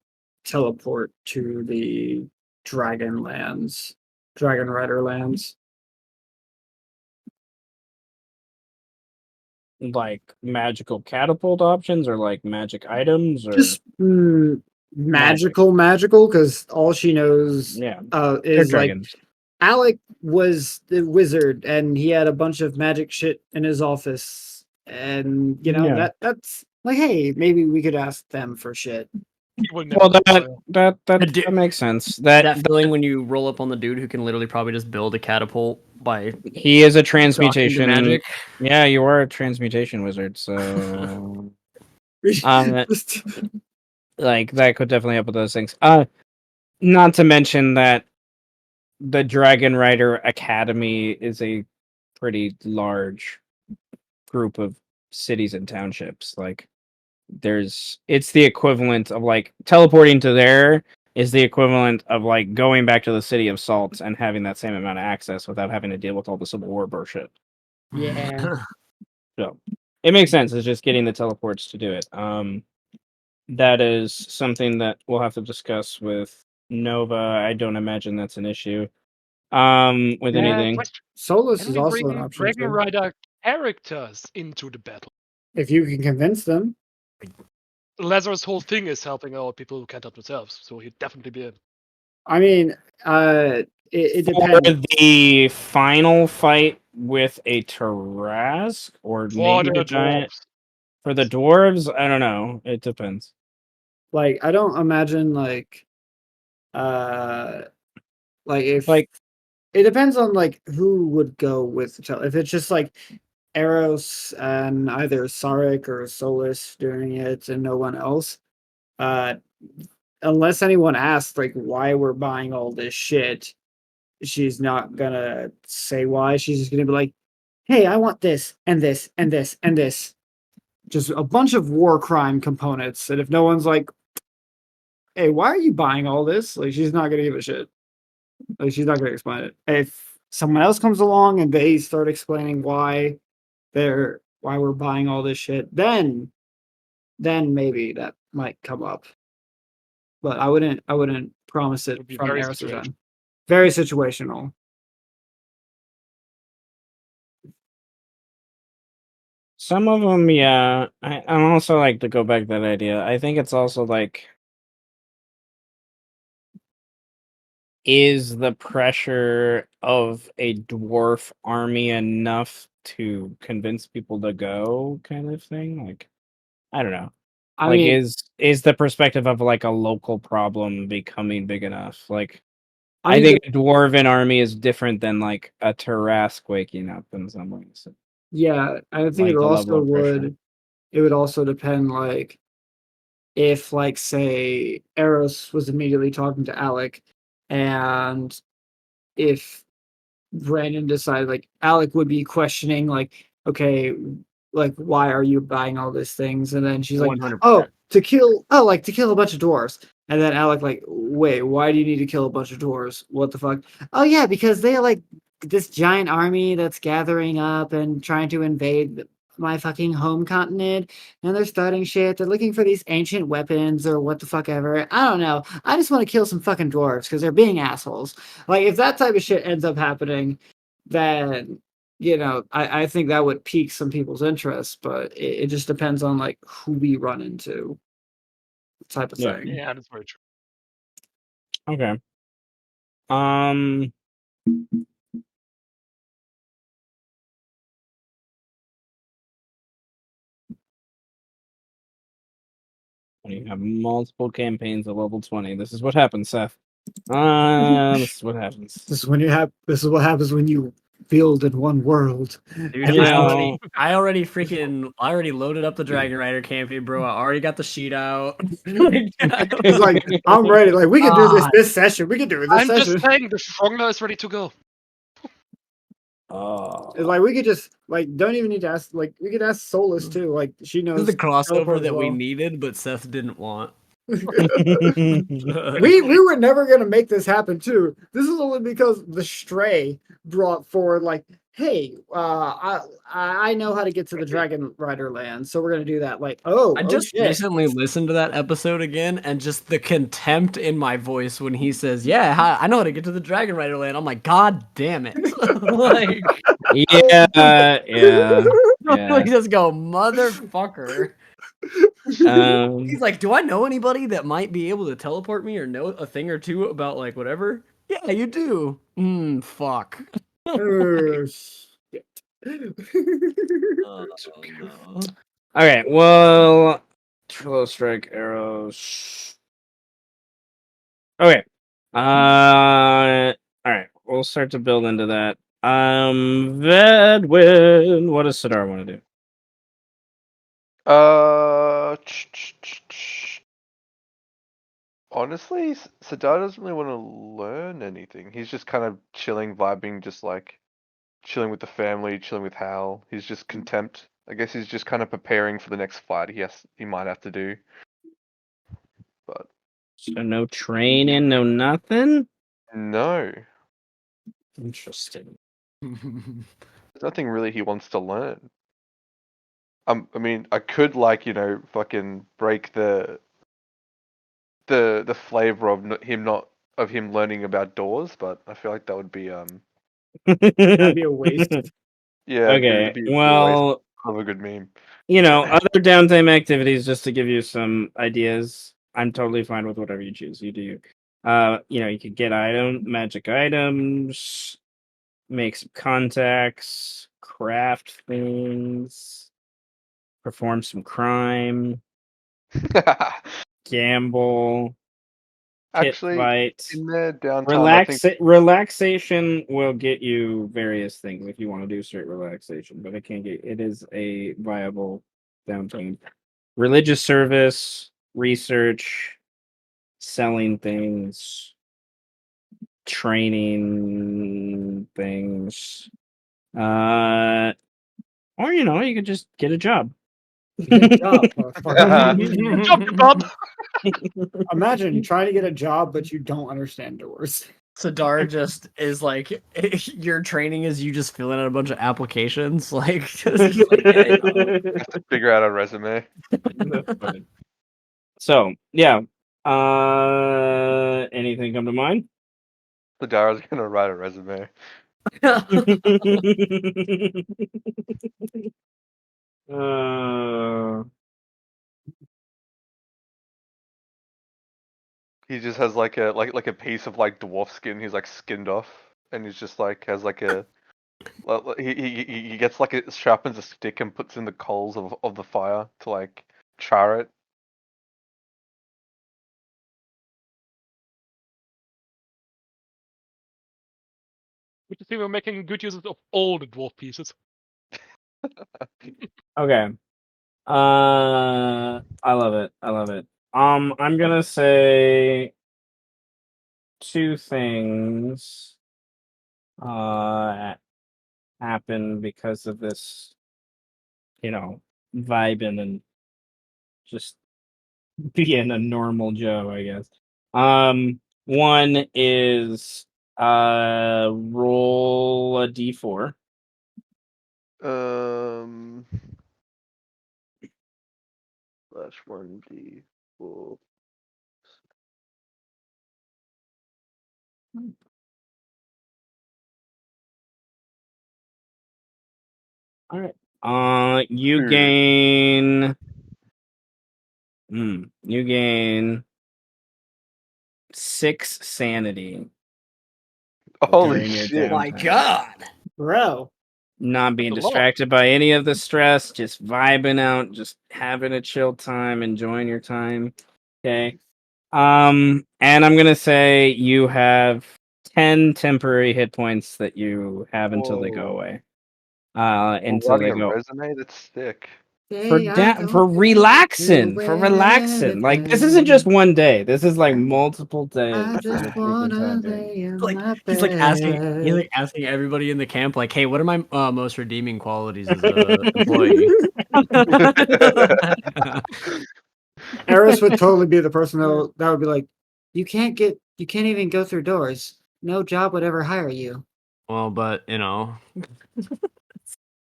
teleport to the dragon lands, dragon rider lands. Like magical catapult options or like magic items or Just magical, because all she knows yeah, they're is like dragons. Alec was the wizard and he had a bunch of magic shit in his office. And Yeah. that's like, hey, maybe we could ask them for shit. He will never Well, do that so. that that, The du- that makes sense. That feeling when you roll up on the dude who can literally probably just build a catapult by he is a talking to transmutation. magic. Yeah, you are a transmutation wizard, so Just- like that could definitely help with those things. Not to mention that the Dragon Rider Academy is a pretty large group of cities and townships. Like it's the equivalent of like teleporting to there is the equivalent of like going back to the city of Salt and having that same amount of access without having to deal with all the Civil War bullshit. yeah. So it makes sense. It's just getting the teleports to do it. That is something that we'll have to discuss with Nova. I don't imagine that's an issue. With anything. Question: Solus Can is we also bring an option Dragon too. Rider characters into the battle? If you can convince them. Lazarus' whole thing is helping out people who can't help themselves, so he'd definitely be in. I mean, it For depends. the final fight with a Tarrasque or For maybe the the giant. dwarves. For the dwarves, I don't know. It depends. Like, I don't imagine uh if Like, it depends on like who would go with the if it's just like Eros and either Sarek or Solus doing it and no one else. Uh Unless anyone asks like why we're buying all this shit, she's not gonna say why. She's just gonna be like, hey, I want this and this and this and this. Just a bunch of war crime components. And if no one's like, hey, why are you buying all this? Like, she's not gonna give a shit. Like, she's not gonna explain it. If someone else comes along and they start explaining why we're buying all this shit, then maybe that might come up. But I wouldn't promise It it would be from very Eris's situational. end. Very situational. some of them, yeah. I'm also like to go back to that idea. I think it's also like, is the pressure of a dwarf army enough to convince people to go kind of thing? Like, I don't know. I Like, mean, is the perspective of like a local problem becoming big enough? Like, I I mean, think a dwarven army is different than like a Tarrasque waking up in some ways. yeah, I think Like the level of pressure. it would also depend, like, if, like, say, Eros was immediately talking to Alec, and if Brandon decided, like, Alec would be questioning, like, okay, like, why are you buying all these things? And then she's like, oh, 100%. to kill a bunch of dwarves. And then Alec, like, wait, why do you need to kill a bunch of dwarves? What the fuck? Oh yeah, because they're like this giant army that's gathering up and trying to invade my fucking home continent, and they're starting shit. They're looking for these ancient weapons or what the fuck ever. I don't know. I just want to kill some fucking dwarves because they're being assholes. Like, if that type of shit ends up happening, then I think that would pique some people's interest, but it just depends on, like, who we run into, type of Yeah. thing. Yeah, that's very true. Okay. Um. When you have multiple campaigns at level 20, this is what happens, Seth. This is what happens. This is what happens when you build in one world. Dude, And You this know, I already loaded up the Dragon Rider campaign, bro. I already got the sheet out. Like, it's like, I'm ready. Like, we can do God. this session. We can do it this I'm just session. saying the Frogner is ready to go. It's like, we could just, like, don't even need to ask. Like, we could ask Solus too. Like, she This is the knows crossover teleport as that we well. needed, but Seth didn't want. We were never gonna make this happen too. This is only because the Stray brought forward, like, hey, I know how to get to the Dragon Rider land, so we're gonna do that. Like, I oh just shit. recently listened to that episode again, and just the contempt in my voice when he says, "Yeah, I know how to get to the Dragon Rider land." I'm like, "God damn it!" Like, yeah, yeah, like yeah. just go, motherfucker. He's Um, like, "Do I know anybody that might be able to teleport me or know a thing or two about like whatever?" Yeah, you do. Fuck. Oh, shit. Oh no. okay, well, Trello strike arrows. Okay. All right. We'll start to build into that. Vedwin, what does Sidar want to do? Uh, honestly, Sadar doesn't really want to learn anything. He's just kind of chilling, vibing, just like chilling with the family, chilling with Hal. He's just contempt. I guess he's just kind of preparing for the next fight he might have to do. But So no training, no nothing. no, Interesting. there's nothing really he wants to learn. I mean, I could like fucking break the flavor of him not of him learning about doors, but I feel like that would be That'd be a waste. yeah, Okay. it'd be a waste Well, of a good meme. other downtime activities, just to give you some ideas. I'm totally fine with whatever you choose. You do. You could get magic items, make some contacts, craft things, perform some crime, gamble, pit Actually, fight. in their downtime, I think Relaxation will get you various things if you want to do straight relaxation, but it is a viable downtime. Religious service, research, selling things, training things. Or you could just get a job. Good job, motherfucker. Jump the bump. Imagine trying to get a job, but you don't understand doors. Sadar just is like, your training is you just filling out a bunch of applications, like, just like, yeah, have to figure out a resume. That's funny. So yeah. Anything come to mind? Ladara's gonna write a resume. uh, He just has like a piece of like dwarf skin. He's like skinned off, and he's just like has like a He gets like it sharpens a stick and puts in the coals of the fire to like char it. Good to see we're making good use of all the dwarf pieces. Okay. I love it. I love it. I'm gonna say two things happen because of this, vibing and just being a normal Joe, I guess. One is roll a d4. Um, slash 1d4. All right. You Two. gain. You gain 6 sanity Holy during your shit! My downtime. God. Bro. Not being That's a lot. distracted by any of the stress, just vibing out, just having a chill time, enjoying your time. Okay. And I'm gonna say you have 10 temporary hit points that you have until they go Whoa. away. While Until writing they a go resume, that's sick. Say I for don't do relaxing, for relaxing. Like this isn't just anything. one day. This is like multiple days I of just this freaking wanna time, dude. lay in Like my he's like asking bed. everybody in the camp, like, hey, what are my most redeeming qualities as a employee? Eris would totally be the person that would be like, you can't even go through doors. No job would ever hire you. Well, but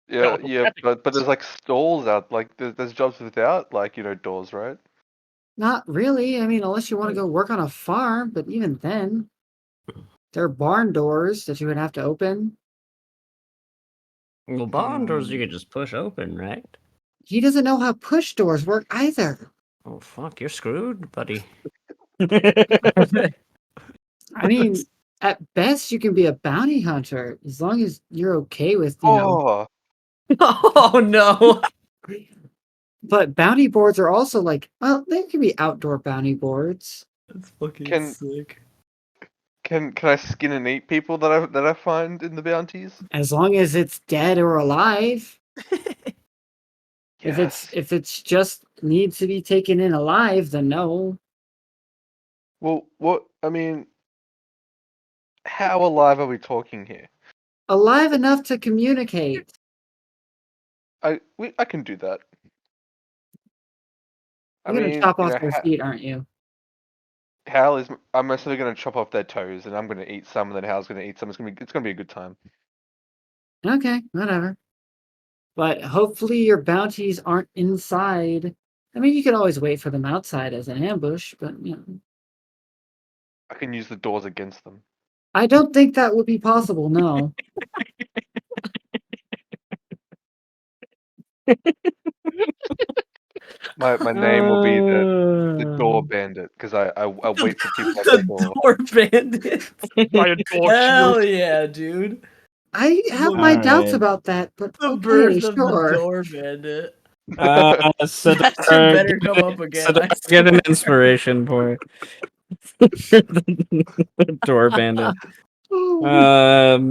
Yeah, yeah, but there's like stalls out, like there's jobs without like doors, right? Not really. I mean, unless you want to go work on a farm, but even then, there are barn doors that you would have to open. well, barn doors you could just push open, right? He doesn't know how push doors work either. Oh fuck, you're screwed, buddy. I mean, at best, you can be a bounty hunter as long as you're okay with, Oh, Oh no. But bounty boards are also like, well, there can be outdoor bounty boards. That's fucking can sick. can I skin and eat people that I find in the bounties? As long as it's dead or alive. Yes. If it's just needs to be taken in alive, then no. Well, what I mean, how alive are we talking here? Alive enough to communicate. I can do that. I You're gonna mean, chop off their feet, aren't you? Hal is. I'm mostly gonna chop off their toes, and I'm gonna eat some, and then Hal's gonna eat some. It's gonna be a good time. Okay, whatever. But hopefully your bounties aren't inside. I mean, you could always wait for them outside as an ambush, but I can use the doors against them. I don't think that would be possible. No. My name will be the door bandit because I wait for people at the door. Door bandit. Giant door Hell shield. yeah, dude. I have The, my doubts Alright. about that, but the okay, birth of the sure. door bandit. Sadar, That should better come up again. Sadar, I get an swear. inspiration point. Door bandit.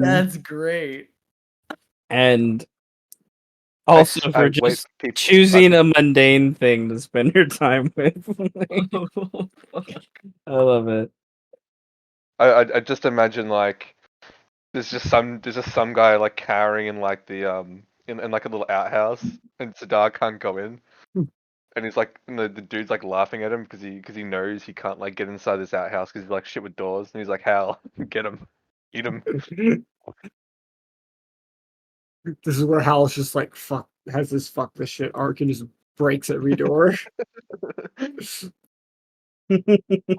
That's great. And also I for wait just for people. choosing a mundane thing to spend your time with. I love it. I just imagine like there's just some guy like cowering in like the in like a little outhouse, and Sadar can't go in. And he's like, and the dude's like laughing at him because he knows he can't like get inside this outhouse because he's like shit with doors. And he's like, Hal, get him, eat him. This is where Hal's just like has this fuck this shit arc and just breaks every door.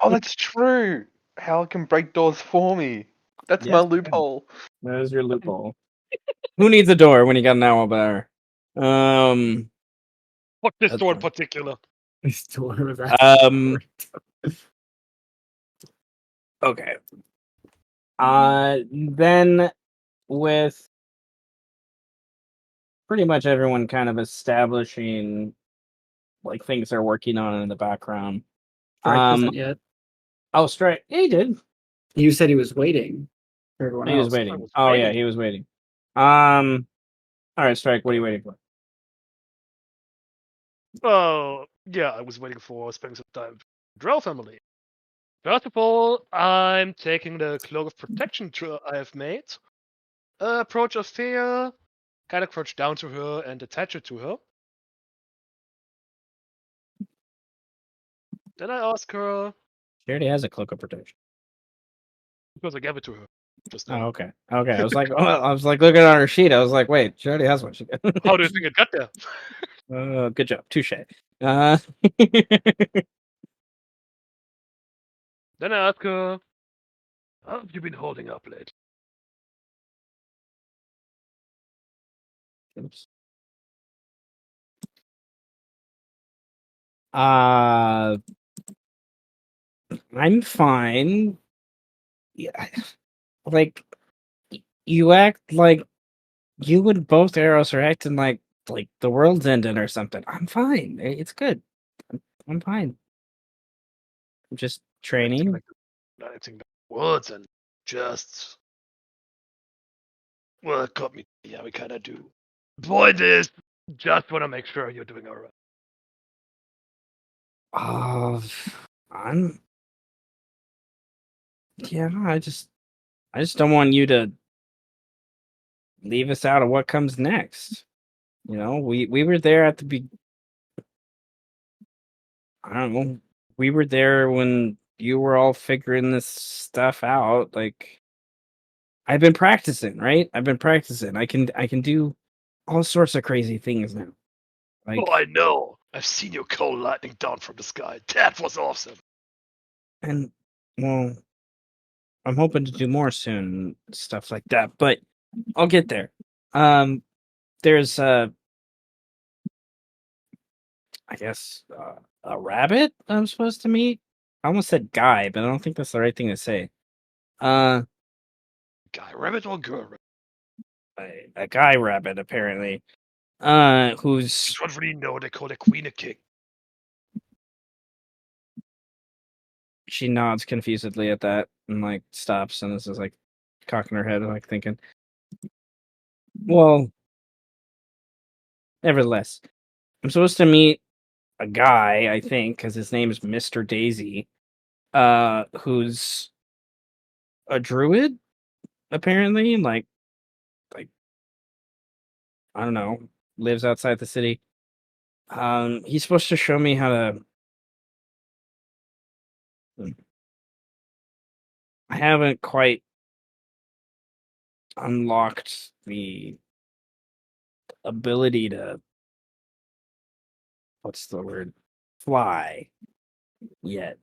Oh, that's true. Hal can break doors for me. That's my Yes, loophole. there's your loophole. Who needs a door when you got an owl bar? Fuck this That's door in fine. particular. This door was actually Okay. Then with pretty much everyone kind of establishing like things they're working on in the background. Strike doesn't yet. Oh, Strike. Yeah, he did. You said he was waiting for everyone He was else. waiting. was Oh yeah, waiting. he was waiting. All right, Strike. What are you waiting for? Oh, yeah, I was waiting for spending some time with the Drow family. First of all, I'm taking the cloak of protection I have made, approach Ophelia, kind of crouch down to her and attach it to her. Then I ask her, She already has a cloak of protection. because I gave it to her just Oh, now. okay. Okay. I was like, looking on her sheet. I was like, wait, she already has one. How do you think it got there? Good job. Touche. Uh, Then I ask her, how have you been holding up lately? oops. Uh, I'm fine. Yeah, like you act like you and both arrows are acting like the world's ending or something. I'm fine. It's good. I'm fine. I'm just Acting training. like words and just, well, it got me. Yeah, we kind of do. Point is, just want to make sure you're doing alright. Uh, I'm yeah. I just don't want you to leave us out of what comes next. You know, we were there at the I don't know. We were there when you were all figuring this stuff out. Like I've been practicing, right? I've been practicing. I can do all sorts of crazy things now. Like Oh, I know. I've seen you call lightning down from the sky. That was awesome. and well, I'm hoping to do more soon, stuff like that. But I'll get there. There's I guess a rabbit I'm supposed to meet. I almost said guy, but I don't think that's the right thing to say. Uh, Guy rabbit or girl rabbit? a guy rabbit apparently. Who's Just don't really know. They call the queen a king. she nods confusedly at that and like stops and this is like cocking her head like thinking. Well, nevertheless, I'm supposed to meet a guy, I think, because his name is Mr. Daisy, who's a druid, apparently, like I don't know, lives outside the city. He's supposed to show me how to. I haven't quite unlocked the ability to what's the word fly yet,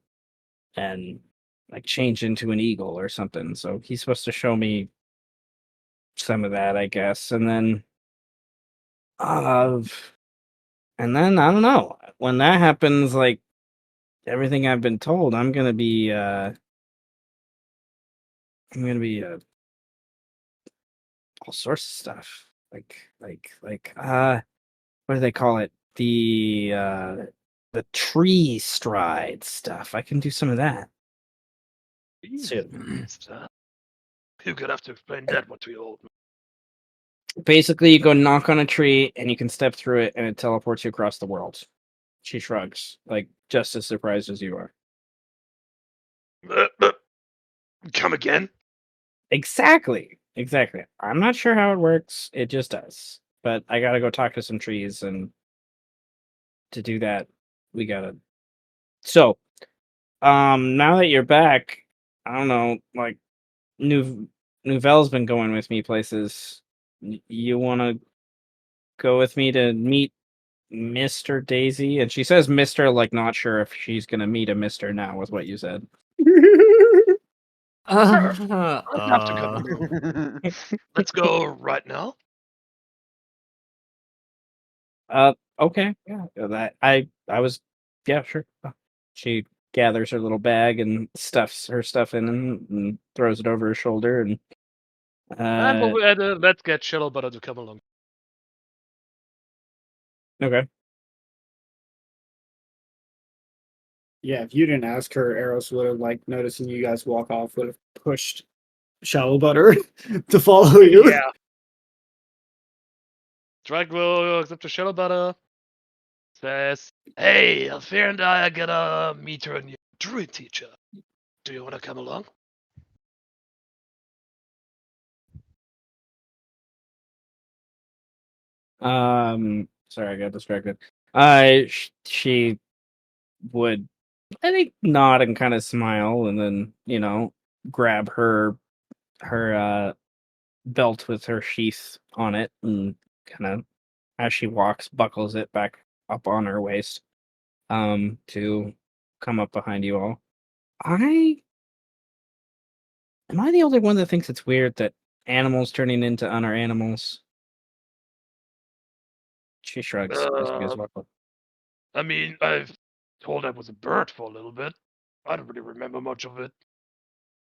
and like change into an eagle or something. So he's supposed to show me some of that, I guess, uh, and then I don't know when that happens. Like everything I've been told, I'm gonna be all sorts of stuff. What do they call it? The tree stride stuff. I can do some of that soon. You're gonna have to explain that one to your old man. Basically, you go knock on a tree and you can step through it, and it teleports you across the world. She shrugs, like just as surprised as you are. Come again? Exactly. I'm not sure how it works. It just does. But I gotta go talk to some trees, and to do that, we gotta. So, now that you're back, I don't know, like Nouvelle's been going with me places. You want to go with me to meet Mr. Daisy? And she says Mr. like not sure if she's gonna meet a Mr. now with what you said. Sure. I'd love to come along. Let's go right now. Okay, yeah, I was, yeah, sure. She gathers her little bag and stuffs her stuff in and throws it over her shoulder and I'm over at let's get Shuttle Butter to come along. Okay. Yeah, if you didn't ask her, Eros would have like noticing you guys walk off would have pushed Shallow Butter to follow you. Yeah. Drag goes up to Shadow Butter. Says, "Hey, Alfir and I are gonna meet your new druid teacher. Do you want to come along?" Sorry, I got distracted. She would, I think, nod and kind of smile, and then grab her belt with her sheath on it, and kind of as she walks, buckles it back up on her waist, to come up behind you all. I Am I the only one that thinks it's weird that animals turning into other animals? She shrugs as you guys walk up. I mean, I've told I was a bird for a little bit. I don't really remember much of it.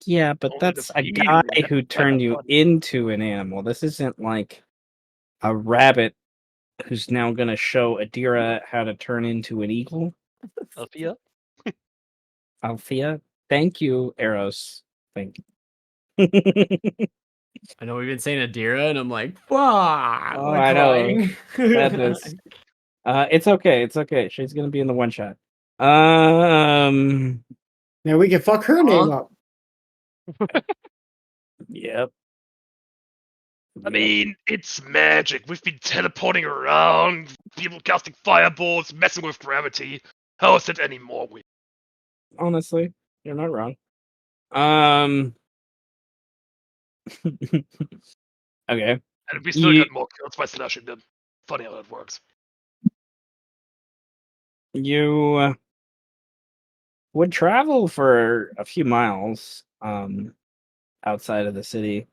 Yeah, but Only the that's a guy feeling that who it's kind of turned you funny. into an animal. This isn't like a rabbit who's now going to show Adira how to turn into an eagle. Althea? Althea, thank you, Eros. Thank you. I know we've been saying Adira, and I'm like, fuck, Oh, like I know. crying. Sadness. It's okay. It's okay. She's gonna be in the one shot. Um. Now we can fuck her name up. Yep. I mean, it's magic. We've been teleporting around, people casting fireballs, messing with gravity. How is it any more weird? Honestly, you're not wrong. Um. Okay. And we still got more kills by slashing them. Funny how that works. You would travel for a few miles outside of the city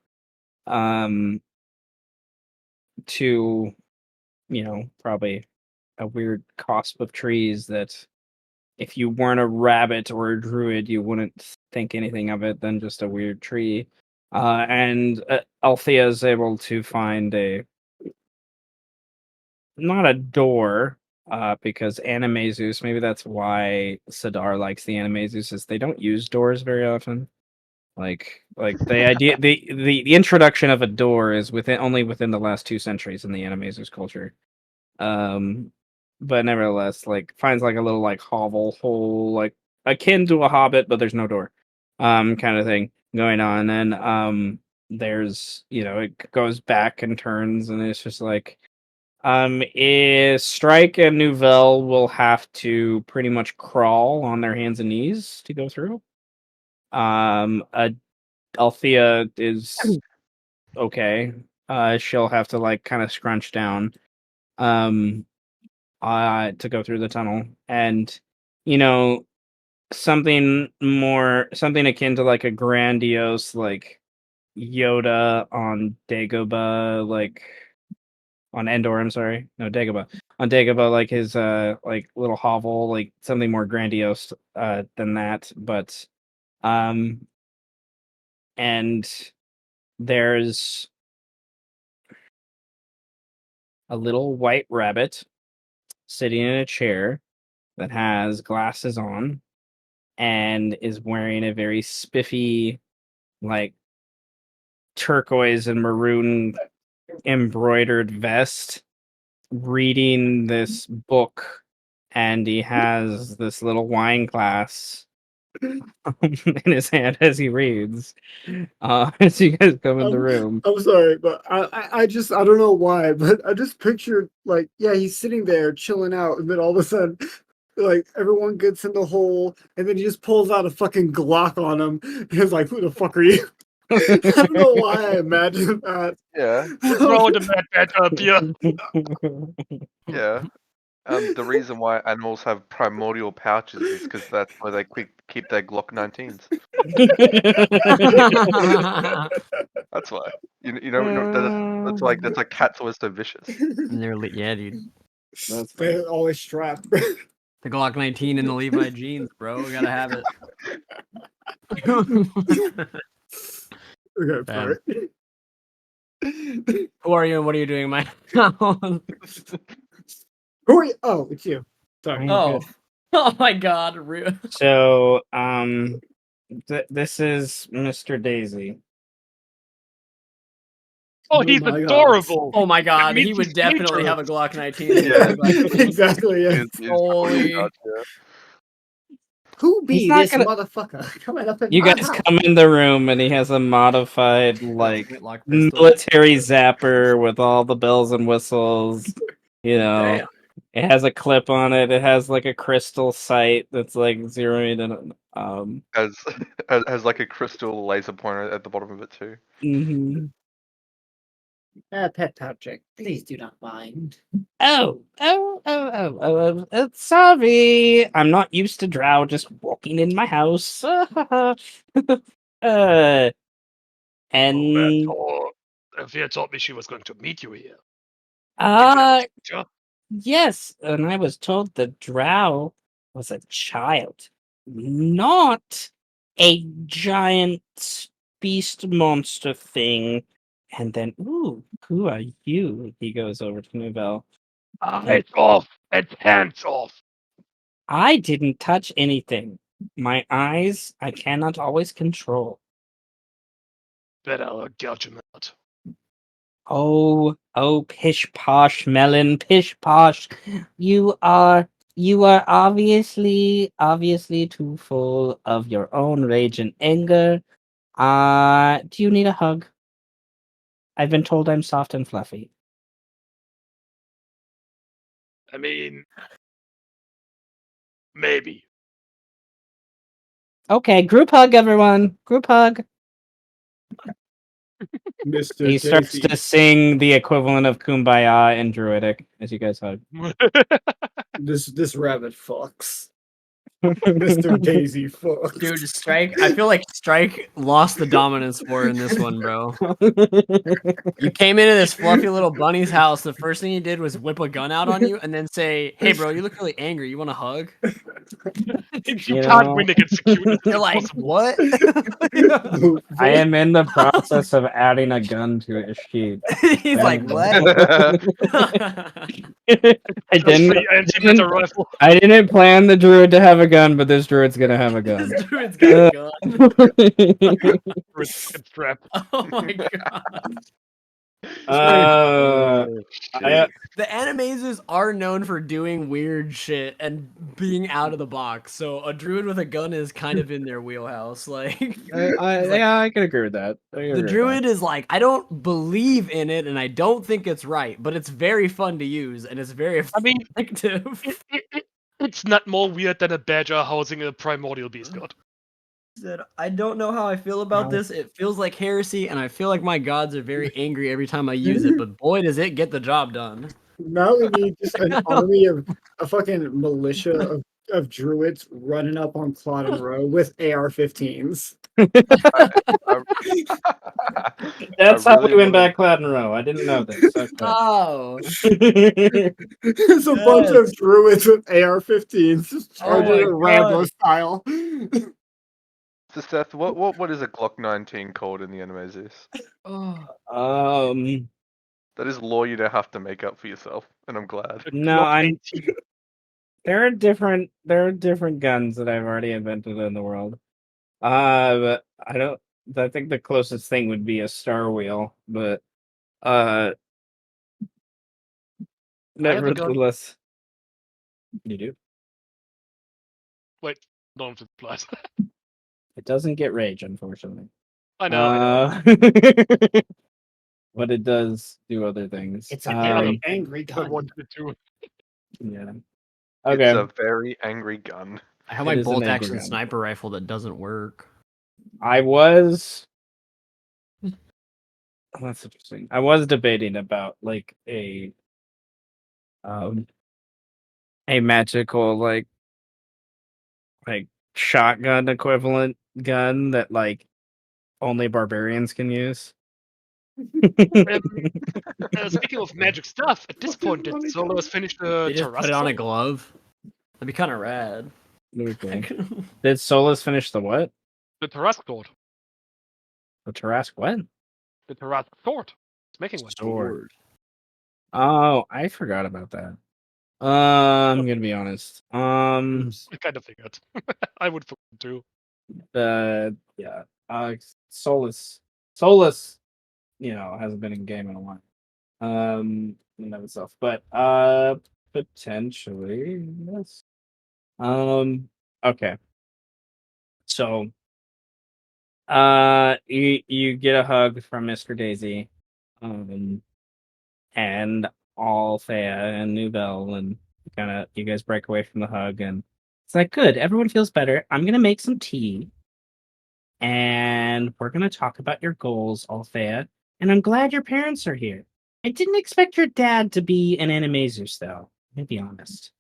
to probably a weird cusp of trees that if you weren't a rabbit or a druid you wouldn't think anything of it than just a weird tree. And Althea is able to find not a door, because Animaesus, maybe that's why Sidar likes the Animaesus, is they don't use doors very often. Like the idea, the introduction of a door is only within the last 2 centuries in the Animaesus culture. Um, but nevertheless, like finds like a little like hovel hole, like akin to a hobbit, but there's no door, kind of thing going on. And there's it goes back and turns, and it's just like Strike and Nouvelle will have to pretty much crawl on their hands and knees to go through. Althea is okay. She'll have to like kind of scrunch down um to go through the tunnel. And you know something akin to like a grandiose like Yoda on Dagobah, like on Endor, I'm sorry. No, Dagobah. On Dagobah, like his like little hovel, like something more grandiose than that. But um and there's a little white rabbit sitting in a chair that has glasses on and is wearing a very spiffy, like turquoise and maroon embroidered vest, reading this book. And he has this little wine glass in his hand as he reads. As you guys come in the room. I'm sorry, but I just I don't know why, but I just pictured like yeah he's sitting there chilling out, and then all of a sudden like everyone gets in the hole, and then he just pulls out a fucking Glock on him. And he's like, "Who the fuck are you?" I don't know why I imagined that. Yeah, Who's wrong with the mad bat up here? yeah. The reason why animals have primordial pouches is because that's where they keep their Glock 19s. That's why. That's like cats always so vicious. And they're yeah, dude. That's They're always strapped. The Glock 19 and the Levi jeans, bro. We gotta have it. Okay, Damn. sorry. Who are you and what are you doing in my house? Who are you? Oh, it's you. Sorry. Oh. Oh my god. So, this is Mr. Daisy. Oh, Oh he's my God. adorable. Oh my That god, means he would he's definitely dangerous. have a Glock 19. Yeah. Exactly. Yeah. He's Holy. nuts, yeah. Who He's be not this gonna. motherfucker coming up in You my guys house? come in the room and he has a modified, like, Whitlock pistol. military zapper with all the bells and whistles. You know, Damn. it has a clip on it. It has like a crystal sight that's like zeroing in. Has like a crystal laser pointer at the bottom of it too. Mhm. Pet Patrick, please do not mind. Sorry, I'm not used to Drow just walking in my house. Oh, And Fia told me she was going to meet you here. uh, Sure. yes, and I was told the Drow was a child, not a giant beast monster thing. And then, ooh, who are you? He goes over to Nouvelle. Eyes off and hands off. I didn't touch anything. My eyes, I cannot always control. Better gouge him out. Oh, pish posh, Melon, pish posh. You are obviously too full of your own rage and anger. Do you need a hug? I've been told I'm soft and fluffy. I mean, maybe. Okay, group hug, everyone. Group hug. Mr. He starts to sing the equivalent of Kumbaya in Druidic as you guys hug. This rabbit fucks. Mr. Daisy fucks. Dude, Strike. I feel like Strike lost the dominance war in this one, bro. You came into this fluffy little bunny's house. The first thing you did was whip a gun out on you and then say, "Hey, bro, you look really angry. You want a hug?" You You can't know, win against the cuteness. You're It's like, impossible. "What?" I am in the process of adding a gun to his sheet. He's like, "What?" I Just free anti-matter rifle. I didn't plan the druid to have a gun, but this druid's gonna have a gun. This druid's got a gun. With fucking strap. Oh my god. uh, I, The Animesus are known for doing weird shit and being out of the box, so a druid with a gun is kind of in their wheelhouse. Like, yeah, I can agree with that. the druid is like, I don't believe in it, and I don't think it's right, but it's very fun to use, and it's very I mean, effective. it's not more weird than a badger housing a primordial beast god. Said, I don't know how I feel about this. It feels like heresy, and I feel like my gods are very angry every time I use it, but boy, does it get the job done. Now we need just an army of a fucking militia of druids running up on Claude Row with AR-15s. That's how we really win wanna- back Cloud in a row. I didn't know this. Okay. Oh, There's a bunch of druids with AR-15s just charging my Rambo God. style. So Seth, what is a Glock 19 called in the Animesus? oh. That is law you don't have to make up for yourself, and I'm glad. No, Glock I'm. 18. There are different guns that I've already invented in the world. But I don't. I think the closest thing would be a Star Wheel, but I have a gun. nevertheless, you do. Wait, don't replies. It doesn't get rage, unfortunately. I know. But it does do other things. It's a very angry I gun. wanted it to. Yeah. It's Okay. a very angry gun. I have It my is an bolt angry action gun. sniper rifle that doesn't work. I was. Oh, that's interesting. I was debating about like a magical like shotgun equivalent gun that like only barbarians can use. Speaking of magic stuff, at this point, did Solos finish the They just put it on a Tarrasque? glove. That'd be kind of rad. Okay. Did Solus finish the what? The Tarrasque sword. The Tarrasque what? The Tarrasque sword. It's making one. Sword. Oh, I forgot about that. I'm gonna be honest. I kind of figured. I would forget too. Yeah. Solus, hasn't been in game in a while. In and of itself, but potentially yes. Okay. So, you get a hug from Mr. Daisy, and Althea and Nubel, and you guys break away from the hug, and it's like, good, everyone feels better. I'm gonna make some tea, and we're gonna talk about your goals, Althea. And I'm glad your parents are here. I didn't expect your dad to be an Animaesus, though. To be honest.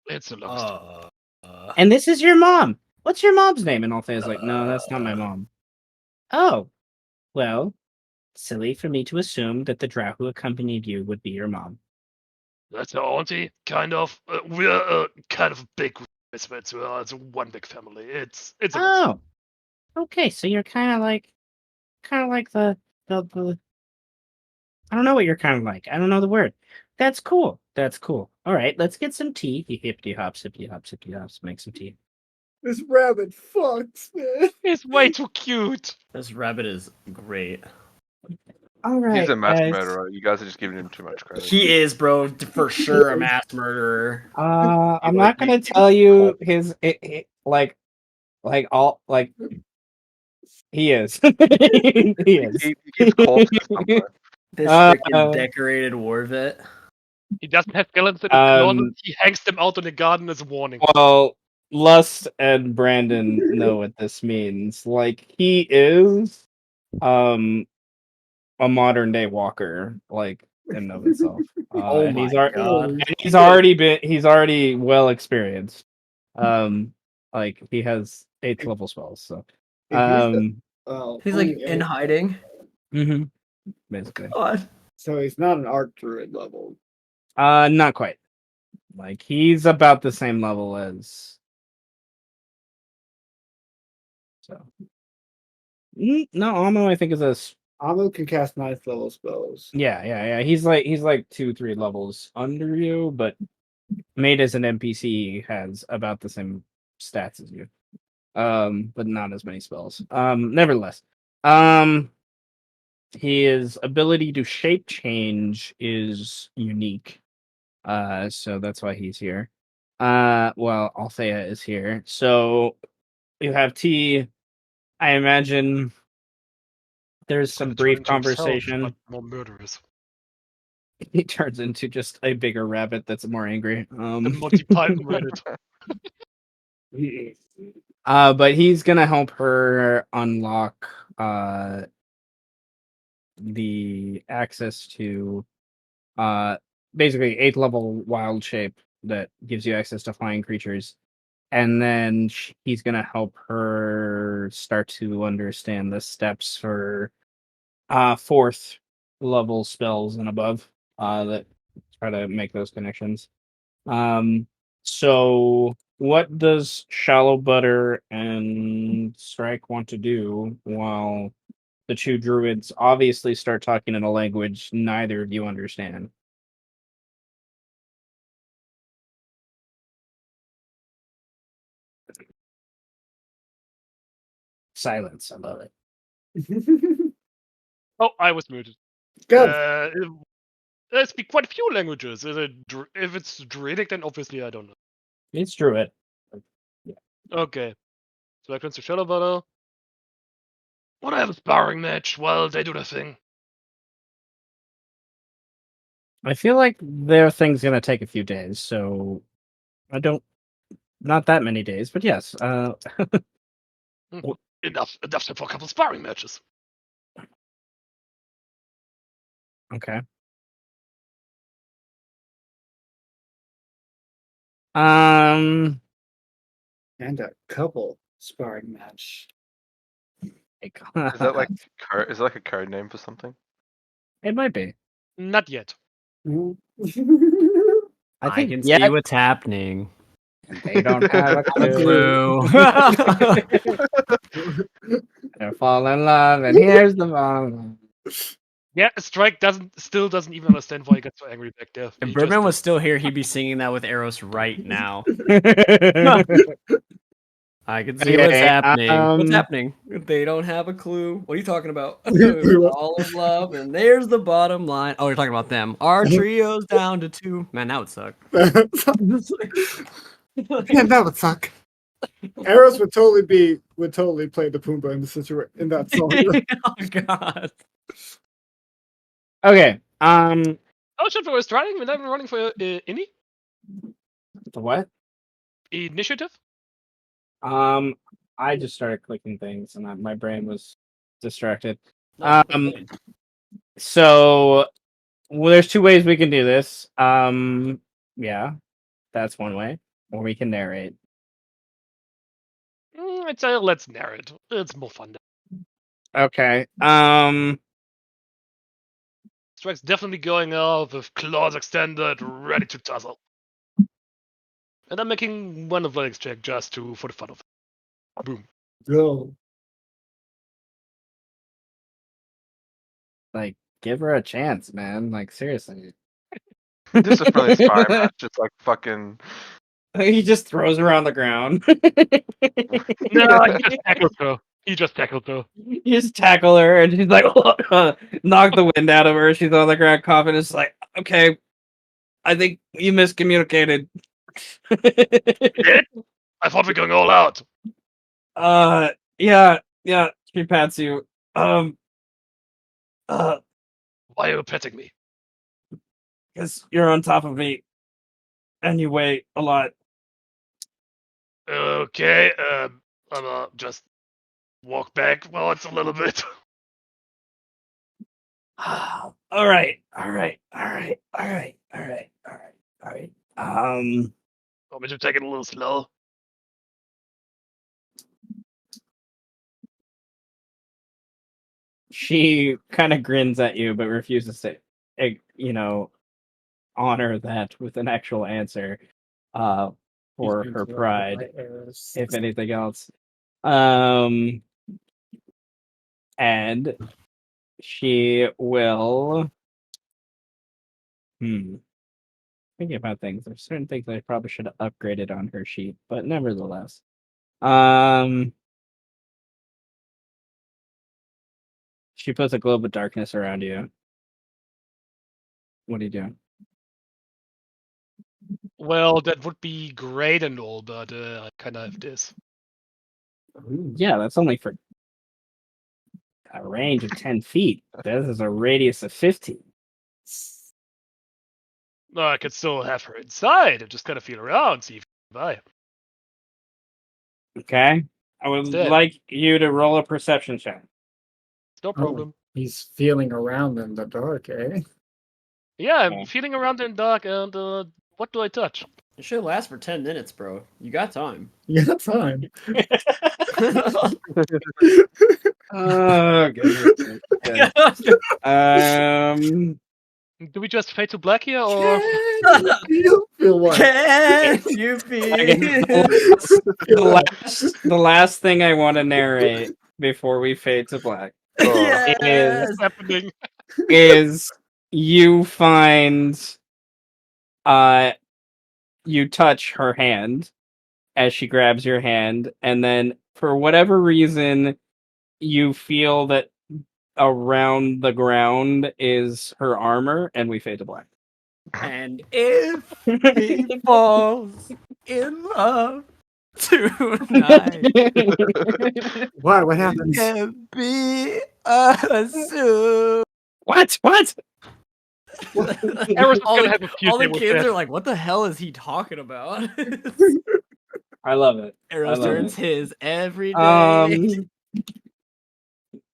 It's a long story. And this is your mom. What's your mom's name? And Althea's like, no, that's not my mom. Oh, well, silly for me to assume that the drow who accompanied you would be your mom. That's our auntie, kind of. We're kind of big. It's one big family. It's a Oh, okay. So you're kind of like the. I don't know what you're kind of like. I don't know the word. That's cool. That's cool. All right, let's get some tea. He hippity hops, hippity hops, hippity hops. Make some tea. This rabbit fucks, man. It's way too cute. This rabbit is great. All right, He's a mass guys. murderer. You guys are just giving him too much credit. He is, bro, for sure a mass murderer. I'm not gonna tell you his he is. He is. He keeps corpses somewhere. This freaking decorated war vet. He doesn't have skeletons in his closet. He hangs them out in the garden as a warning. Well, Lust and Brandon know what this means. Like, he is a modern day walker, like, in and of itself. Oh and my god. and he's already well experienced. Like, he has 8th level spells, so He's like in hiding. basically. God. So he's not an arc druid level. Not quite. Like, he's about the same level as. So. No, Amo, I think is a. Amo can cast 9th level spells. Yeah. He's like 2-3 levels under you, but made as an NPC has about the same stats as you. But not as many spells. Nevertheless. His ability to shape change is unique. So that's why he's here. Well, Althea is here. So you have tea. I imagine there's some brief conversation. But more murderous. He turns into just a bigger rabbit that's more angry. Monty Python Reddit. But he's gonna help her unlock the access to basically 8th level wild shape that gives you access to flying creatures. And then he's going to help her start to understand the steps for 4th level spells and above that try to make those connections. So what does Shallow Butter and Strike want to do while the 2 druids obviously start talking in a language neither of you understand? Silence. I love it. Oh, I was muted. Good. I speak quite a few languages. If it's Druidic, then obviously I don't know. It's druid. Okay. So I turn to Shadow Butter. Want to have a sparring match while they do their thing? I feel like their thing's gonna take a few days, so not that many days, but yes. Enough time for a couple sparring matches. Okay. And a couple sparring match. Is that like a code name for something? It might be. Not yet. I can see what's happening. They don't have a clue. They fall in love, and here's the mom. Yeah, Strike still doesn't even understand why he got so angry back there. If He Birdman just was still here, he'd be singing that with Eros right now. I can see what's Okay, happening. What's happening? They don't have a clue. What are you talking about? All of love, and there's the bottom line. Oh, you're talking about them. Our trio's down to 2. Man, that would suck. Yeah, that would suck. Eros would totally play the Pumbaa in that song. Oh god. Okay. Oh shit! We're starting. We're not even running for Indy The what? initiative. I just started clicking things, and my brain was distracted. No, So well, there's 2 ways we can do this. Yeah, that's one way, or we can narrate. I'd say let's narrate. It's more fun. Okay. Strike's definitely going out with claws extended, ready to tussle. And I'm making one athletics check just for the fun of it. Boom. Go. Like, give her a chance, man. Like, seriously. Just a friendly sparring match. Just like fucking. He just throws her on the ground. No, he just tackled her. He just tackled her. You just tackle her, and she's like, knock the wind out of her. She's on the ground, coughing. It's like, okay, I think you miscommunicated. Did? I thought we were going all out. Yeah. She pats you. Why are you petting me? Because you're on top of me, and you weigh a lot. Okay, I'm just walk back. Well, it's a little bit. All right. Want me to take it a little slow? She kind of grins at you, but refuses to, honor that with an actual answer, for her pride, if anything else. And she will. Thinking about things. There's certain things I probably should have upgraded on her sheet, but nevertheless. She puts a globe of darkness around you. What are you doing? Well, that would be great and all, but I kind of have this. Yeah, that's only for a range of 10 feet. This is a radius of 15. No, I could still have her inside and just kind of feel around, see if I. Okay? I would Instead. like you to roll a perception check. No problem. He's feeling around in the dark, eh? Yeah, I'm Okay. feeling around in dark, and what do I touch? It should last for 10 minutes, bro. You got time. You got time. Oh, goodness. Okay. Do we just fade to black here, or You feel what? Can you feel The last thing I want to narrate before we fade to black Yes. what's happening? is you find you touch her hand as she grabs your hand, and then for whatever reason you feel that around the ground is her armor, and we fade to black. And if he falls in love tonight, What? What happens? can be assumed. What? Eros is all gonna the, have a few all the with kids that. are like, what the hell is he talking about? I love it. Eros I love turns it. his every day.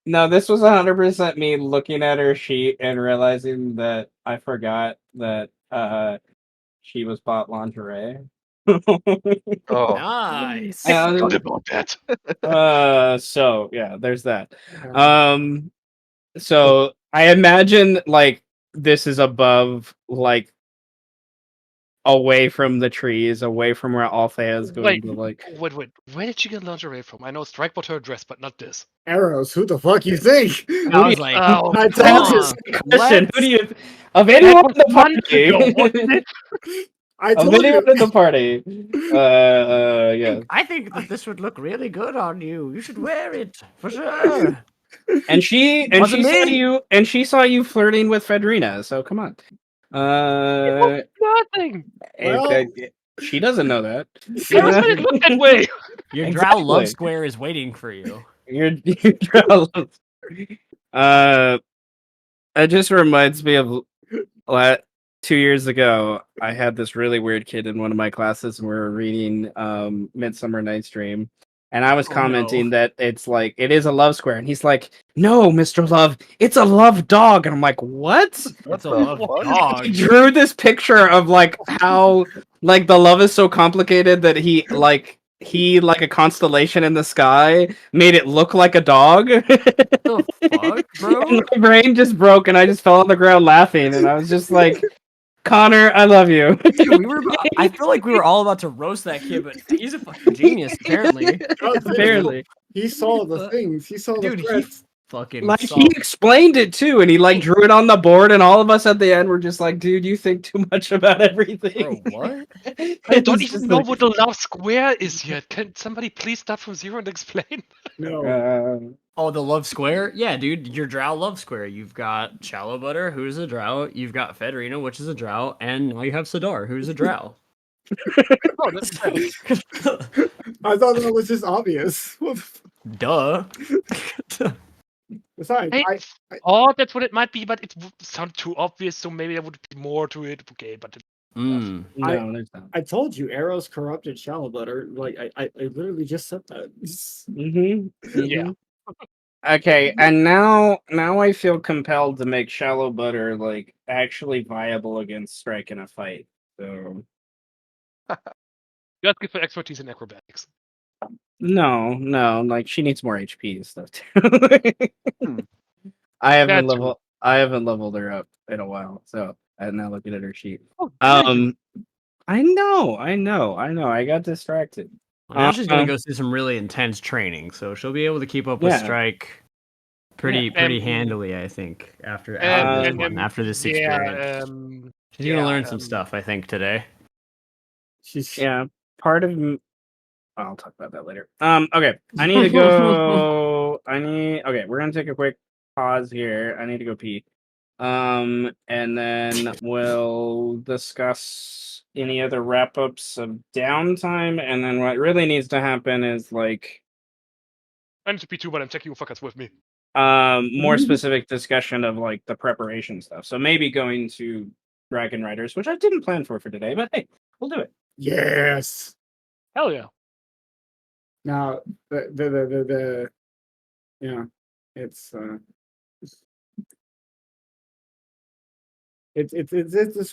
No, this was 100% me looking at her sheet and realizing that I forgot that she was bought lingerie. Oh, Nice. I Forgot was- about that. so yeah, there's that. So I imagine like this is above like away from the trees, away from where Althea is going Wait, to like. wait. Where did she get lingerie from? I know Strike bought her a dress, but not this. Arrows, who the fuck you think? I was like, Oh, I come told you. on. Question: Who do you of That anyone was in the months ago, wasn't party? it? I Of told anyone you. in the party? Yeah. I think that this would look really good on you. You should wear it for sure. And she Wasn't saw me. you flirting with Fedrina. So come on. Nothing. Well- She doesn't know that. Never said it looked that way. your drow love Exactly. square is waiting for you. You're it just reminds me of 2 years ago. I had this really weird kid in one of my classes, and we were reading Midsummer Night's Dream, and I was commenting that it's like it is a love square, and he's like, "No, Mr. Love, it's a love dog," and I'm like, "What?" What It's a the love fuck? dog. He drew this picture of like how like the love is so complicated that he like a constellation in the sky made it look like a dog. The fuck, bro? And my brain just broke and I just fell on the ground laughing and I was just like, Connor, I love you. Dude, I feel like we were all about to roast that kid, but he's a fucking genius, apparently. Apparently. He saw the things. He saw Dude, the he threats. fucking Like saw. he explained it too, and he like drew it on the board, and all of us at the end were just like, "Dude, you think too much about everything." Bro, what? I don't even know what the love square is yet. Can somebody please start from zero and explain? No. Oh, the love square? Yeah, dude, your drow love square. You've got Shallow Butter, who's a drow. You've got Fedrina, which is a drow, and now you have Sidar, who's a drow. Oh, that's I thought that was just obvious. Duh. Besides, I thought that's what it might be, but it sounded too obvious, so maybe there would be more to it. Okay, but Mm. No, there's not. I told you, arrows corrupted shallow butter. Like I literally just said that. yeah. Okay, and now I feel compelled to make Shallow Butter like actually viable against Strike in a fight. So You have to give her expertise in acrobatics. no, like she needs more HP and stuff too. Hmm. I haven't That too. leveled her up in a while, so I'm now looking at her sheet. Oh, dare you. I know. I got distracted. Well, now she's gonna go through some really intense training, so she'll be able to keep up with Yeah. Strike pretty And- handily, I think. After and- this and- after this Yeah, experience, she's gonna learn some stuff, I think, today. She's Yeah, part of. I'll talk about that later. Okay, I need to go. Okay, we're gonna take a quick pause here. I need to go pee. And then we'll discuss any other wrap ups of downtime. And then what really needs to happen is like I need to P2, but I'm taking you fuckers with me. more specific discussion of like the preparation stuff. So maybe going to Dragon Riders, which I didn't plan for today, but hey, we'll do it. yes. Hell yeah. Now the yeah, it's it's a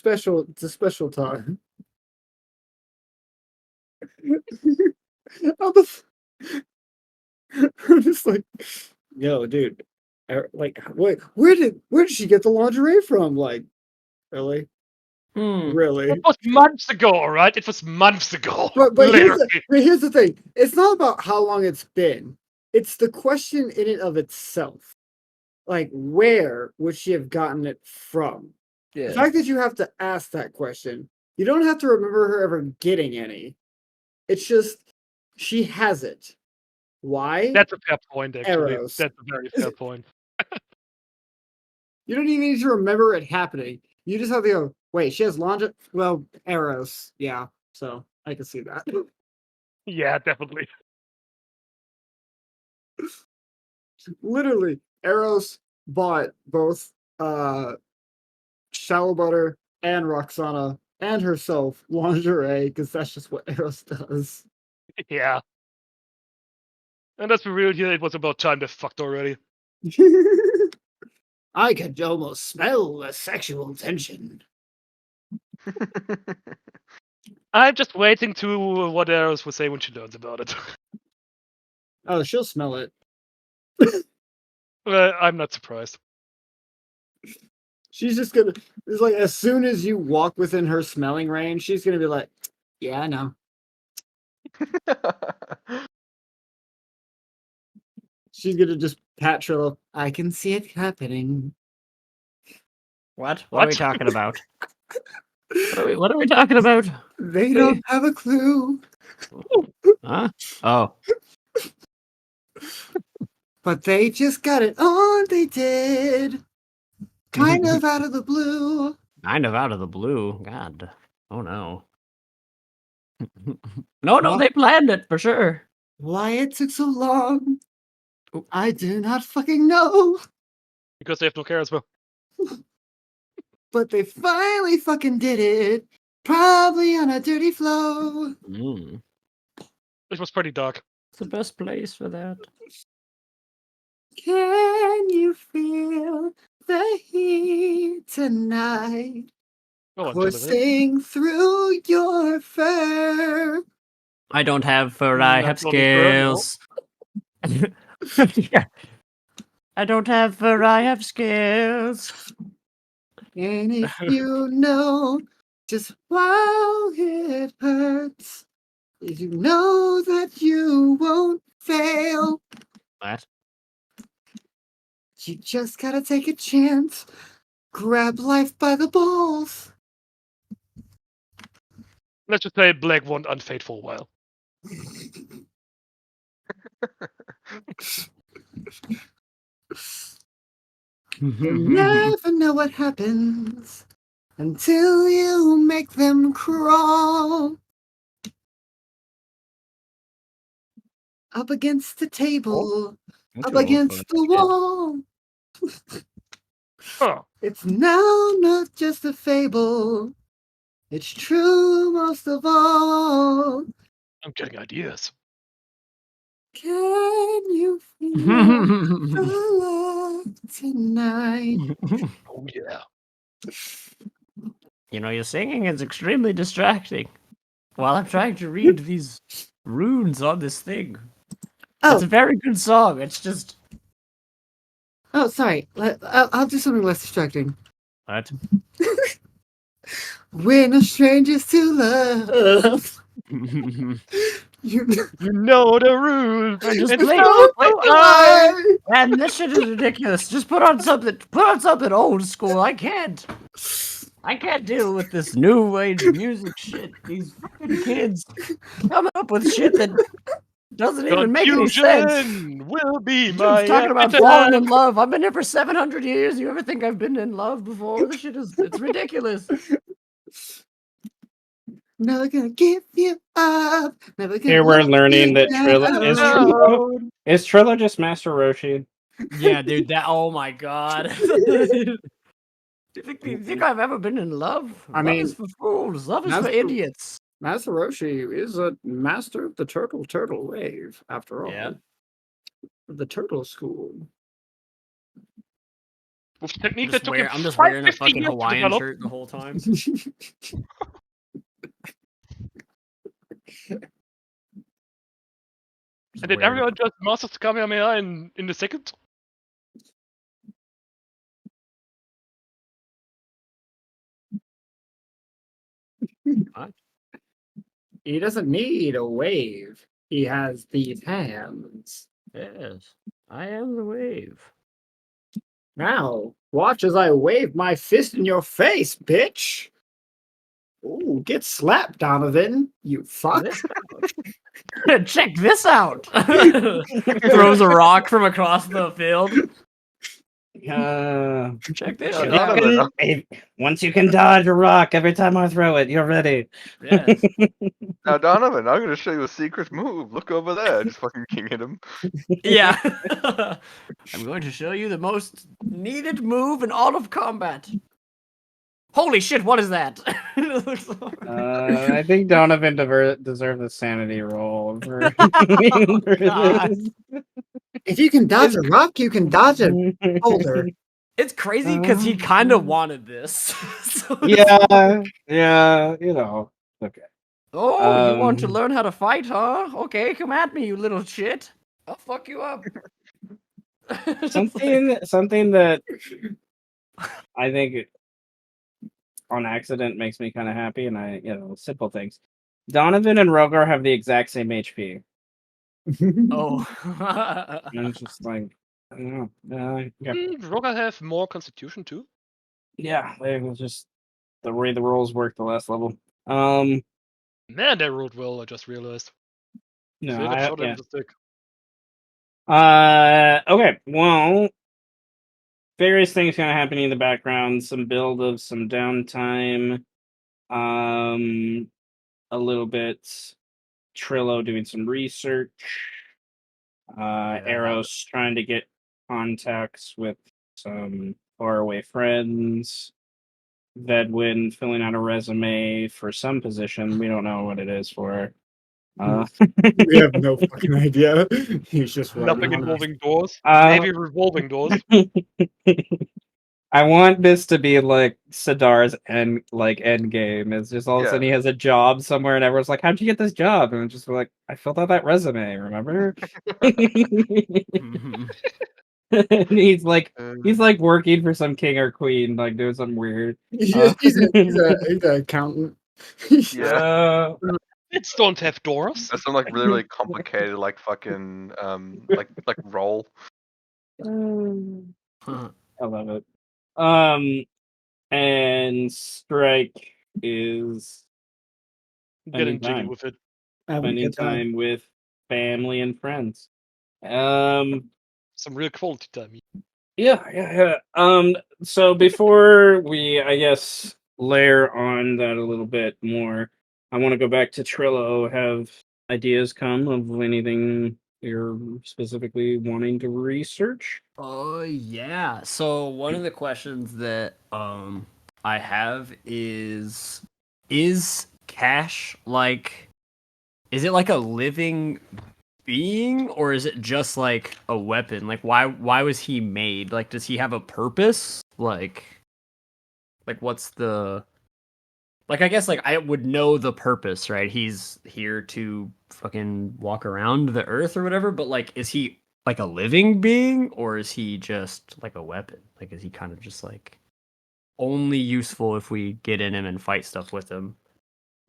special time. I'm just like, yo, dude, like, where did she get the lingerie from? Like, really, really? It was months ago, alright? It was months ago. But Literally. here's the thing. It's not about how long it's been. It's the question in it of itself. Like, where would she have gotten it from? The fact that you have to ask that question, you don't have to remember her ever getting any. It's just she has it. Why? That's a fair point, actually. Arrows. That's a very fair point. You don't even need to remember it happening. You just have to go, wait, she has lingerie? Well, arrows. Yeah, so I can see that. Yeah, definitely. Literally, Arrows bought both Shallow Butter and Roxana and herself lingerie because that's just what Arrows does. Yeah. And let's be real here, it was about time they fucked already. I could almost smell the sexual tension. I'm just waiting to what Arrows will say when she learns about it. Oh, she'll smell it. I'm not surprised. She's just gonna. It's like as soon as you walk within her smelling range, she's gonna be like, "Yeah, I know." She's gonna just pat Trillo. I can see it happening. What? What are we What? talking about? What are we talking about? They don't have a clue, Huh? Oh. but they just got it on. They did, kind of out of the blue. Kind of out of the blue. God. Oh no. No, What? they planned it for sure. Why it took so long, I do not fucking know. Because they have no charisma. But they finally fucking did it. Probably on a dirty flow. Mm. It was pretty dark. It's the best place for that. Can you feel the heat tonight? Go on, Donovan. Coursing through your fur. I don't have fur, I have Not really fur, no. scales. Yeah. I don't have fur, I have scales. And if you know just how it hurts, you know that you won't fail. What? You just gotta take a chance. Grab life by the balls. Let's just say Black won't unfade for a while. You never know what happens until you make them crawl. Up against the table, up against the wall. Huh. It's now not just a fable. It's true most of all. I'm getting ideas. Can you feel the love tonight? Oh yeah. You know, your singing is extremely distracting. While I'm trying to read these runes on this thing. Oh, It's a very good song. It's just oh, sorry. I'll do something less distracting. what? We're no strangers to love. You know the rules. Or just And play, so play do I. Man, this shit is ridiculous. Just put on something old school. I can't deal with this new age music shit. These fucking kids coming up with shit that doesn't even make any sense. Confusion will be Dude's my talking about epitaph. falling in love. I've been here for 700 years. You ever think I've been in love before? This shit it's ridiculous. never gonna give you up. Never gonna Here we're let learning you that Trilla down. is Trilla just Master Roshi? Yeah, dude. Oh my god. Do you think I've ever been in love? I Love is mean, for fools. Love is for Master- idiots. Master Roshi is a master of the turtle wave, after all. Yeah. The turtle school. With technique that took him I'm just 5, wearing a 15 fucking years to Hawaiian develop. shirt the whole time. And did everyone just masters the Kamehameha in the second? What? He doesn't need a wave. He has these hands. Yes, I am the wave. Now, watch as I wave my fist in your face, bitch. Ooh, get slapped, Donovan. You fuck. Check this out. Throws a rock from across the field. Check this Yeah, out. Donovan, Once you can dodge a rock every time I throw it, you're ready. Yes. Now, Donovan, I'm gonna show you a secret move. Look over there. Just fucking king hit him. Yeah. I'm going to show you the most needed move in all of combat. Holy shit, what is that? I think Donovan deserves a sanity roll for, for God. this. If you can dodge a rock, you can dodge a boulder. It's crazy because he kind of wanted this. So Yeah, you know. Okay. oh, you want to Um, learn how to fight, huh? Okay, come at me, you little shit. I'll fuck you up. something that I think on accident makes me kind of happy, and simple things. Donovan and Rogar have the exact same HP. Oh. And it's just like, I don't know. Yeah. Rogar have more constitution too. Yeah, it was just the way the rolls work the last level. Um, Man, they rolled well. I just realized. no, Straight up shot him with the stick. Okay, well, various things kind of happening in the background. Some build of some downtime. Um, a little bit. Trillo doing some research. Yeah. Eros trying to get contacts with some faraway friends. Vedwin filling out a resume for some position. We don't know what it is for. We have no fucking idea. He's just Nothing writing on us. involving doors. Uh, Maybe revolving doors. I want this to be like Sidar's end game. It's just all of a sudden Yeah. he has a job somewhere and everyone's like, "How'd you get this job?" And it's just like, "I filled out that resume, remember?" Mhm. And he's like Um, working for some king or queen, like doing something weird. He's an accountant. yeah. uh, It's don't have doors. That's some like really, really complicated like fucking like role. I love it. And Strike is Getting spending jiggy time, with it. Having a spending good time. time with family and friends. Um, Some real quality time. yeah. So before we, I guess, layer on that a little bit more, I want to go back to Trillo. Have ideas come of anything you're specifically wanting to research? Oh yeah. So one of the questions that I have is Cash like is it like a living being or is it just like a weapon? Like why was he made? Like does he have a purpose? Like what's the like I guess like I would know the purpose, right? He's here to fucking walk around the earth or whatever, but like is he like a living being or is he just like a weapon? Like is he kind of just like only useful if we get in him and fight stuff with him?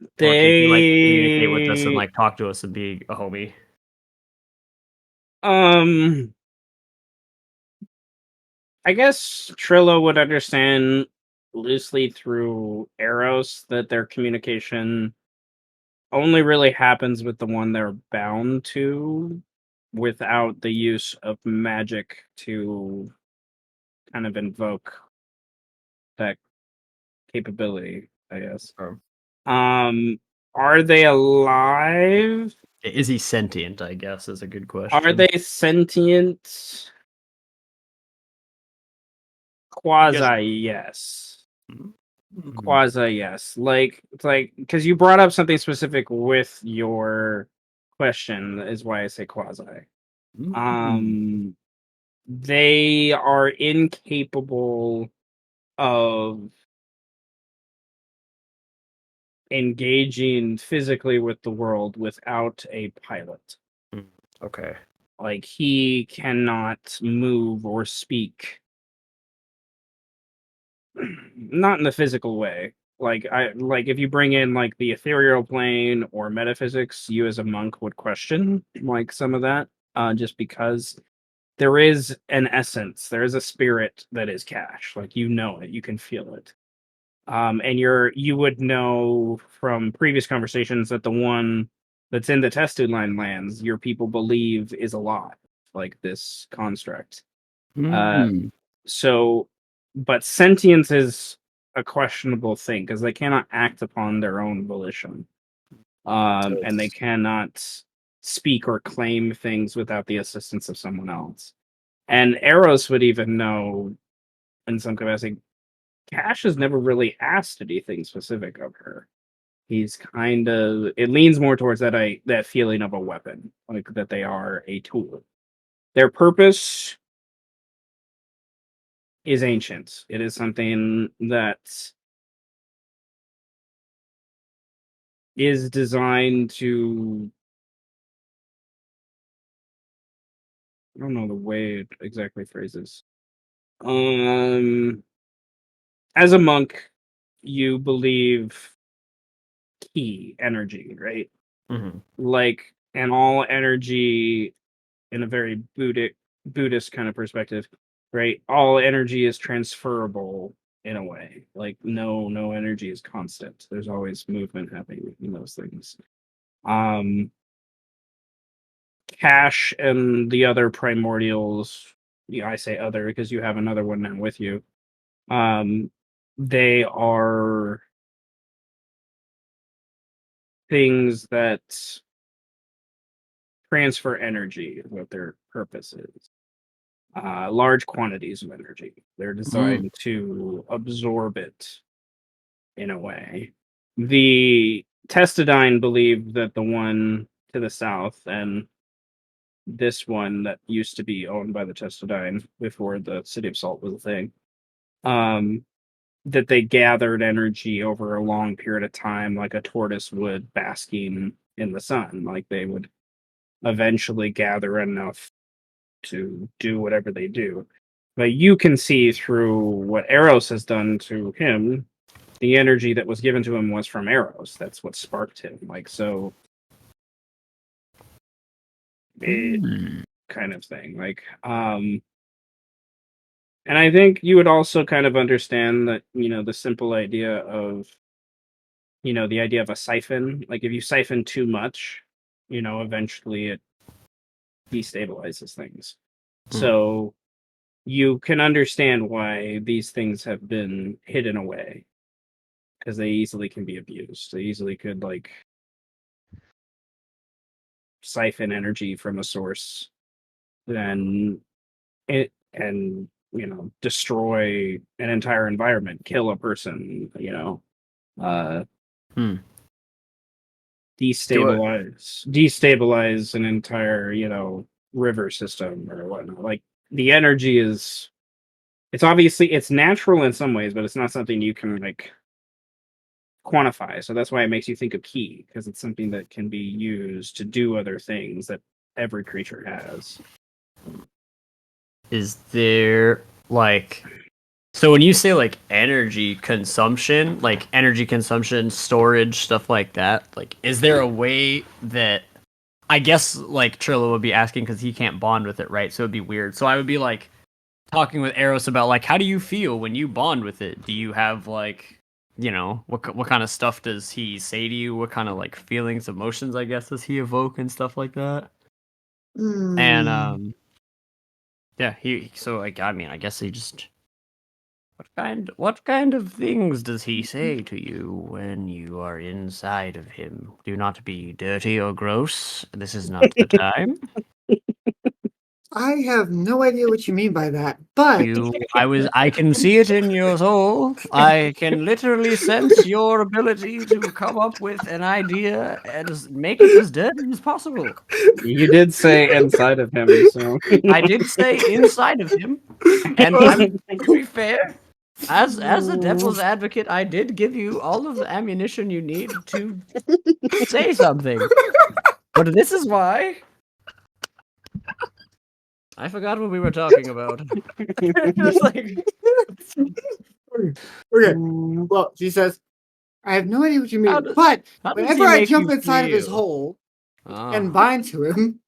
Or can he like communicate with us and They like talk to us and be a homie? um I guess Trillo would understand loosely through Eros that their communication only really happens with the one they're bound to without the use of magic to kind of invoke that capability, I guess. Or Um are they alive? is he sentient, I guess is a good Are question. they sentient? Yes. Quasi yes. Mhm. Quasi yes. Like it's like because you brought up something specific with your question is why I say quasi. Mhm. Um they are incapable of engaging physically with the world without a pilot. Mm, okay. Like he cannot move or speak, not in the physical way. Like if you bring in like the ethereal plane or metaphysics, you as a monk would question like some of that, just because there is an essence, there is a spirit that is cash. Like you know it, you can feel it. And you would know from previous conversations that the one that's in the tested line lands, your people believe is alive, like this construct. Uh, Mm. so, but sentience is a questionable thing because they cannot act upon their own volition, So and they it's cannot speak or claim things without the assistance of someone else. And Eros would even know in some capacity. Cash has never really asked anything specific of her. He's kind of it leans more towards that feeling of a weapon, like that they are a tool. Their purpose is ancient. It is something that is designed to I don't know the way it exactly phrases. as a monk, you believe ki energy, right? Mm-hmm. Like, and all energy in a very Buddhist kind of perspective, right? All energy is transferable in a way. Like no energy is constant. There's always movement happening in those things. Cash and the other primordials, yeah, I say other because you have another one now with you. They are things that transfer energy, is what their purpose is. Large quantities of energy. They're designed to absorb it in a way. The Testadine believed that the one to the south and this one that used to be owned by the Testadine before the City of Salt was a thing, um, that they gathered energy over a long period of time, like a tortoise would basking in the sun. Like they would eventually gather enough to do whatever they do. But you can see through what Eros has done to him, the energy that was given to him was from Eros. That's what sparked him. Like, so it kind of thing. Like, and I think you would also kind of understand that, the simple idea of, the idea of a siphon. Like, if you siphon too much, eventually it destabilizes things. So you can understand why these things have been hidden away because they easily can be abused. They easily could like siphon energy from a source, then destroy an entire environment, kill a person, uh, destabilize an entire, river system or whatnot. Like the energy is, it's natural in some ways, but it's not something you can like quantify. So that's why it makes you think of ki, because it's something that can be used to do other things that every creature has. Is there like, so when you say like energy consumption, storage, stuff like that, like is there a way that, I guess like Trillo would be asking because he can't bond with it, right? So it'd be weird. So I would be like talking with Eros about like, how do you feel when you bond with it? Do you have like, what kind of stuff does he say to you? What kind of like feelings, emotions, I guess, does he evoke and stuff like that? And yeah, so like, I mean, I guess he just, what kind of things does he say to you when you are inside of him? Do not be dirty or gross. This is not the time. I have no idea what you mean by that, but I can see it in your soul. I can literally sense your ability to come up with an idea and make it as dirty as possible. You did say inside of him, so I did say inside of him, and to be fair, as a devil's advocate, I did give you all of the ammunition you need to say something. But this is why I forgot what we were talking about. It's like, okay. Well, she says, I have no idea what you mean, but how does whenever he I make jump you inside of his feel? hole and Ah. bind to him,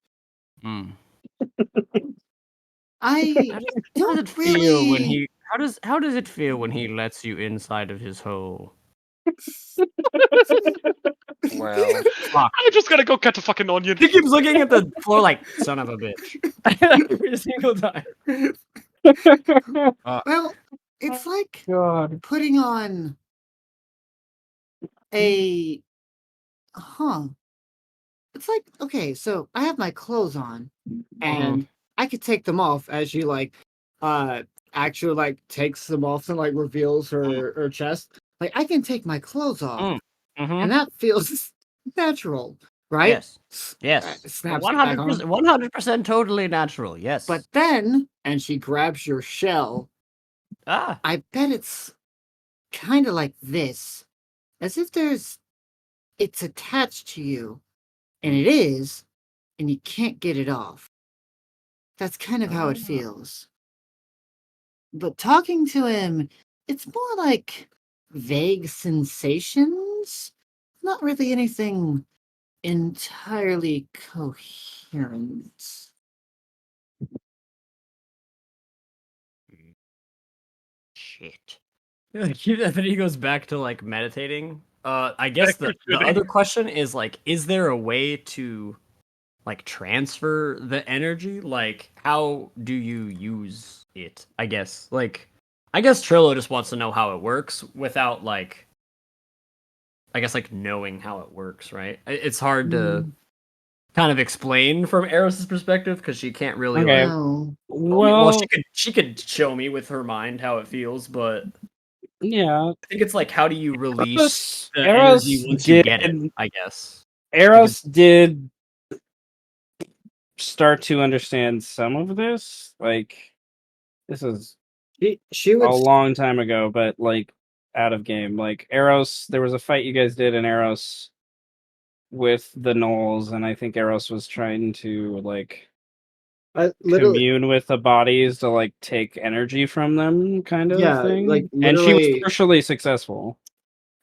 Hmm. I How does don't it feel when really. he? How does it feel when he lets you inside of his hole? Wow. I'm just gonna go cut a fucking onion. He keeps looking at the floor like son of a bitch every single time. Well, it's like God. putting on a. Huh. It's like, okay, so I have my clothes on, and I could take them off as she, like, actually, like, takes them off and, like, reveals her chest. Like, I can take my clothes off, and that feels natural, right? Yes. Snaps it back 100%, on. 100% totally natural. Yes. But then, and she grabs your shell, ah, I bet it's kind of like this, as if it's attached to you, and it is, and you can't get it off. That's kind of how it feels. But talking to him It's more like vague sensations. Not really anything entirely coherent. Shit. And then he goes back to like meditating. I guess the Actually. other question is like, is there a way to like transfer the energy? Like, how do you use it? I guess Trillo just wants to know how it works without like, I guess like knowing how it works, right? It's hard to kind of explain from Eros' perspective because she can't really Okay. like. Well, Well, Well, she could show me with her mind how it feels, but yeah. I think it's like how do you release the energy Eros once you did get it? I guess. Eros did start to understand some of this. Like this is She a would long time ago, but like out of game. Like Eros, there was a fight you guys did in Eros with the Knolls, and I think Eros was trying to like literally, commune with the bodies to like take energy from them, kind of yeah, like thing. And she was literally, partially successful.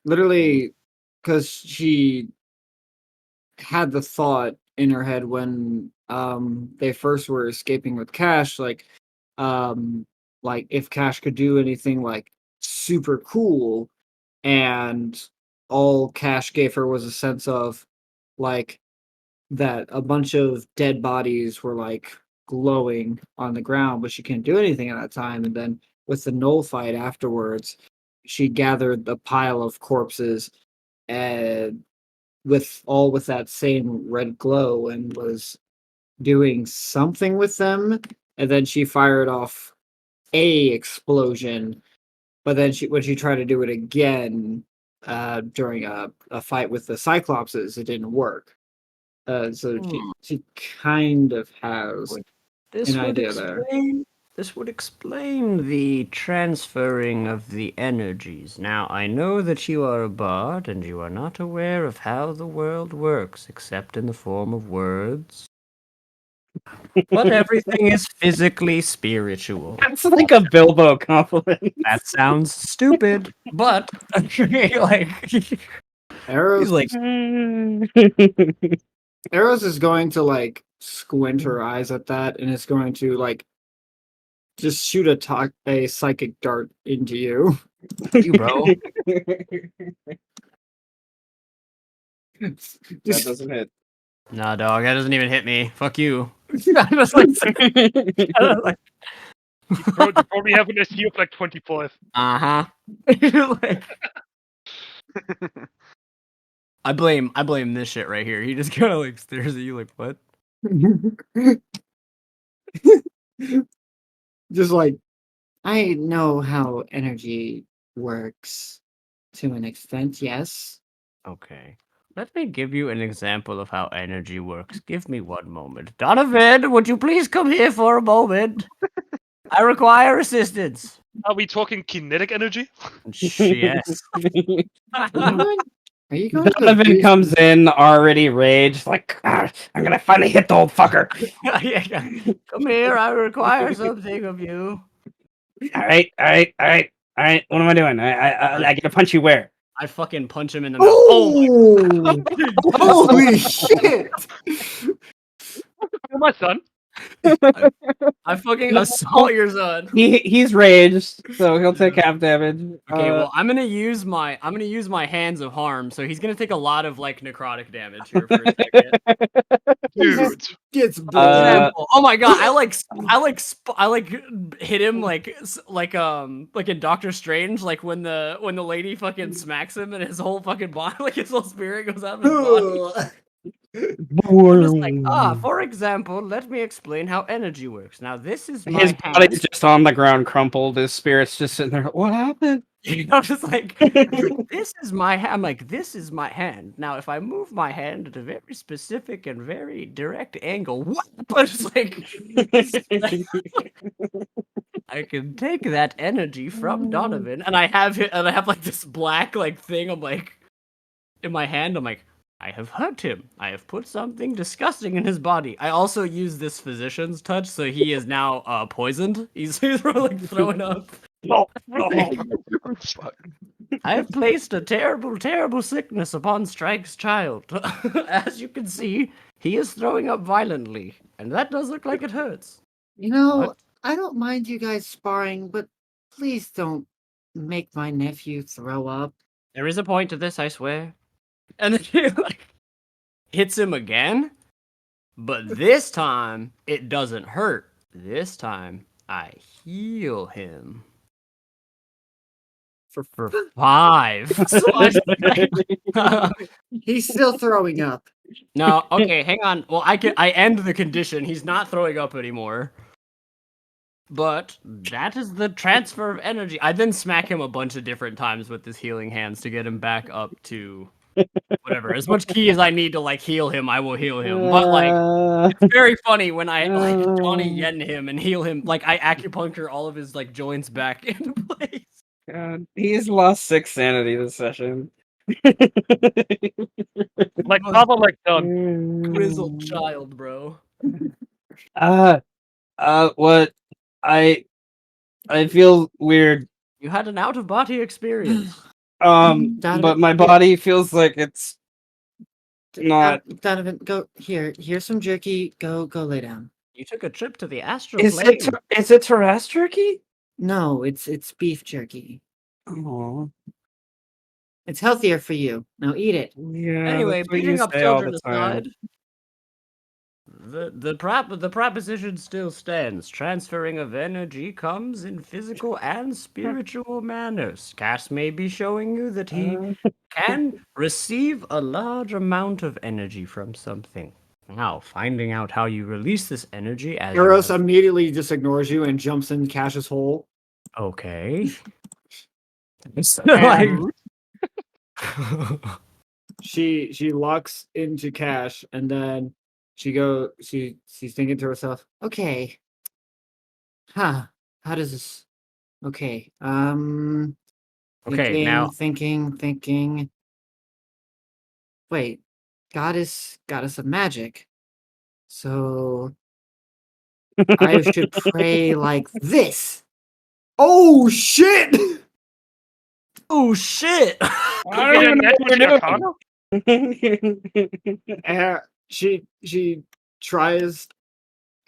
literally, because she had the thought in her head when they first were escaping with Cash, like if Cash could do anything like super cool, and all Cash gave her was a sense of like that a bunch of dead bodies were like glowing on the ground, but she couldn't do anything at that time. And then with the Knoll fight afterwards, she gathered a pile of corpses and with that same red glow and was doing something with them. And then she fired off a explosion, but then when she tried to do it again during a fight with the Cyclopses, it didn't work. So she kind of has This an would idea there. explain the transferring of the energies. Now, I know that you are a bard and you are not aware of how the world works except in the form of words. But everything is physically spiritual. That's like a Bilbo compliment. That sounds stupid, but like Arrows he's like Arrows is going to like squint her eyes at that and it's going to like just shoot a psychic dart into you. you, bro. That Just doesn't hit. Nah, dog, that doesn't even hit me. Fuck you. I was like, You probably have an SE of like 25. uh-huh. Like, I blame this shit right here. He just kind of like stares at you like, what? just like I know how energy works to an extent, yes. Okay. Let me give you an example of how energy works. Give me one moment. Donovan, would you please come here for a moment? I require assistance. Are we talking kinetic energy? Yes. Are you going to Donovan abuse comes in already raged, like, "Ah, I'm gonna finally hit the old fucker. Come here, I require something of you. All right. What am I doing? I get to punch you where? I fucking punch him in the mouth. Oh my Oh! Holy shit! Oh, my son. I fucking assault your son. He's raged, so he'll take half damage. Okay, well, I'm gonna use my hands of harm, so he's gonna take a lot of like necrotic damage here for a second. Dude. Gets Example. Oh my god, I hit him like in Doctor Strange, like when the lady fucking smacks him and his whole fucking body, like his whole spirit goes out of his body. I'm just like, for example, let me explain how energy works. Now, this is my His hand. body's just on the ground, crumpled. His spirit's just sitting there. What happened? I'm just like, this is my hand. I'm like, this is my hand. Now, if I move my hand at a very specific and very direct angle, what? But it's like, I can take that energy from Donovan, and I have like this black like thing. I'm like, in my hand. I'm like, I have hurt him. I have put something disgusting in his body. I also use this physician's touch, so he is now poisoned. He's like throwing up. Fuck. I have placed a terrible, terrible sickness upon Strike's child. As you can see, he is throwing up violently, and that does look like it hurts. You know, What? I don't mind you guys sparring, but please don't make my nephew throw up. There is a point to this, I swear. And then he like hits him again, but this time it doesn't hurt. This time I heal him for 5. So He's still throwing up. no, okay, hang on. Well, I end the condition. He's not throwing up anymore. But that is the transfer of energy. I then smack him a bunch of different times with his healing hands to get him back up to whatever. As much key as I need to like heal him, I will heal him. But like it's very funny when I like Johnny Yen him and heal him. Like I acupuncture all of his like joints back into place. God, he's lost 6 sanity this session. Like Papa, like done. Grizzled child, bro. What? I feel weird. You had an out of body experience. But my body feels like it's not. Donovan, go here. Here's some jerky. Go lay down. You took a trip to the astral Is plane. it Tarrasque jerky? No, it's beef jerky. Oh, It's healthier for you. Now eat it. yeah. Anyway, that's what beating you up say all children the time. aside, the proposition still stands. Transferring of energy comes in physical and spiritual manners. Cass may be showing you that he can receive a large amount of energy from something. Now, finding out how you release this energy as you Eros have- immediately just ignores you and jumps in Cash's hole. Okay. And she locks into Cash, and then she's thinking to herself, Okay. Huh. How does this Okay. Okay, now Thinking. Wait. Goddess of magic. So I should pray like this. "Oh shit!" oh shit! I You don't get a even know net what with you're Arcana? doing. And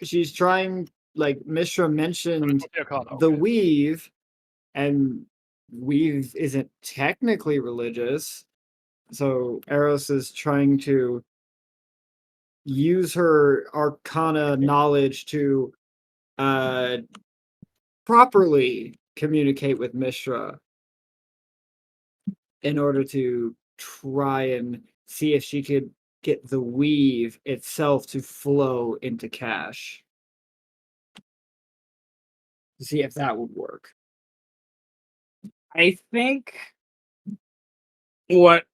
she's trying, like Mishra mentioned, With the Arcana, the okay. weave, and weave isn't technically religious. So Eros is trying to use her arcana knowledge to properly communicate with Mishra in order to try and see if she could get the weave itself to flow into Cash. To see if that would work. I think what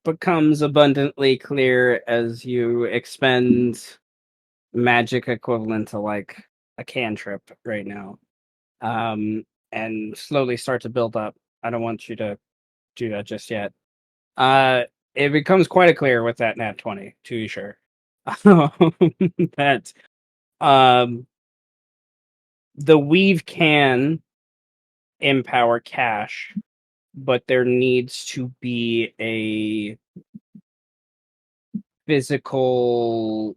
becomes abundantly clear as you expend magic equivalent to like a cantrip right now, and slowly start to build up. I don't want you to do that just yet. It becomes quite clear with that nat 20, to be sure, that the weave can empower Cash, but there needs to be a physical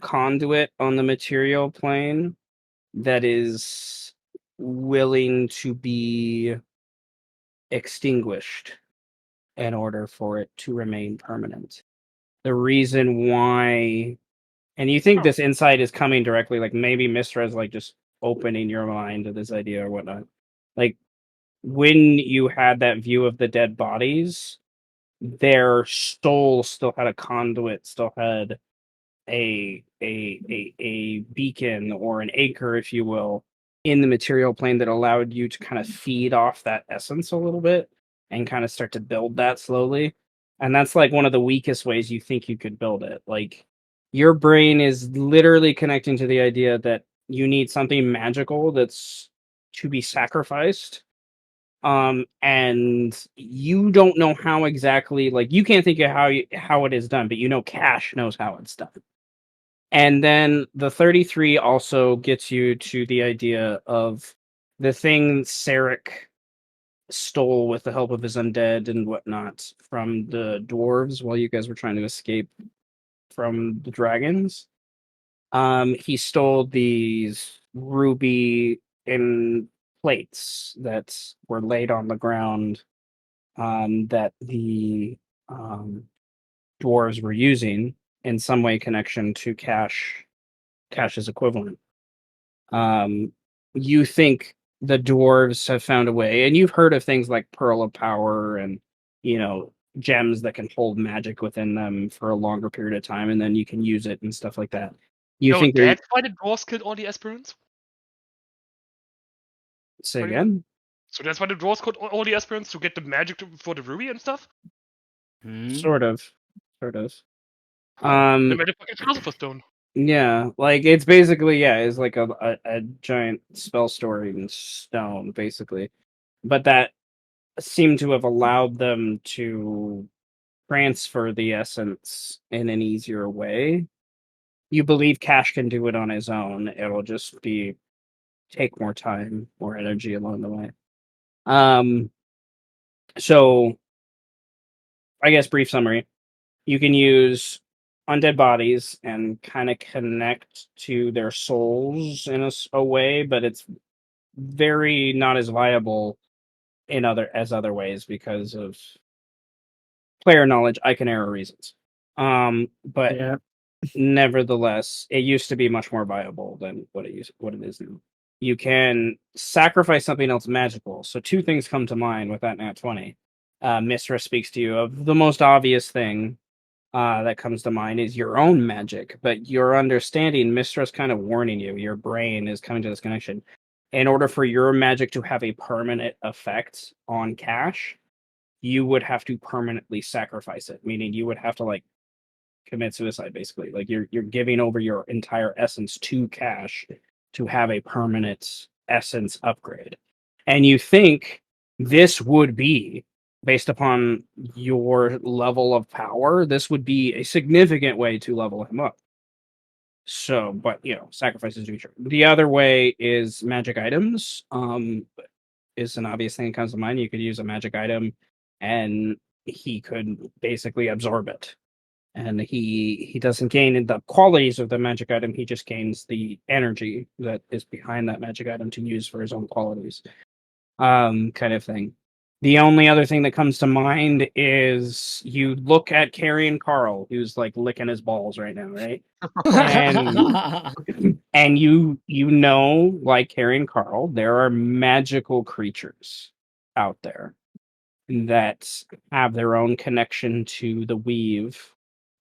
conduit on the material plane that is willing to be extinguished in order for it to remain permanent. The reason why, and you think this insight is coming directly, like maybe Mistra is like just opening your mind to this idea or whatnot. Like when you had that view of the dead bodies, their soul still had a conduit, still had a beacon or an anchor, if you will, in the material plane that allowed you to kind of feed off that essence a little bit and kind of start to build that slowly. And that's like one of the weakest ways you think you could build it. Like your brain is literally connecting to the idea that you need something magical that's to be sacrificed, and you don't know how exactly, like you can't think of how it is done, but you know Cash knows how it's done. And then the 33 also gets you to the idea of the thing Sarek stole with the help of his undead and whatnot from the dwarves while you guys were trying to escape from the dragons. He stole these ruby in plates that were laid on the ground that the dwarves were using in some way connection to Cash's equivalent. You think the dwarves have found a way, and you've heard of things like Pearl of Power and gems that can hold magic within them for a longer period of time, and then you can use it and stuff like that. You No, think they that's why the dwarves killed all the aspirants? say Pretty much. again? So that's why the dwarves killed all the aspirants to get the magic for the ruby and stuff? Sort of. They Um, made a fucking philosopher's stone. yeah, like it's basically it's like a giant spell storing stone, basically. But that seemed to have allowed them to transfer the essence in an easier way. You believe Cash can do it on his own. It'll just take more time, more energy along the way. So I guess brief summary. You can use undead bodies and kind of connect to their souls in a way, but it's very not as viable in other ways because of player knowledge, I can error reasons. But Yeah. nevertheless, it used to be much more viable than what it is now. You can sacrifice something else magical. So two things come to mind with that nat 20. Mistra speaks to you of the most obvious thing that comes to mind is your own magic, but your understanding, Mistra's kind of warning you. Your brain is coming to this connection. In order for your magic to have a permanent effect on Cash, you would have to permanently sacrifice it, meaning you would have to like commit suicide basically. Like you're giving over your entire essence to Cash to have a permanent essence upgrade. And you think this would be based upon your level of power, this would be a significant way to level him up. So, but sacrifices do true. The other way is magic items. Is an obvious thing that comes to mind. You could use a magic item and he could basically absorb it. And he doesn't gain the qualities of the magic item, he just gains the energy that is behind that magic item to use for his own qualities. Kind of thing. The only other thing that comes to mind is you look at Carrion Carl, who's like licking his balls right now, right? And you know, like Carrion Carl, there are magical creatures out there that have their own connection to the weave,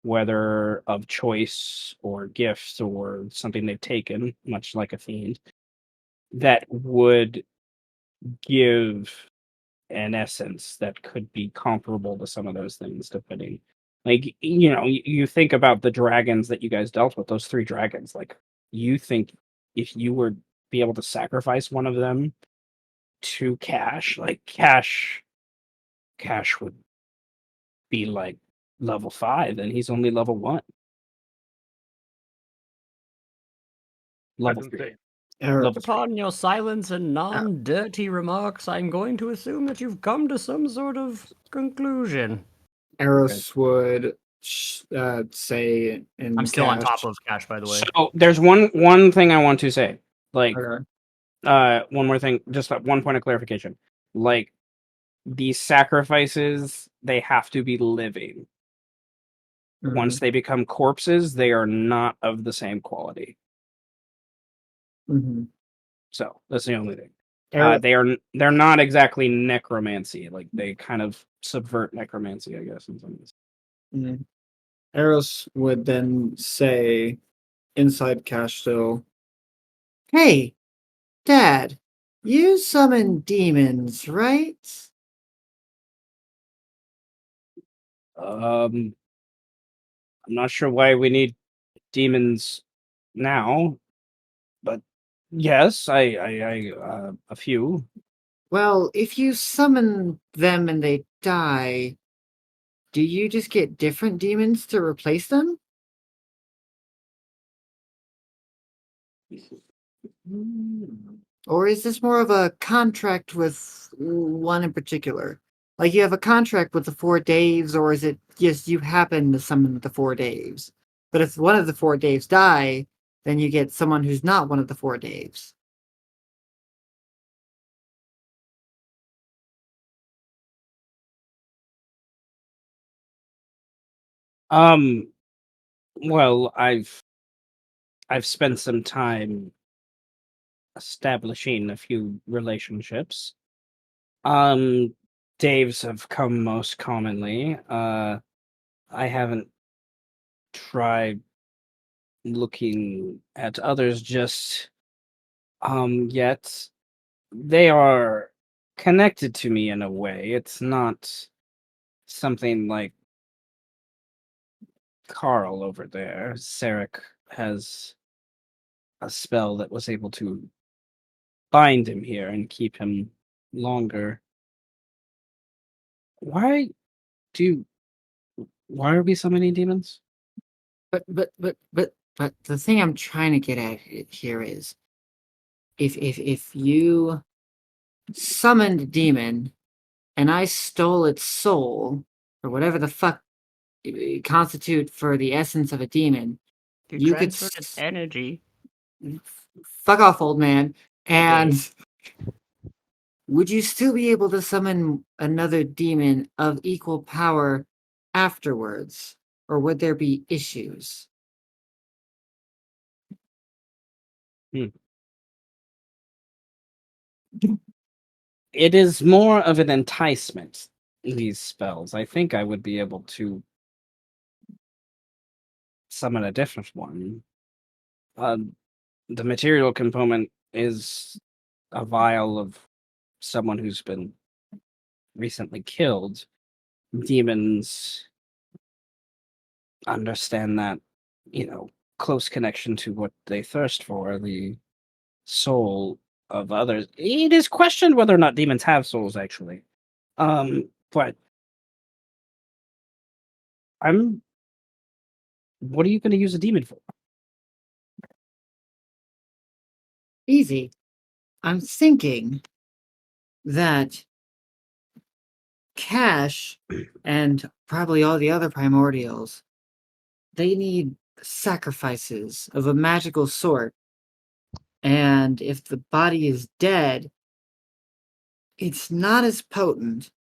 whether of choice or gifts or something they've taken, much like a fiend, that would give an essence that could be comparable to some of those things, depending. Like, you think about the dragons that you guys dealt with, those three dragons. Like, you think if you were be able to sacrifice one of them to Cash, like Cash would be like level 5, and he's only level 1. Level That's 3. insane. Eric, Level 3. Upon your silence and non-dirty remarks, I'm going to assume that you've come to some sort of conclusion. Eris would say in I'm still on top Cash. of Cash, by the way. So there's one thing I want to say. Like, Okay. one more thing, just one point of clarification. Like, these sacrifices, they have to be living. Once they become corpses, they are not of the same quality. Mm-hmm. So that's the only thing. Eris, They're not exactly necromancy. Like, they kind of subvert necromancy, I guess, in some ways. mhm. Eris would then say inside Cash still, Hey, Dad, you summon demons, right? I'm not sure why we need demons now, but yes, I a few. Well, if you summon them and they die, do you just get different demons to replace them? Or is this more of a contract with one in particular? Like you have a contract with the 4 Daves, or is it just you happen to summon the 4 Daves? But if one of the 4 Daves die, then you get someone who's not one of the 4 Daves. Um, well, I've spent some time establishing a few relationships. Um, Daves have come most commonly. I haven't tried looking at others just yet. They are connected to me in a way. It's not something like Carl over there. Sarek has a spell that was able to bind him here and keep him longer. Why do why are we summoning demons? But the thing I'm trying to get at here is if you summoned a demon and I stole its soul or whatever the fuck constitute for the essence of a demon, You you could transferred its energy. fuck off, old man. And Okay. would you still be able to summon another demon of equal power afterwards? Or would there be issues? It is more of an enticement, these spells. I think I would be able to summon a different one. Uh, the material component is a vial of someone who's been recently killed. Demons understand that, close connection to what they thirst for, the soul of others. It is questioned whether or not demons have souls, actually. But I'm. What are you going to use a demon for? Easy. I'm thinking that Cash and probably all the other primordials, they need sacrifices of a magical sort. And if the body is dead, it's not as potent.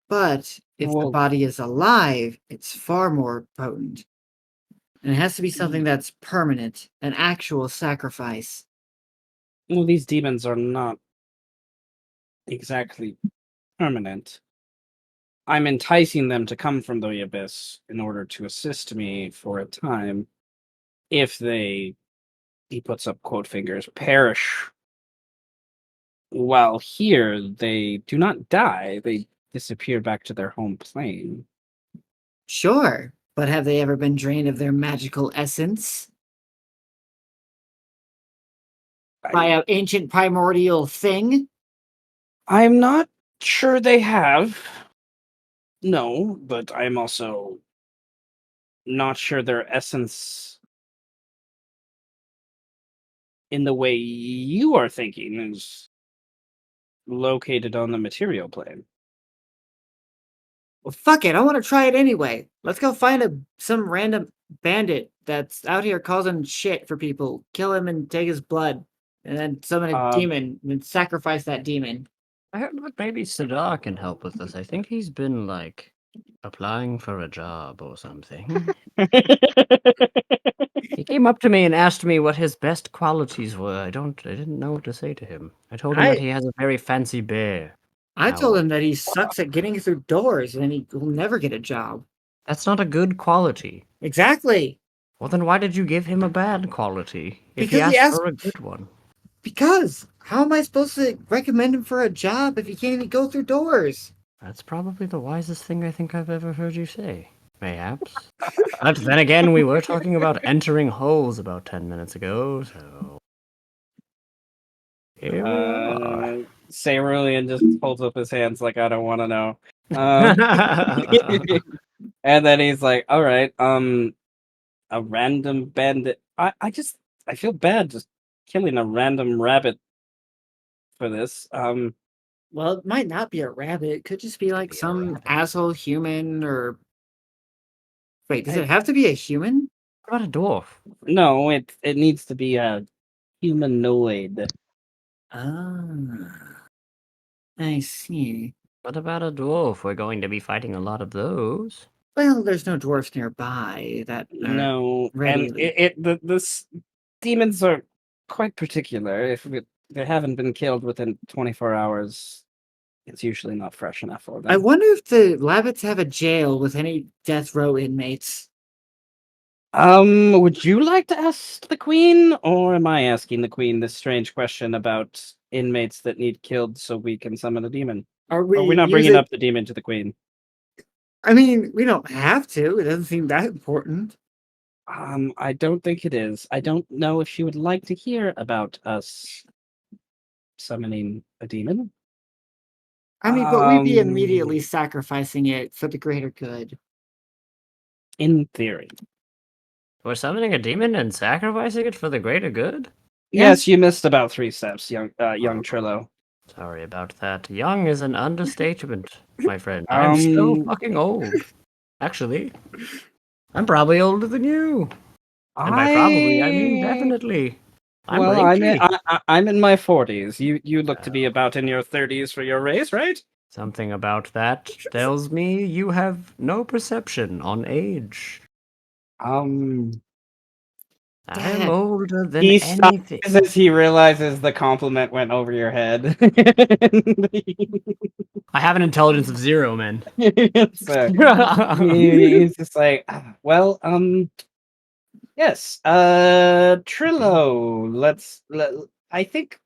But if the Well, body is alive, it's far more potent. And it has to be something that's permanent, an actual sacrifice. well, these demons are not exactly permanent. I'm enticing them to come from the abyss in order to assist me for a time. If they, he puts up quote fingers, perish while here, they do not die. They disappear back to their home plane. Sure, but have they ever been drained of their magical essence by an ancient primordial thing? I'm not sure they have. No, but I'm also not sure their essence in the way you are thinking is located on the material plane. Well, fuck it. I want to try it anyway. Let's go find some random bandit that's out here causing shit for people. Kill him and take his blood, and then summon a demon and sacrifice that demon. I heard that maybe Sadar can help with this. I think he's been like applying for a job or something. He came up to me and asked me what his best qualities were. I didn't know what to say to him. I told him that he has a very fancy bear. I Now told what? him that he sucks at getting through doors and he will never get a job. That's not a good quality. Exactly. Well, then why did you give him a bad quality if he Because he asked asked. for a good one? Because how am I supposed to recommend him for a job if he can't even go through doors? That's probably the wisest thing I think I've ever heard you say. Mayhaps. But then again, we were talking about entering holes about 10 minutes ago, so. Here we are. Cerulean just holds up his hands like I don't want to know. And then he's like, "All right, a random bandit. I feel bad just killing a random rabbit for this. Well, it might not be a rabbit. It could just be like be a some rabbit. asshole human or. Wait, does I- it have to be a human? What about a dwarf? No, it needs to be a humanoid. Ah, I see. What about a dwarf? We're going to be fighting a lot of those. Well, there's no dwarfs nearby that are No, ready. and this demons are quite particular. If they haven't been killed within 24 hours, it's usually not fresh enough for I them. wonder if the Labbits have a jail with any death row inmates. Would you like to ask the queen, or am I asking the queen this strange question about inmates that need killed so we can summon a demon? Are Or we we're not bringing using? up the demon to the queen? I mean, we don't have to. It doesn't seem that important. I don't think it is. I don't know if she would like to hear about us summoning a demon. I mean, but we'd be Um, immediately sacrificing it for the greater good. In theory. We're summoning a demon and sacrificing it for the greater good? Yes, you missed about 3 steps, young Trillo. Sorry about that. Young is an understatement, my friend. I'm so fucking old. Actually, I'm probably older than you. And by probably, I mean definitely. I'm Well, wrinkly. I'm in my 40s. You look to be about in your 30s for your race, right? Something about that tells me you have no perception on age. Um, I'm Dad, older than he anything. sighs as he realizes the compliment went over your head. I have an intelligence of 0, man. So, he's just like, well, yes, Trillo. I think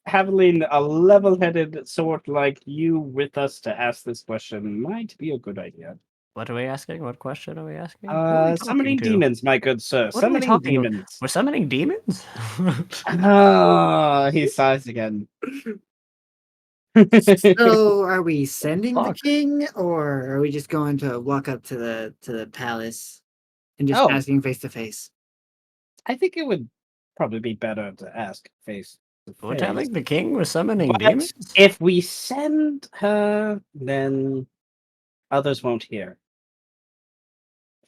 having a level-headed sort like you with us to ask this question might be a good idea. What are we asking? What question are we asking? Who are we talking Summoning to? demons, my good sir. What are we Summoning talking about? demons. We're summoning demons? Ah, he sighs again. so are we sending the Fuck. king, or are we just going to walk up to the palace and just Oh. asking face to face? I think it would probably be better to ask face to We're face. telling the king we're summoning But demons? if we send her, then others won't hear.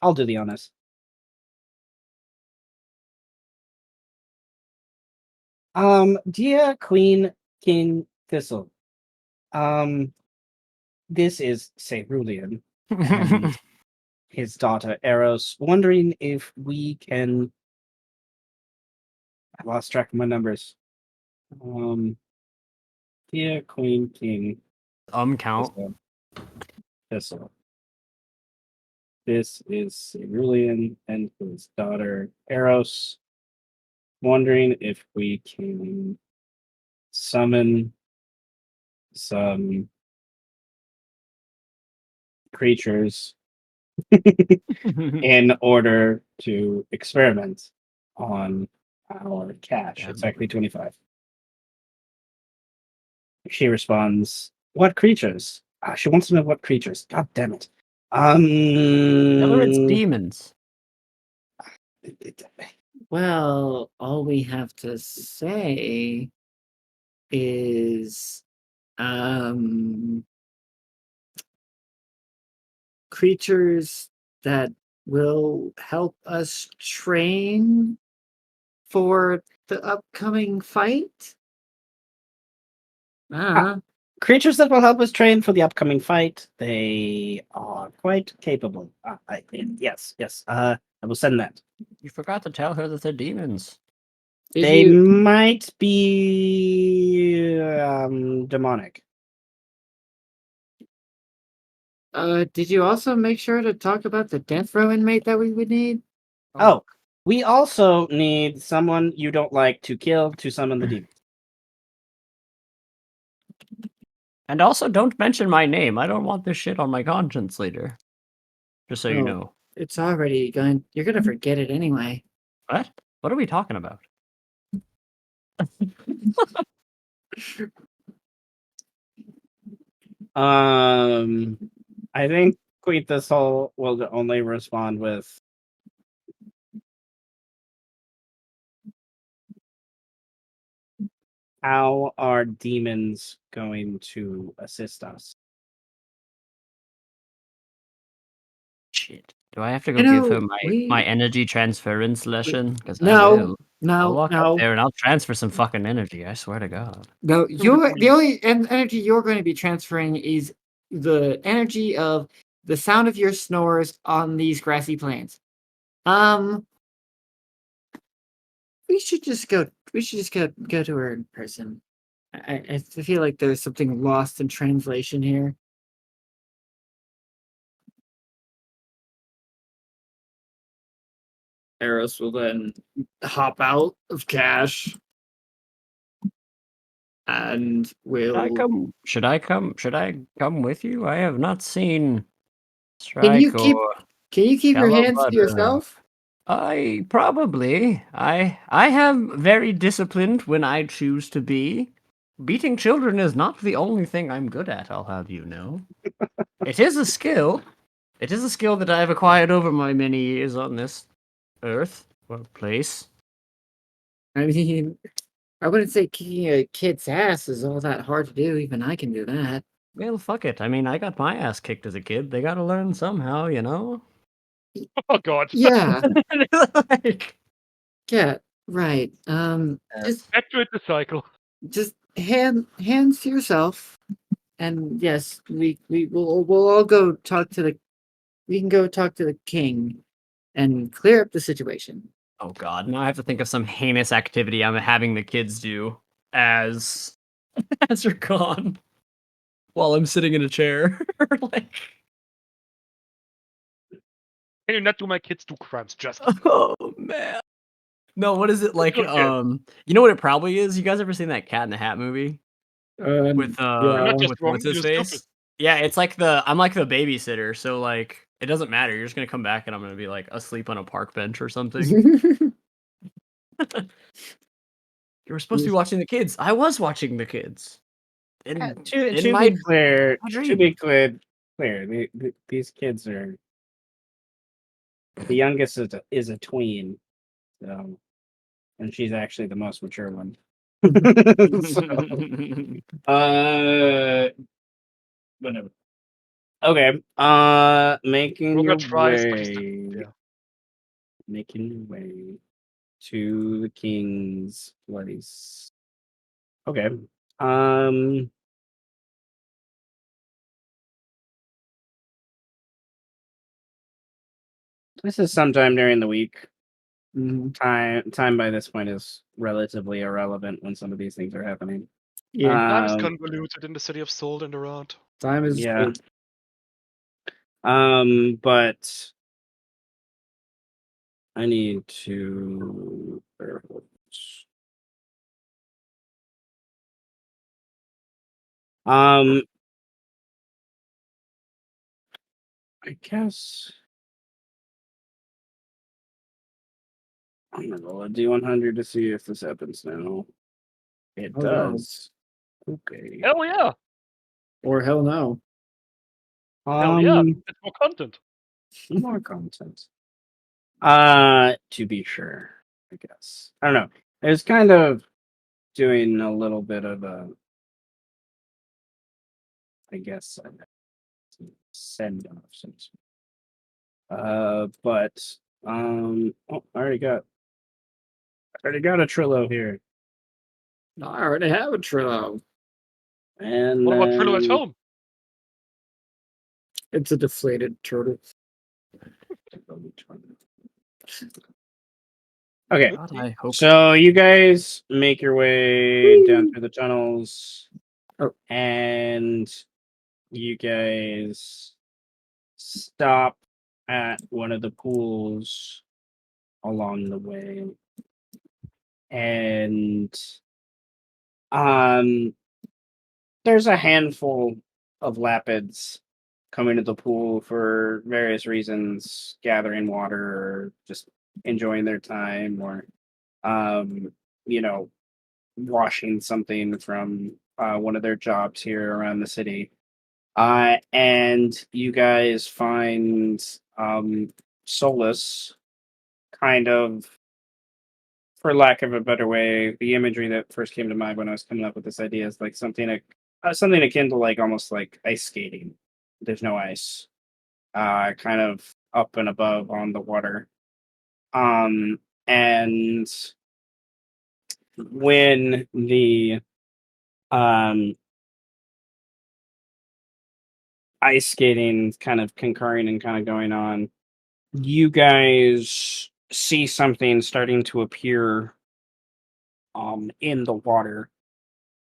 I'll do the honors. Dear Queen King Thistle, this is Cerulean and his daughter Eros, wondering if we can. I lost track of my numbers. Dear Queen King Count. Thistle. This is Cerulean and his daughter Eros, wondering if we can summon some creatures in order to experiment on our cash. It's actually 25. She responds, "What creatures?" She wants to know what creatures. God damn it. Tell her it's demons. Well, all we have to say is creatures that will help us train for the upcoming fight. Creatures that will help us train for the upcoming fight. They are quite capable. Yes. I will send that. You forgot to tell her that they're demons. They might be demonic. Did you also make sure to talk about the death row inmate that we would need? Oh, we also need someone you don't like to kill to summon the demon. And also, don't mention my name. I don't want this shit on my conscience later. Just so you Oh. know. It's already going. You're gonna forget it anyway. What? What are we talking about? I think Queen Thistle will only respond with how are demons going to assist us? Shit. Do I have to go You give know, her my energy transference lesson? Because I no, will. I'll no, walk up no, there and I'll transfer some fucking energy. I swear to God. no. The only energy you're going to be transferring is the energy of the sound of your snores on these grassy plains. We should just go. We should just go to her in person. I feel like there's something lost in translation here. Eros will then hop out of cash and Should I will. come? Should I come? Should I come with you? I have not seen Can you Strike keep? or Can you keep your hands to Calabutter. yourself? I probably. I am very disciplined when I choose to be. Beating children is not the only thing I'm good at, I'll have you know. It is a skill. It is a skill that I have acquired over my many years on this earth or place. I mean, I wouldn't say kicking a kid's ass is all that hard to do. Even I can do that. Well, fuck it. I mean, I got my ass kicked as a kid. They gotta learn somehow, you know? Oh god. Yeah, Like, yeah, right. Just Activate the cycle. hands to yourself, and yes, we'll all go talk to the. We can go talk to the king, and clear up the situation. oh god, now I have to think of some heinous activity I'm having the kids do as as you're gone while I'm sitting in a chair. Like, Can you not do my kids do crimes justice? oh man. No, what is it like? Okay. You know what it probably is? You guys ever seen that Cat in the Hat movie with You're Yeah. not just with wrong, what's his you're stupid. face? Yeah, it's like I'm like the babysitter, so like it doesn't matter. You're just gonna come back and I'm gonna be like asleep on a park bench or something. You were supposed to be watching the kids. I was watching the kids. In To in to my be clear, my to be dream. clear, these kids are the youngest is a tween, so and she's actually the most mature one. So, whatever. Okay. Making your Robert tries, but he's way, yeah. making your way to the king's place. Okay. Um. This is sometime during the week. Time by this point is relatively irrelevant when some of these things are happening. Yeah, Time is Um. convoluted in the city of Salt and around. time is. Yeah. But I need to. Um. I guess I'm gonna roll a D100 to see if this happens now. It Oh no. does. Okay. Hell yeah! Or hell no. Hell yeah! It's more content. More content. To be sure, I guess. I don't know. I was kind of doing a little bit of a, I guess, send off since. But oh, I already got a Trillo here, No, I already have a Trillo. and What about Trillo at home? It's a deflated turtle. Okay, God, I hope so you guys make your way down through the tunnels, Oh. and you guys stop at one of the pools along the way, and there's a handful of lapids coming to the pool for various reasons, gathering water or just enjoying their time, or um, you know, washing something from one of their jobs here around the city. And you guys find Solus kind of for lack of a better way, the imagery that first came to mind when I was coming up with this idea is like something akin to like almost like ice skating. There's no ice, kind of up and above on the water. And when the um ice skating kind of concurring and kind of going on, you guys see something starting to appear in the water,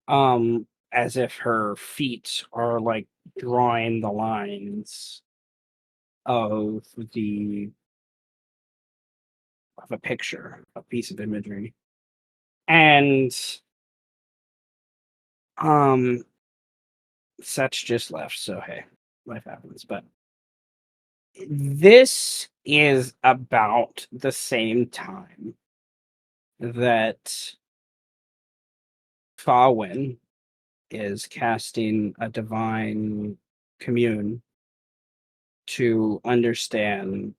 as if her feet are like drawing the lines of the of a picture, a piece of imagery. And um Setch just left, so hey, life happens. But this is about the same time that Fawin is casting a divine commune to understand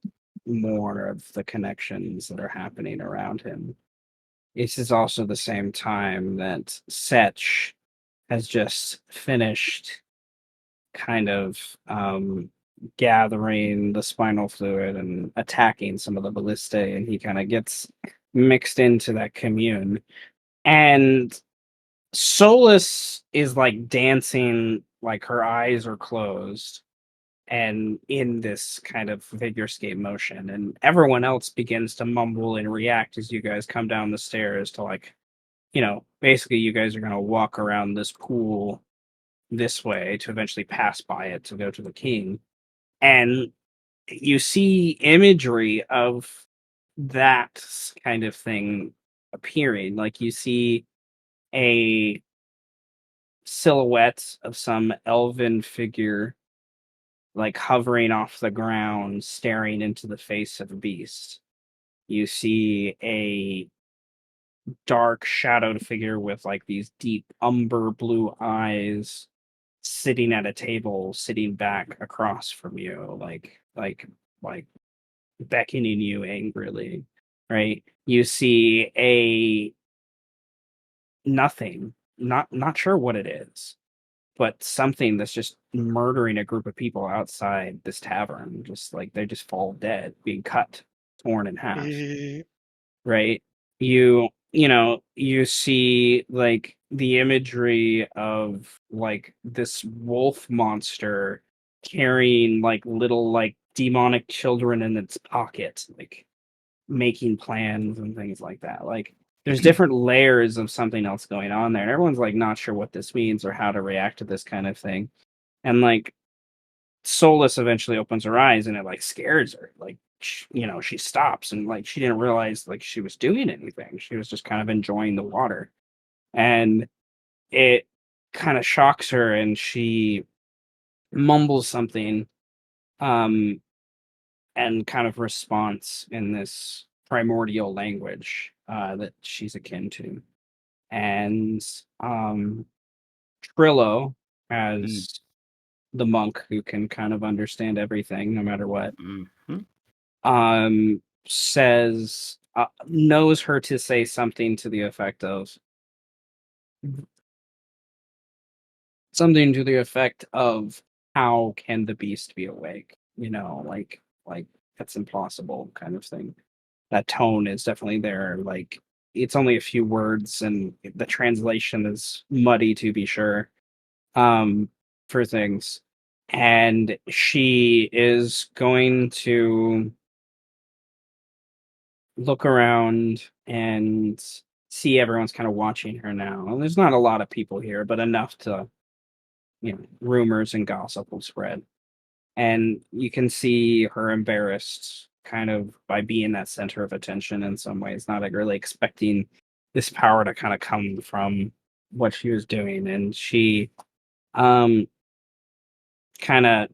more of the connections that are happening around him. This is also the same time that Setch has just finished kind of gathering the spinal fluid and attacking some of the ballistae, and he kind of gets mixed into that commune. And Solus is like dancing, like her eyes are closed and in this kind of figure skate motion. And everyone else begins to mumble and react as you guys come down the stairs to like, basically you guys are going to walk around this pool this way to eventually pass by it to go to the king. And you see imagery of that kind of thing appearing. Like you see a silhouette of some elven figure like hovering off the ground, staring into the face of a beast. You see a dark shadowed figure with like these deep umber blue eyes sitting at a table, sitting back across from you, like beckoning you angrily, right? You see a nothing, not sure what it is, but something that's just murdering a group of people outside this tavern. Just like they just fall dead, being cut, torn in half, Eh, right? You see like the imagery of like this wolf monster carrying like little like demonic children in its pocket, like making plans and things like that. Like there's different layers of something else going on there, and everyone's like not sure what this means or how to react to this kind of thing. And like Solus eventually opens her eyes and it like scares her. Like she stops and like she didn't realize like she was doing anything. She was just kind of enjoying the water. And it kind of shocks her and she mumbles something um and kind of response in this primordial language that she's akin to. And Trillo, Mm. as the monk who can kind of understand everything no matter what, Mhm. says knows her to say something to the effect of how can the beast be awake? Like that's impossible kind of thing. That tone is definitely there. Like it's only a few words and the translation is muddy to be sure. For things. And she is going to look around and see everyone's kind of watching her now. And there's not a lot of people here, but enough to, rumors and gossip will spread. And you can see her embarrassed kind of by being that center of attention in some ways, not like really expecting this power to kind of come from what she was doing. And she um kind of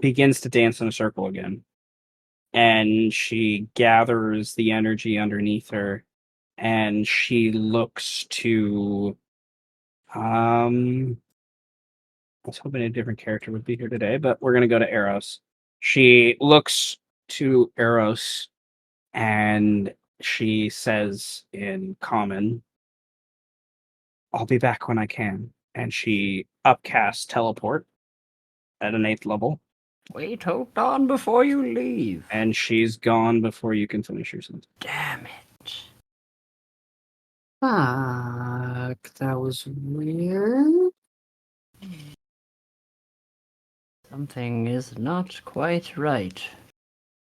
begins to dance in a circle again. And she gathers the energy underneath her and she looks to I was hoping a different character would be here today, but we're gonna go to Eros. She looks to Eros and she says in common, "I'll be back when I can." And she upcasts teleport at an 8th level, Wait, hold on before you leave. and she's gone before you can finish your sentence. Damn it. Fuck, that was weird. Something is not quite right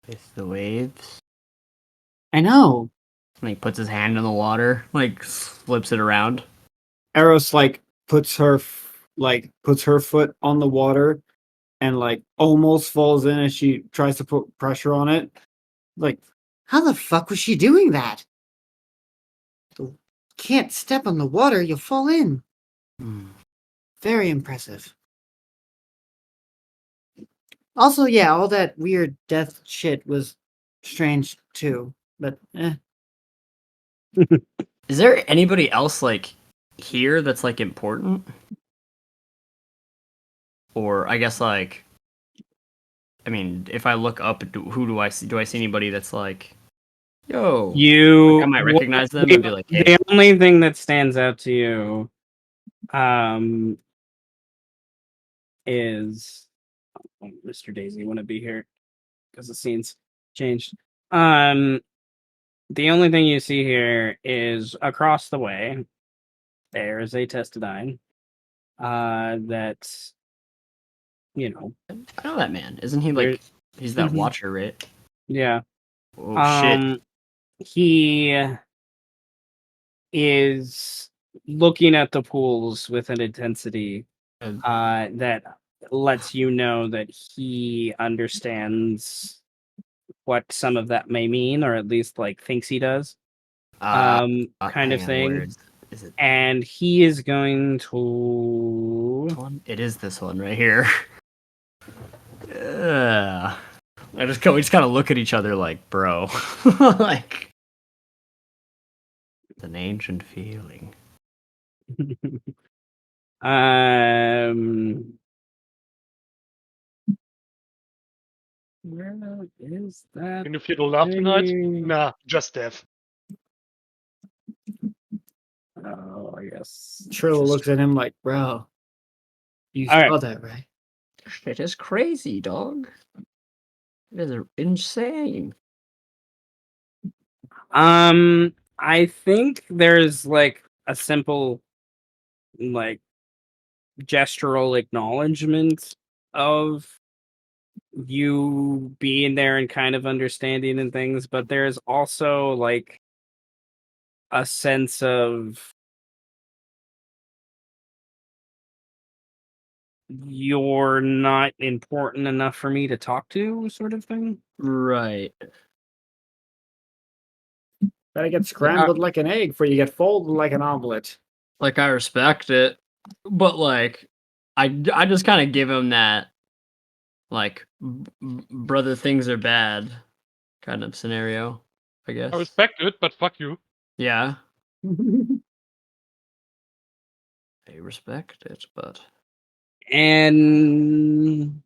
with the waves. I know. And he puts his hand in the water, like flips it around. Eros like puts her foot on the water and like almost falls in as she tries to put pressure on it. Like, How the fuck was she doing that? Can't step on the water, you'll fall in. Very impressive. Also, yeah, all that weird death shit was strange too. But Is there anybody else like here that's like important? Or I guess like, I mean, if I look up, who do I see? Do I see anybody that's like, yo? You, Like, I might recognize them the, and be like, hey. the only thing that stands out to you, is Mr. Daisy wouldn't be here because the scene's changed. The only thing you see here is across the way. There is a Testadine. That's, you know, I know that man. Isn't he You're- like, he's that Mhm. watcher, right? yeah. Oh shit. He is looking at the pools with an intensity that lets you know that he understands what some of that may mean, or at least like thinks he does. Kind of Hang on, thing. is it And he is going this to. one? It is this one right here. Yeah. We just kind of look at each other like, bro. Like, it's an ancient feeling. Where is that? Can you feel the love tonight? thing? Nah, just death. Oh, I guess. Trilla looks at him like, bro, you All right. saw that, right? Shit is crazy, dog. It is insane. I think there's like a simple, like, gestural acknowledgement of you being there and kind of understanding and things, but there's also like a sense of you're not important enough for me to talk to, sort of thing. Right. Gotta get scrambled like an egg for you get folded like an omelet. Like, I respect it, but like, I just kind of give him that, like, brother, things are bad kind of scenario, I guess. I respect it, but fuck you. Yeah, I respect it, but And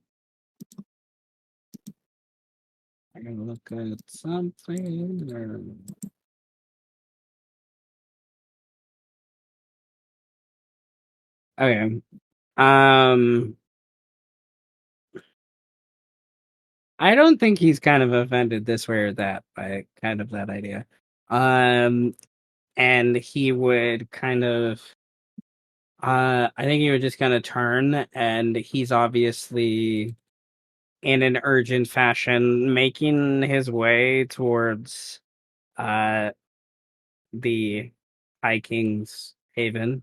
I'm gonna look at something. Okay. I don't think he's kind of offended this way or that by kind of that idea. And he would kind of I think he would just kind of turn, and he's obviously in an urgent fashion making his way towards the High King's Haven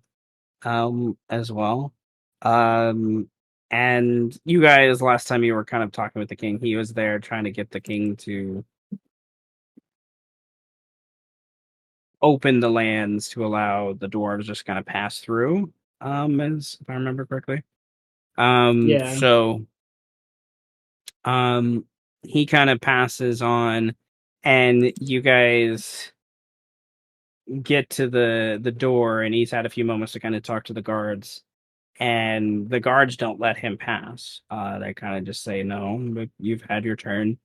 as well. And you guys, last time you were kind of talking with the king, he was there trying to get the king to open the lands to allow the dwarves just kind of pass through, as if I remember correctly. Yeah. So he kind of passes on, and you guys get to the door, and he's had a few moments to kind of talk to the guards, and the guards don't let him pass. They kind of just say, no, but you've had your turn.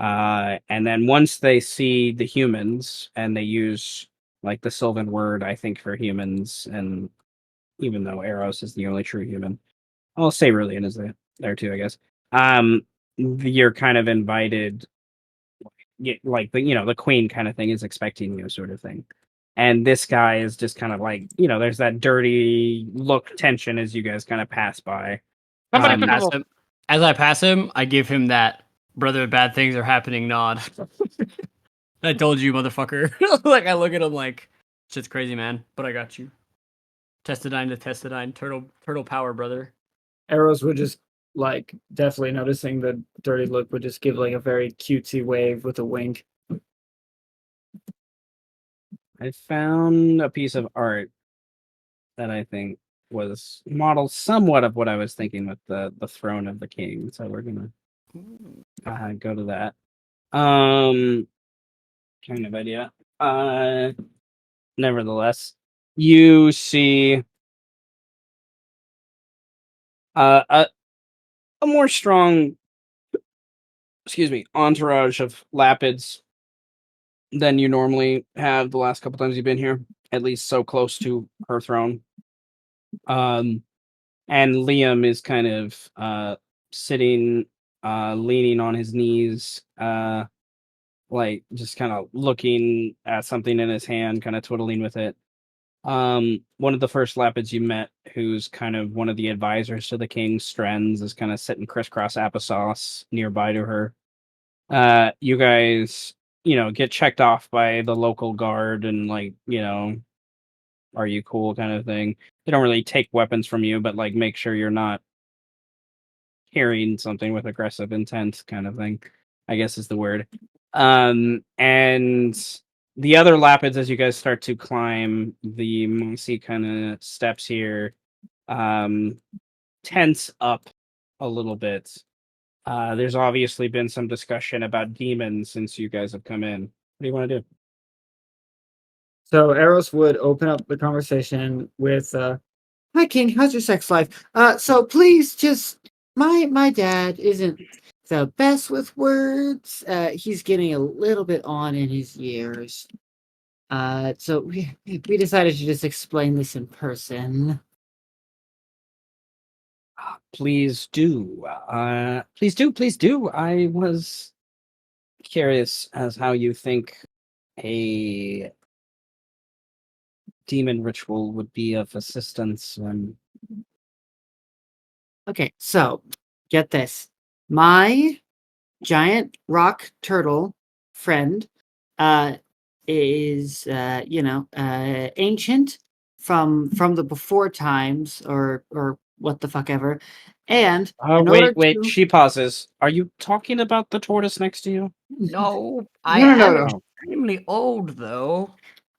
And then once they see the humans, and they use like the Sylvan word, I think, for humans, and even though Eros is the only true human, I'll say Cerulean is there too, I guess. You're kind of invited, like the queen kind of thing is expecting you, sort of thing. And this guy is just kind of like, there's that dirty look tension as you guys kind of pass by. As I Somebody flip pass him him, as I pass him, I give him that brother. Bad things are happening. Nod. I told you, motherfucker. Like I look at him like, shit's crazy, man. But I got you. Testadine to Testadine, turtle power, brother. Arrows would just like definitely noticing the dirty look would just give like a very cutesy wave with a wink. I found a piece of art that I think was modeled somewhat of what I was thinking with the throne of the king. So we're gonna go to that. Kind of idea. Nevertheless, you see a more strong, entourage of Lapids than you normally have the last couple times you've been here. At least so close to her throne. And Liam is kind of sitting, leaning on his knees, like just kind of looking at something in his hand, kind of twiddling with it. One of the first Lapids you met, who's kind of one of the advisors to the king, Strenz, is kind of sitting crisscross applesauce nearby to her. You guys, get checked off by the local guard and like, are you cool kind of thing. They don't really take weapons from you, but like make sure you're not carrying something with aggressive intent kind of thing, I guess is the word. And the other Lapids, as you guys start to climb the mossy kind of steps here, tense up a little bit. There's obviously been some discussion about demons since you guys have come in. What do you want to do? So Eros would open up the conversation with Hi, King. How's your sex life? So please just my dad isn't the best with words. He's getting a little bit on in his years. So we decided to just explain this in person. Please do. Please do. I was curious as how you think a demon ritual would be of assistance when. Okay, so get this. My giant rock turtle friend is ancient from the before times or what the fuck ever. And Oh, in order wait. to She pauses. Are you talking about the tortoise next to you? No, I no, no, am no, no. extremely old though.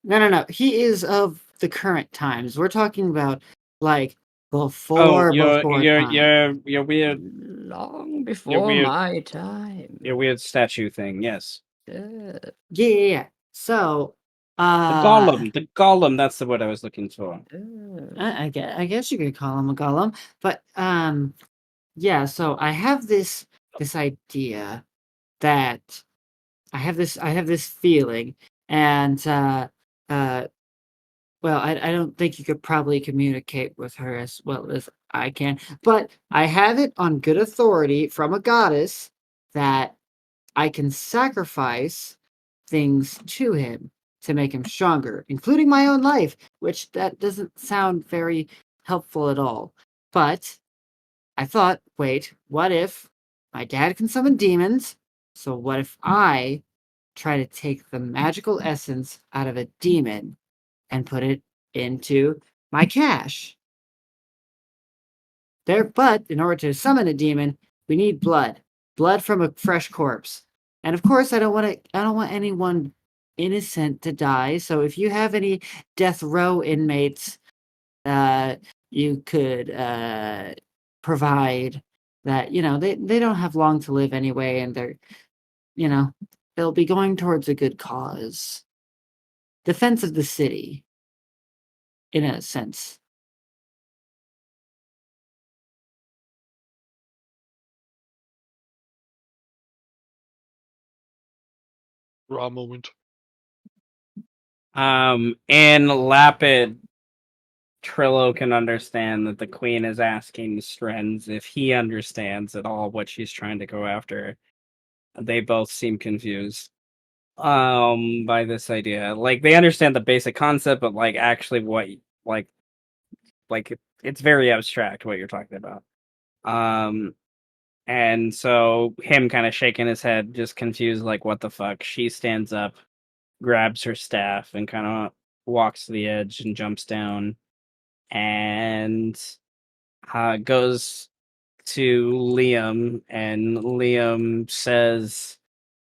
No. He is of the current times. We're talking about like Oh, before time. you're weird. Long You're before weird. my time. Your weird statue thing. Yes, Yeah. So the golem. That's the word I was looking for. I guess you could call him a golem, but yeah. So I have this idea that I have this feeling, and well, I don't think you could probably communicate with her as well as I can, but I have it on good authority from a goddess that I can sacrifice things to him to make him stronger, including my own life, which that doesn't sound very helpful at all. But I thought, wait, what if my dad can summon demons? So what if I try to take the magical essence out of a demon and put it into my cash? But in order to summon a demon, we need blood from a fresh corpse. And of course, I don't want anyone innocent to die. So if you have any death row inmates, you could provide that. They don't have long to live anyway, and you know they'll be going towards a good cause, defense of the city, in a sense. Raw moment. In Lapid, Trillo can understand that the queen is asking Strenz if he understands at all what she's trying to go after. They both seem confused by this idea. Like they understand the basic concept, but like actually what like it's very abstract what you're talking about. And so him kind of shaking his head, just confused, like what the fuck. She stands up, grabs her staff, and kind of walks to the edge and jumps down, and goes to Liam, and Liam says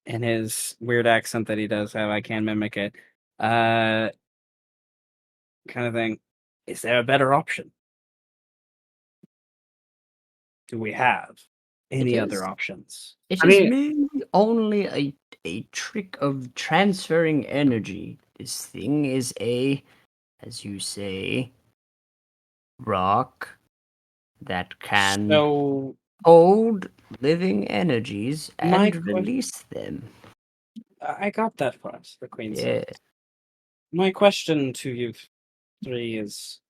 in his weird accent that he does have, I can't mimic it, kind of thing. Is there a better option? Do we have any other options? It I is mean- merely only a trick of transferring energy. This thing is as you say, rock that can So hold living energies My and release them. I got that part, the queen Yeah. said. My question to you three is,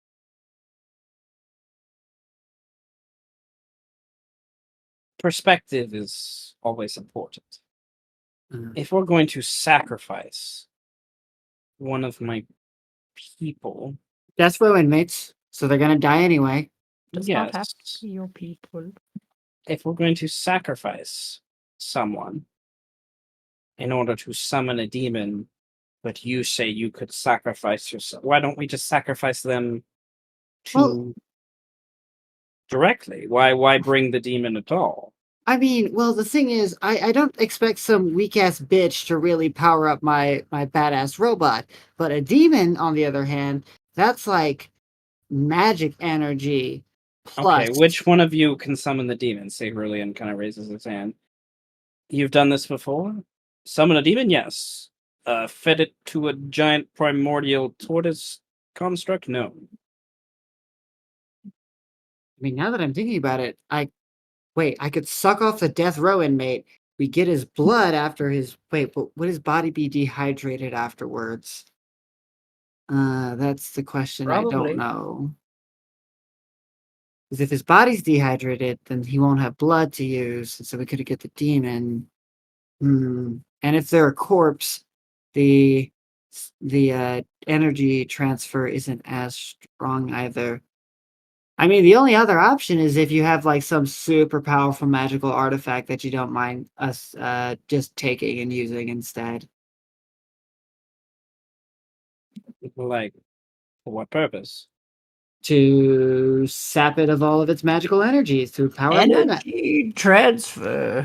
perspective is always important. Mhm. If we're going to sacrifice one of my people, Death row inmates, so they're gonna die anyway. Does not have yes, to be your people. if we're going to sacrifice someone in order to summon a demon, but you say you could sacrifice yourself, why don't we just sacrifice them to Well- directly? Why bring the demon at all? I mean, well, the thing is, I don't expect some weak ass bitch to really power up my badass robot. But a demon, on the other hand, that's like magic energy plus. Okay, which one of you can summon the demon? Say Cerulean kind of raises his hand. You've done this before? Summon a demon? Yes. Fed it to a giant primordial tortoise construct? No. I mean, now that I'm thinking about it, I could suck off the death row inmate. We get his blood after his but would his body be dehydrated afterwards? That's the question I Probably. don't know. Because if his body's dehydrated, then he won't have blood to use, and so we could get the demon. And if they're a corpse, the energy transfer isn't as strong either. I mean, the only other option is if you have like some super powerful magical artifact that you don't mind us just taking and using instead. Like, for what purpose? To sap it of all of its magical energies to power movement. Energy transfer.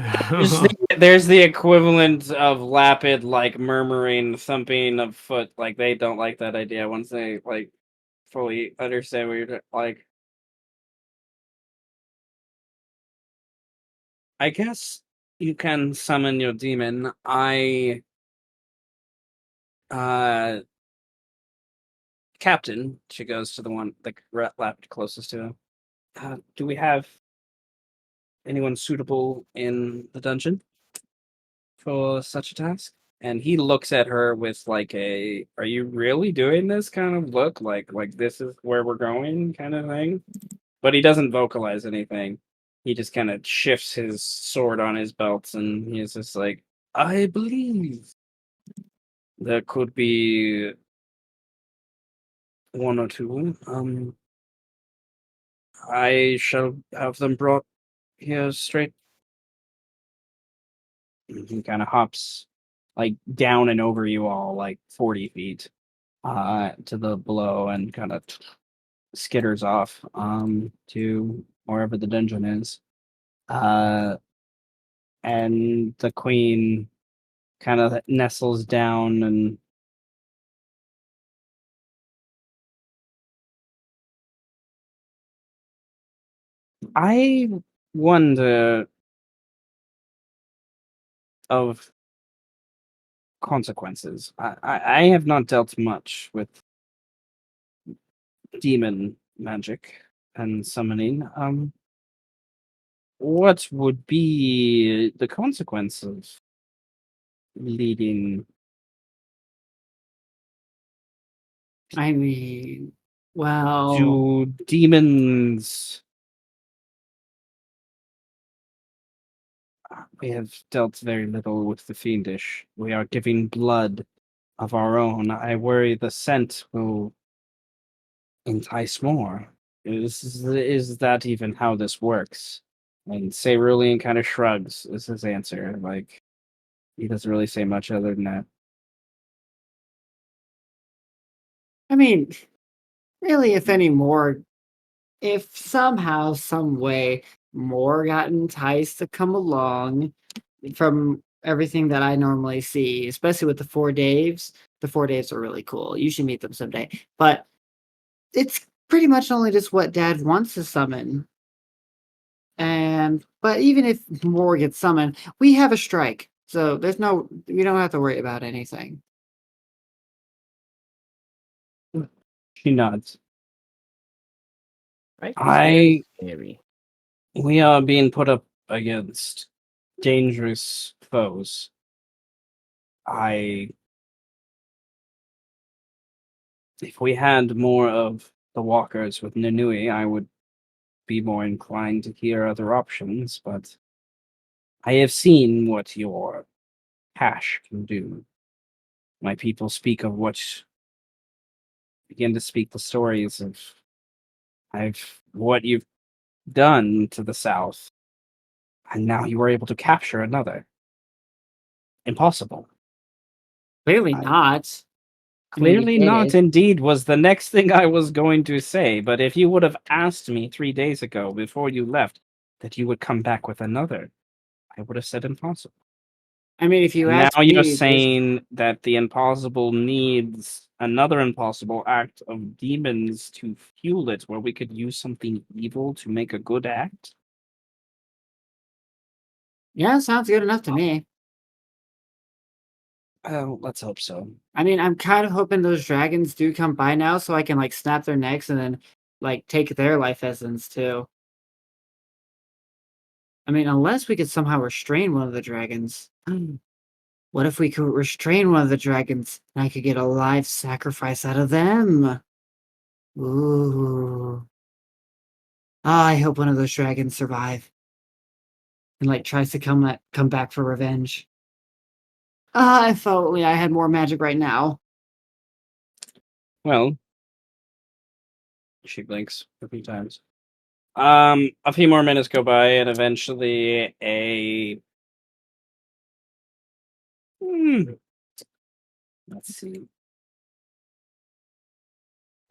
There's the equivalent of Lapid, like, murmuring, thumping of foot. Like, they don't like that idea once they, like, fully understand what you're like. I guess you can summon your demon. Captain, she goes to the one the lap closest to him. Do we have anyone suitable in the dungeon for such a task? And he looks at her with like a "Are you really doing this?" kind of look, like this is where we're going kind of thing. But he doesn't vocalize anything. He just kind of shifts his sword on his belt, and he's just like, "I believe there could be one or two. I shall have them brought here straight." He kind of hops like down and over you all, like 40 feet, to the below, and kind of skitters off, to wherever the dungeon is. Uh, and the queen kind of nestles down and I wonder of consequences. I have not dealt much with demon magic and summoning. What would be the consequence of leading I mean, well, Do demons? We have dealt very little with the fiendish. We are giving blood of our own. I worry the scent will entice more. Is that even how this works? And Cerulean kind of shrugs is his answer. Like, he doesn't really say much other than that. I mean, really, if somehow, some way, more got enticed to come along from everything that I normally see, especially with the 4 Daves. The 4 Daves are really cool. You should meet them someday. But it's pretty much only just what Dad wants to summon. But even if more gets summoned, we have a strike. So we don't have to worry about anything. She nods. Right? I Scary. We are being put up against dangerous foes. If we had more of the walkers with Nanui, I would be more inclined to hear other options, but I have seen what your hash can do. My people begin to speak the stories of what you've done to the south, and now you were able to capture another. Impossible. Clearly I- not. I mean, you Clearly did not, it. indeed, was the next thing I was going to say. But if you would have asked me 3 days ago before you left that you would come back with another, I would have said impossible. I mean, if you And now ask you're me, saying that the impossible needs another impossible act of demons to fuel it, where we could use something evil to make a good act? yeah, sounds good enough to me. Let's hope so. I mean, I'm kind of hoping those dragons do come by now so I can like snap their necks and then like take their life essence too. I mean, unless we could somehow restrain one of the dragons. What if we could restrain one of the dragons and I could get a live sacrifice out of them? Ooh. Ah, I hope one of those dragons survive and like tries to come back for revenge. Ah, if only I had more magic right now. Well, she blinks a few times. A few more minutes go by, and eventually let's see.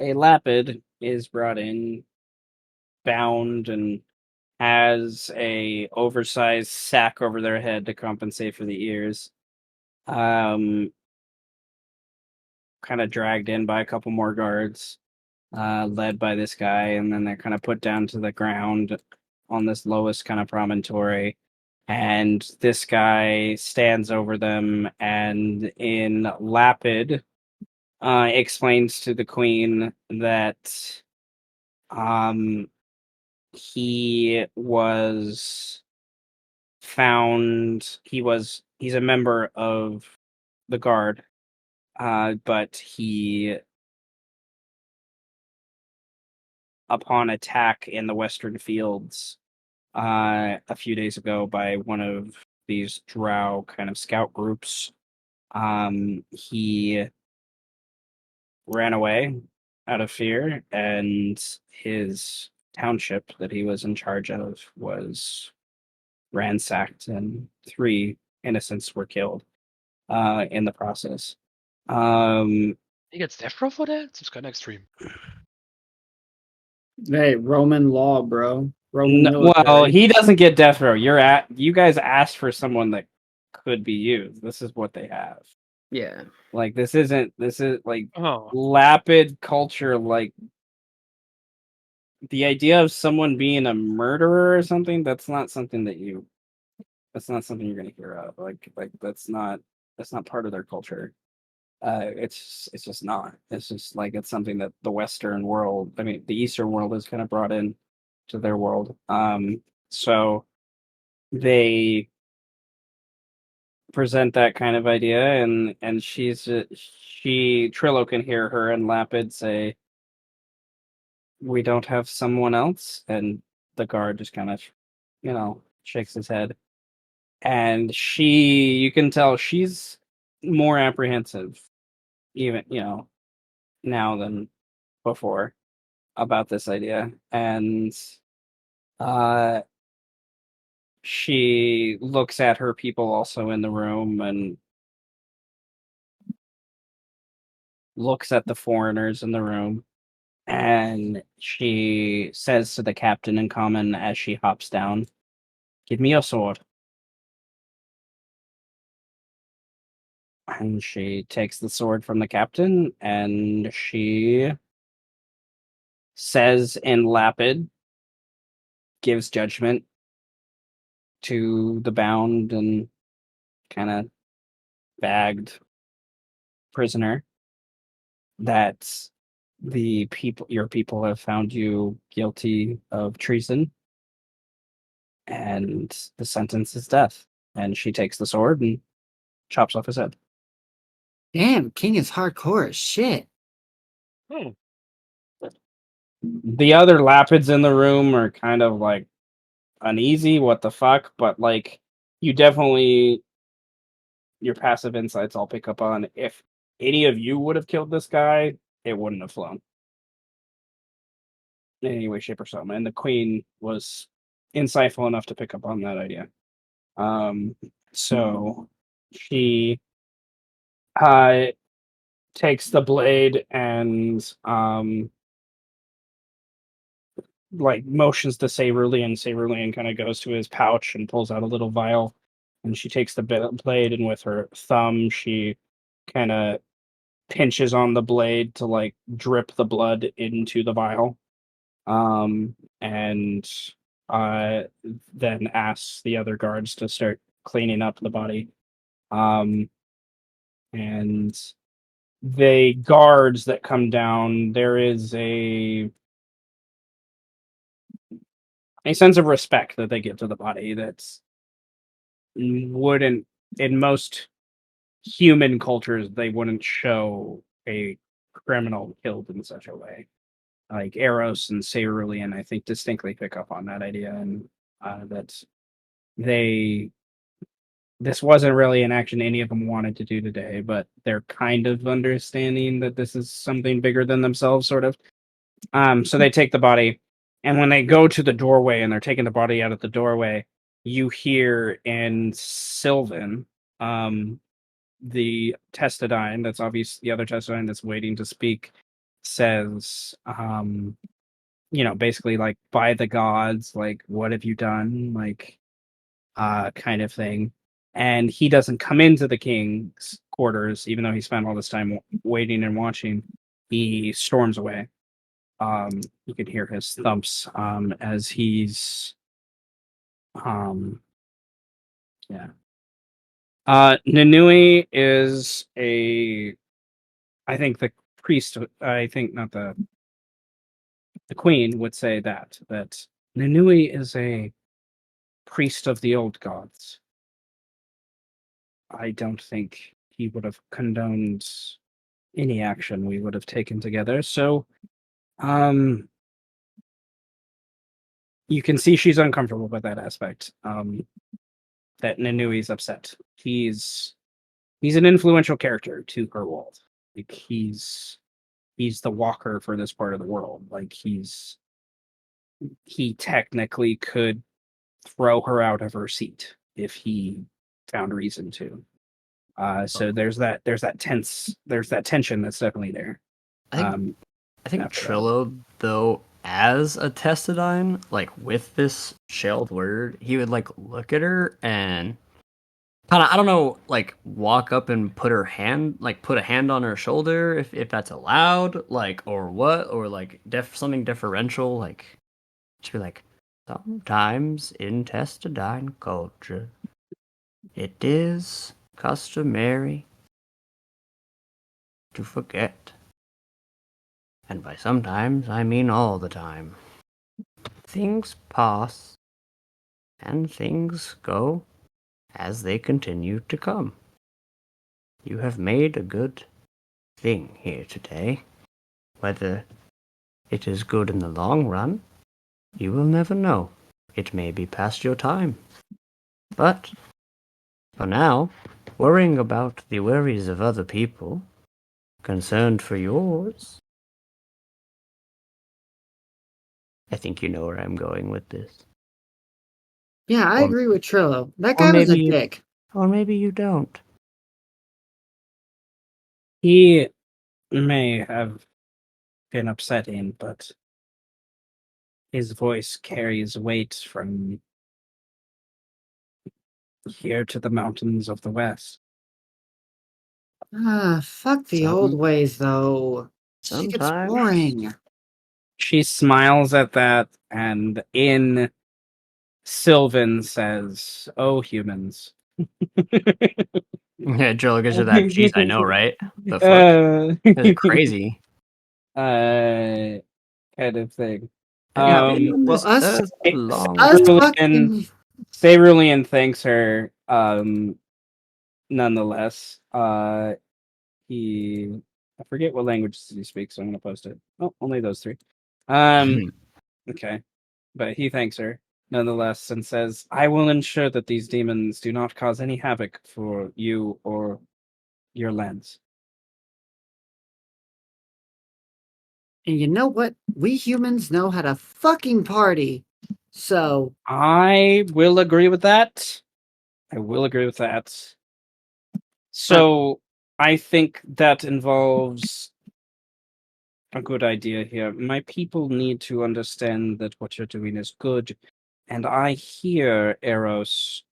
A lapid is brought in, bound, and has a oversized sack over their head to compensate for the ears. Kind of dragged in by a couple more guards, led by this guy, and then they're kind of put down to the ground on this lowest kind of promontory. And this guy stands over them and in Lapid explains to the queen that um, he's a member of the guard, but he, upon attack in the Western Fields a few days ago by one of these drow kind of scout groups, he ran away out of fear, and his township that he was in charge of was ransacked, and 3 innocents were killed in the process. He gets death row for that? Seems kind of extreme. Hey, Roman law, bro. Roman Well, military. he doesn't get death row. You guys asked for someone that could be used. This is what they have. Yeah. Like, this is like Oh. lapid culture. Like, the idea of someone being a murderer or something, that's not something you're gonna hear of. Like that's not part of their culture. It's just not. It's just like it's something that the Western world, I mean, the Eastern world has kind of brought in to their world. So they present that kind of idea, and Trillo can hear her and Lapid say, "We don't have someone else," and the guard just kind of, shakes his head, and you can tell she's more apprehensive, even now than before about this idea, and uh she looks at her people also in the room and looks at the foreigners in the room, and she says to the captain in common as she hops down, "Give me your sword." And she takes the sword from the captain and she says in Lapid, gives judgment to the bound and kind of bagged prisoner, that your people have found you guilty of treason, and the sentence is death. And she takes the sword and chops off his head. Damn, King is hardcore as shit. Hmm. The other Lapids in the room are kind of like uneasy, what the fuck, but like you definitely, your passive insights I'll pick up on, if any of you would have killed this guy, it wouldn't have flown in any way, shape, or form. And the queen was insightful enough to pick up on that idea. So she takes the blade and like motions to Cerulean. Cerulean kind of goes to his pouch and pulls out a little vial, and she takes the blade, and with her thumb she kind of pinches on the blade to like drip the blood into the vial, and uh then asks the other guards to start cleaning up the body, and the guards that come down, there is a sense of respect that they give to the body that's wouldn't, in most human cultures, they wouldn't show a criminal killed in such a way. Like Eros and Cerulean, I think, distinctly pick up on that idea, and that they this wasn't really an action any of them wanted to do today, but they're kind of understanding that this is something bigger than themselves, sort of. So they take the body, and when they go to the doorway and they're taking the body out of the doorway, you hear in Sylvan, the Testadine, that's obviously the other Testadine that's waiting to speak, says, basically like, by the gods, like, what have you done? Like, kind of thing. And he doesn't come into the king's quarters, even though he spent all this time waiting and watching. He storms away. You can hear his thumps as he's yeah. Nanui is I think the priest, I think not the queen would say that Nanui is a priest of the old gods. I don't think he would have condoned any action we would have taken together. So, you can see she's uncomfortable with that aspect. That Nanui's upset. He's an influential character to her world. Like he's the walker for this part of the world. Like he technically could throw her out of her seat if he found reason to. So there's that tension that's definitely there. I think I think after that. Trillo, though, as a Testadine, like with this shelled word, he would like look at her and kind of, I don't know, like walk up and put a hand on her shoulder if that's allowed, like, or what, or like something deferential, like to be like, sometimes in Testadine culture, it is customary to forget. And by sometimes, I mean all the time. Things pass, and things go, as they continue to come. You have made a good thing here today. Whether it is good in the long run, you will never know. It may be past your time. But for now, worrying about the worries of other people, concerned for yours, I think you know where I'm going with this. Yeah, I Or- agree with Trillo. That or guy was a maybe you- dick. Or maybe you don't. He may have been upsetting, but his voice carries weight from here to the mountains of the west. Ah, fuck the old Some- ways, though. Shit gets Sometimes. boring. She smiles at that, and in Sylvan says, "Oh, humans." Yeah, Joe, look at that. Jeez, I know, right? The fuck? That's crazy. kind of thing. I've been on Well, this earth a long us time. fucking. Cerulean thanks her, nonetheless. I forget what languages he speaks, so I'm gonna post it. Oh, only those three. Okay. But he thanks her nonetheless and says, I will ensure that these demons do not cause any havoc for you or your lands. And you know what? We humans know how to fucking party. So, I will agree with that. I will agree with that. So I think that involves a good idea here. My people need to understand that what you're doing is good. And I hear, Eros,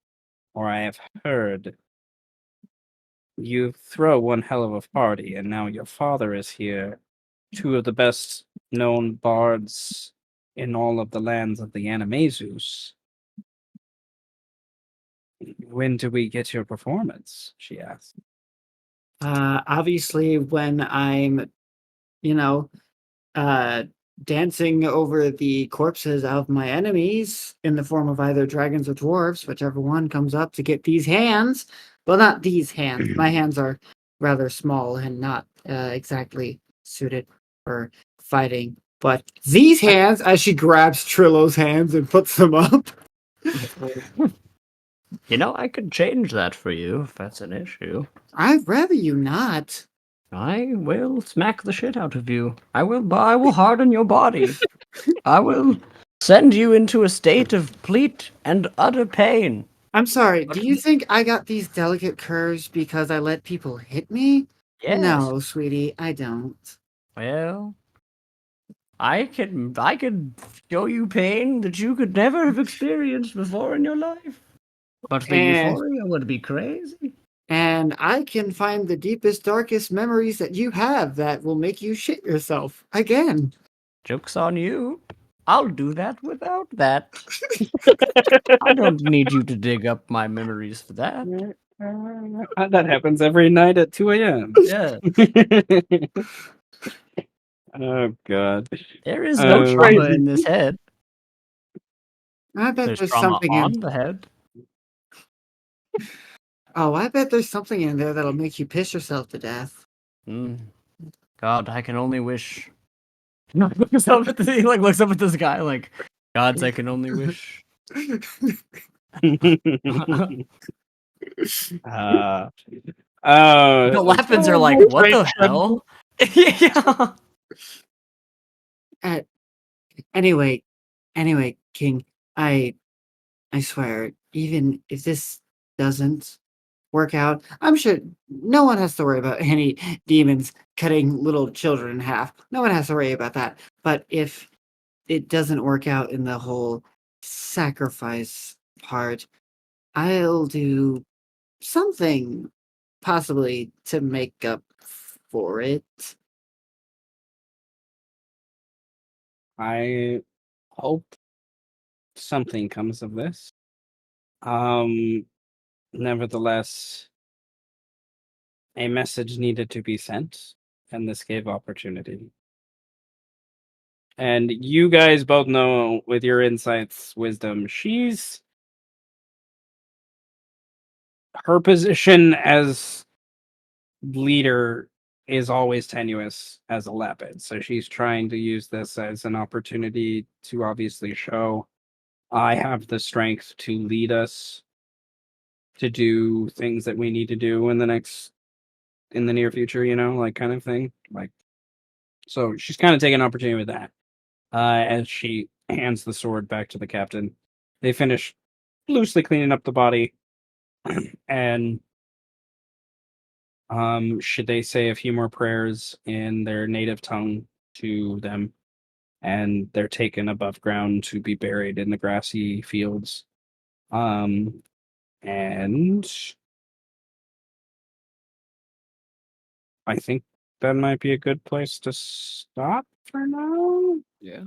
or I have heard, you throw one hell of a party, and now your father is here. Two of the best known bards in all of the lands of the Animaesus. When do we get your performance? She asked. obviously, when I'm, you know, uh, dancing over the corpses of my enemies in the form of either dragons or dwarves, whichever one comes up to get these hands. Well, not these hands. My hands are rather small and not exactly suited for fighting. But these hands, as she grabs Trillo's hands and puts them up. You know, I could change that for you if that's an issue. I'd rather you not. I will smack the shit out of you. I will harden your body. I will send you into a state of complete and utter pain. I'm sorry, do you think I got these delicate curves because I let people hit me? Yes. No, sweetie, I don't. Well, I could show you pain that you could never have experienced before in your life. But the And euphoria would be crazy. and I can find the deepest, darkest memories that you have that will make you shit yourself again. Joke's on you. I'll do that without that. I don't need you to dig up my memories for that. That happens every night at 2 a.m. Yeah. Oh, God. There is no trauma Crazy. in this head. I bet There's there's trauma something on in. the head. Oh, I bet there's something in there that'll make you piss yourself to death. God, I can only wish. No, he looks up at he looks up at this guy like, gods, I can only wish. uh, The weapons are like, what the hell? Yeah. Uh, anyway, King, I swear, even if this doesn't work out, I'm sure no one has to worry about any demons cutting little children in half. No one has to worry about that. But if it doesn't work out in the whole sacrifice part, I'll do something possibly to make up for it. I hope something comes of this. Um, Nevertheless, a message needed to be sent, and this gave opportunity. And you guys both know with your insights, wisdom, she's her position as leader is always tenuous as a Lapid, so she's trying to use this as an opportunity to obviously show I have the strength to lead us to do things that we need to do in the near future, like kind of thing. Like, so she's kind of taking an opportunity with that. As she hands the sword back to the captain, they finish loosely cleaning up the body, and should they say a few more prayers in their native tongue to them, and they're taken above ground to be buried in the grassy fields. And I think that might be a good place to stop for now. Yeah.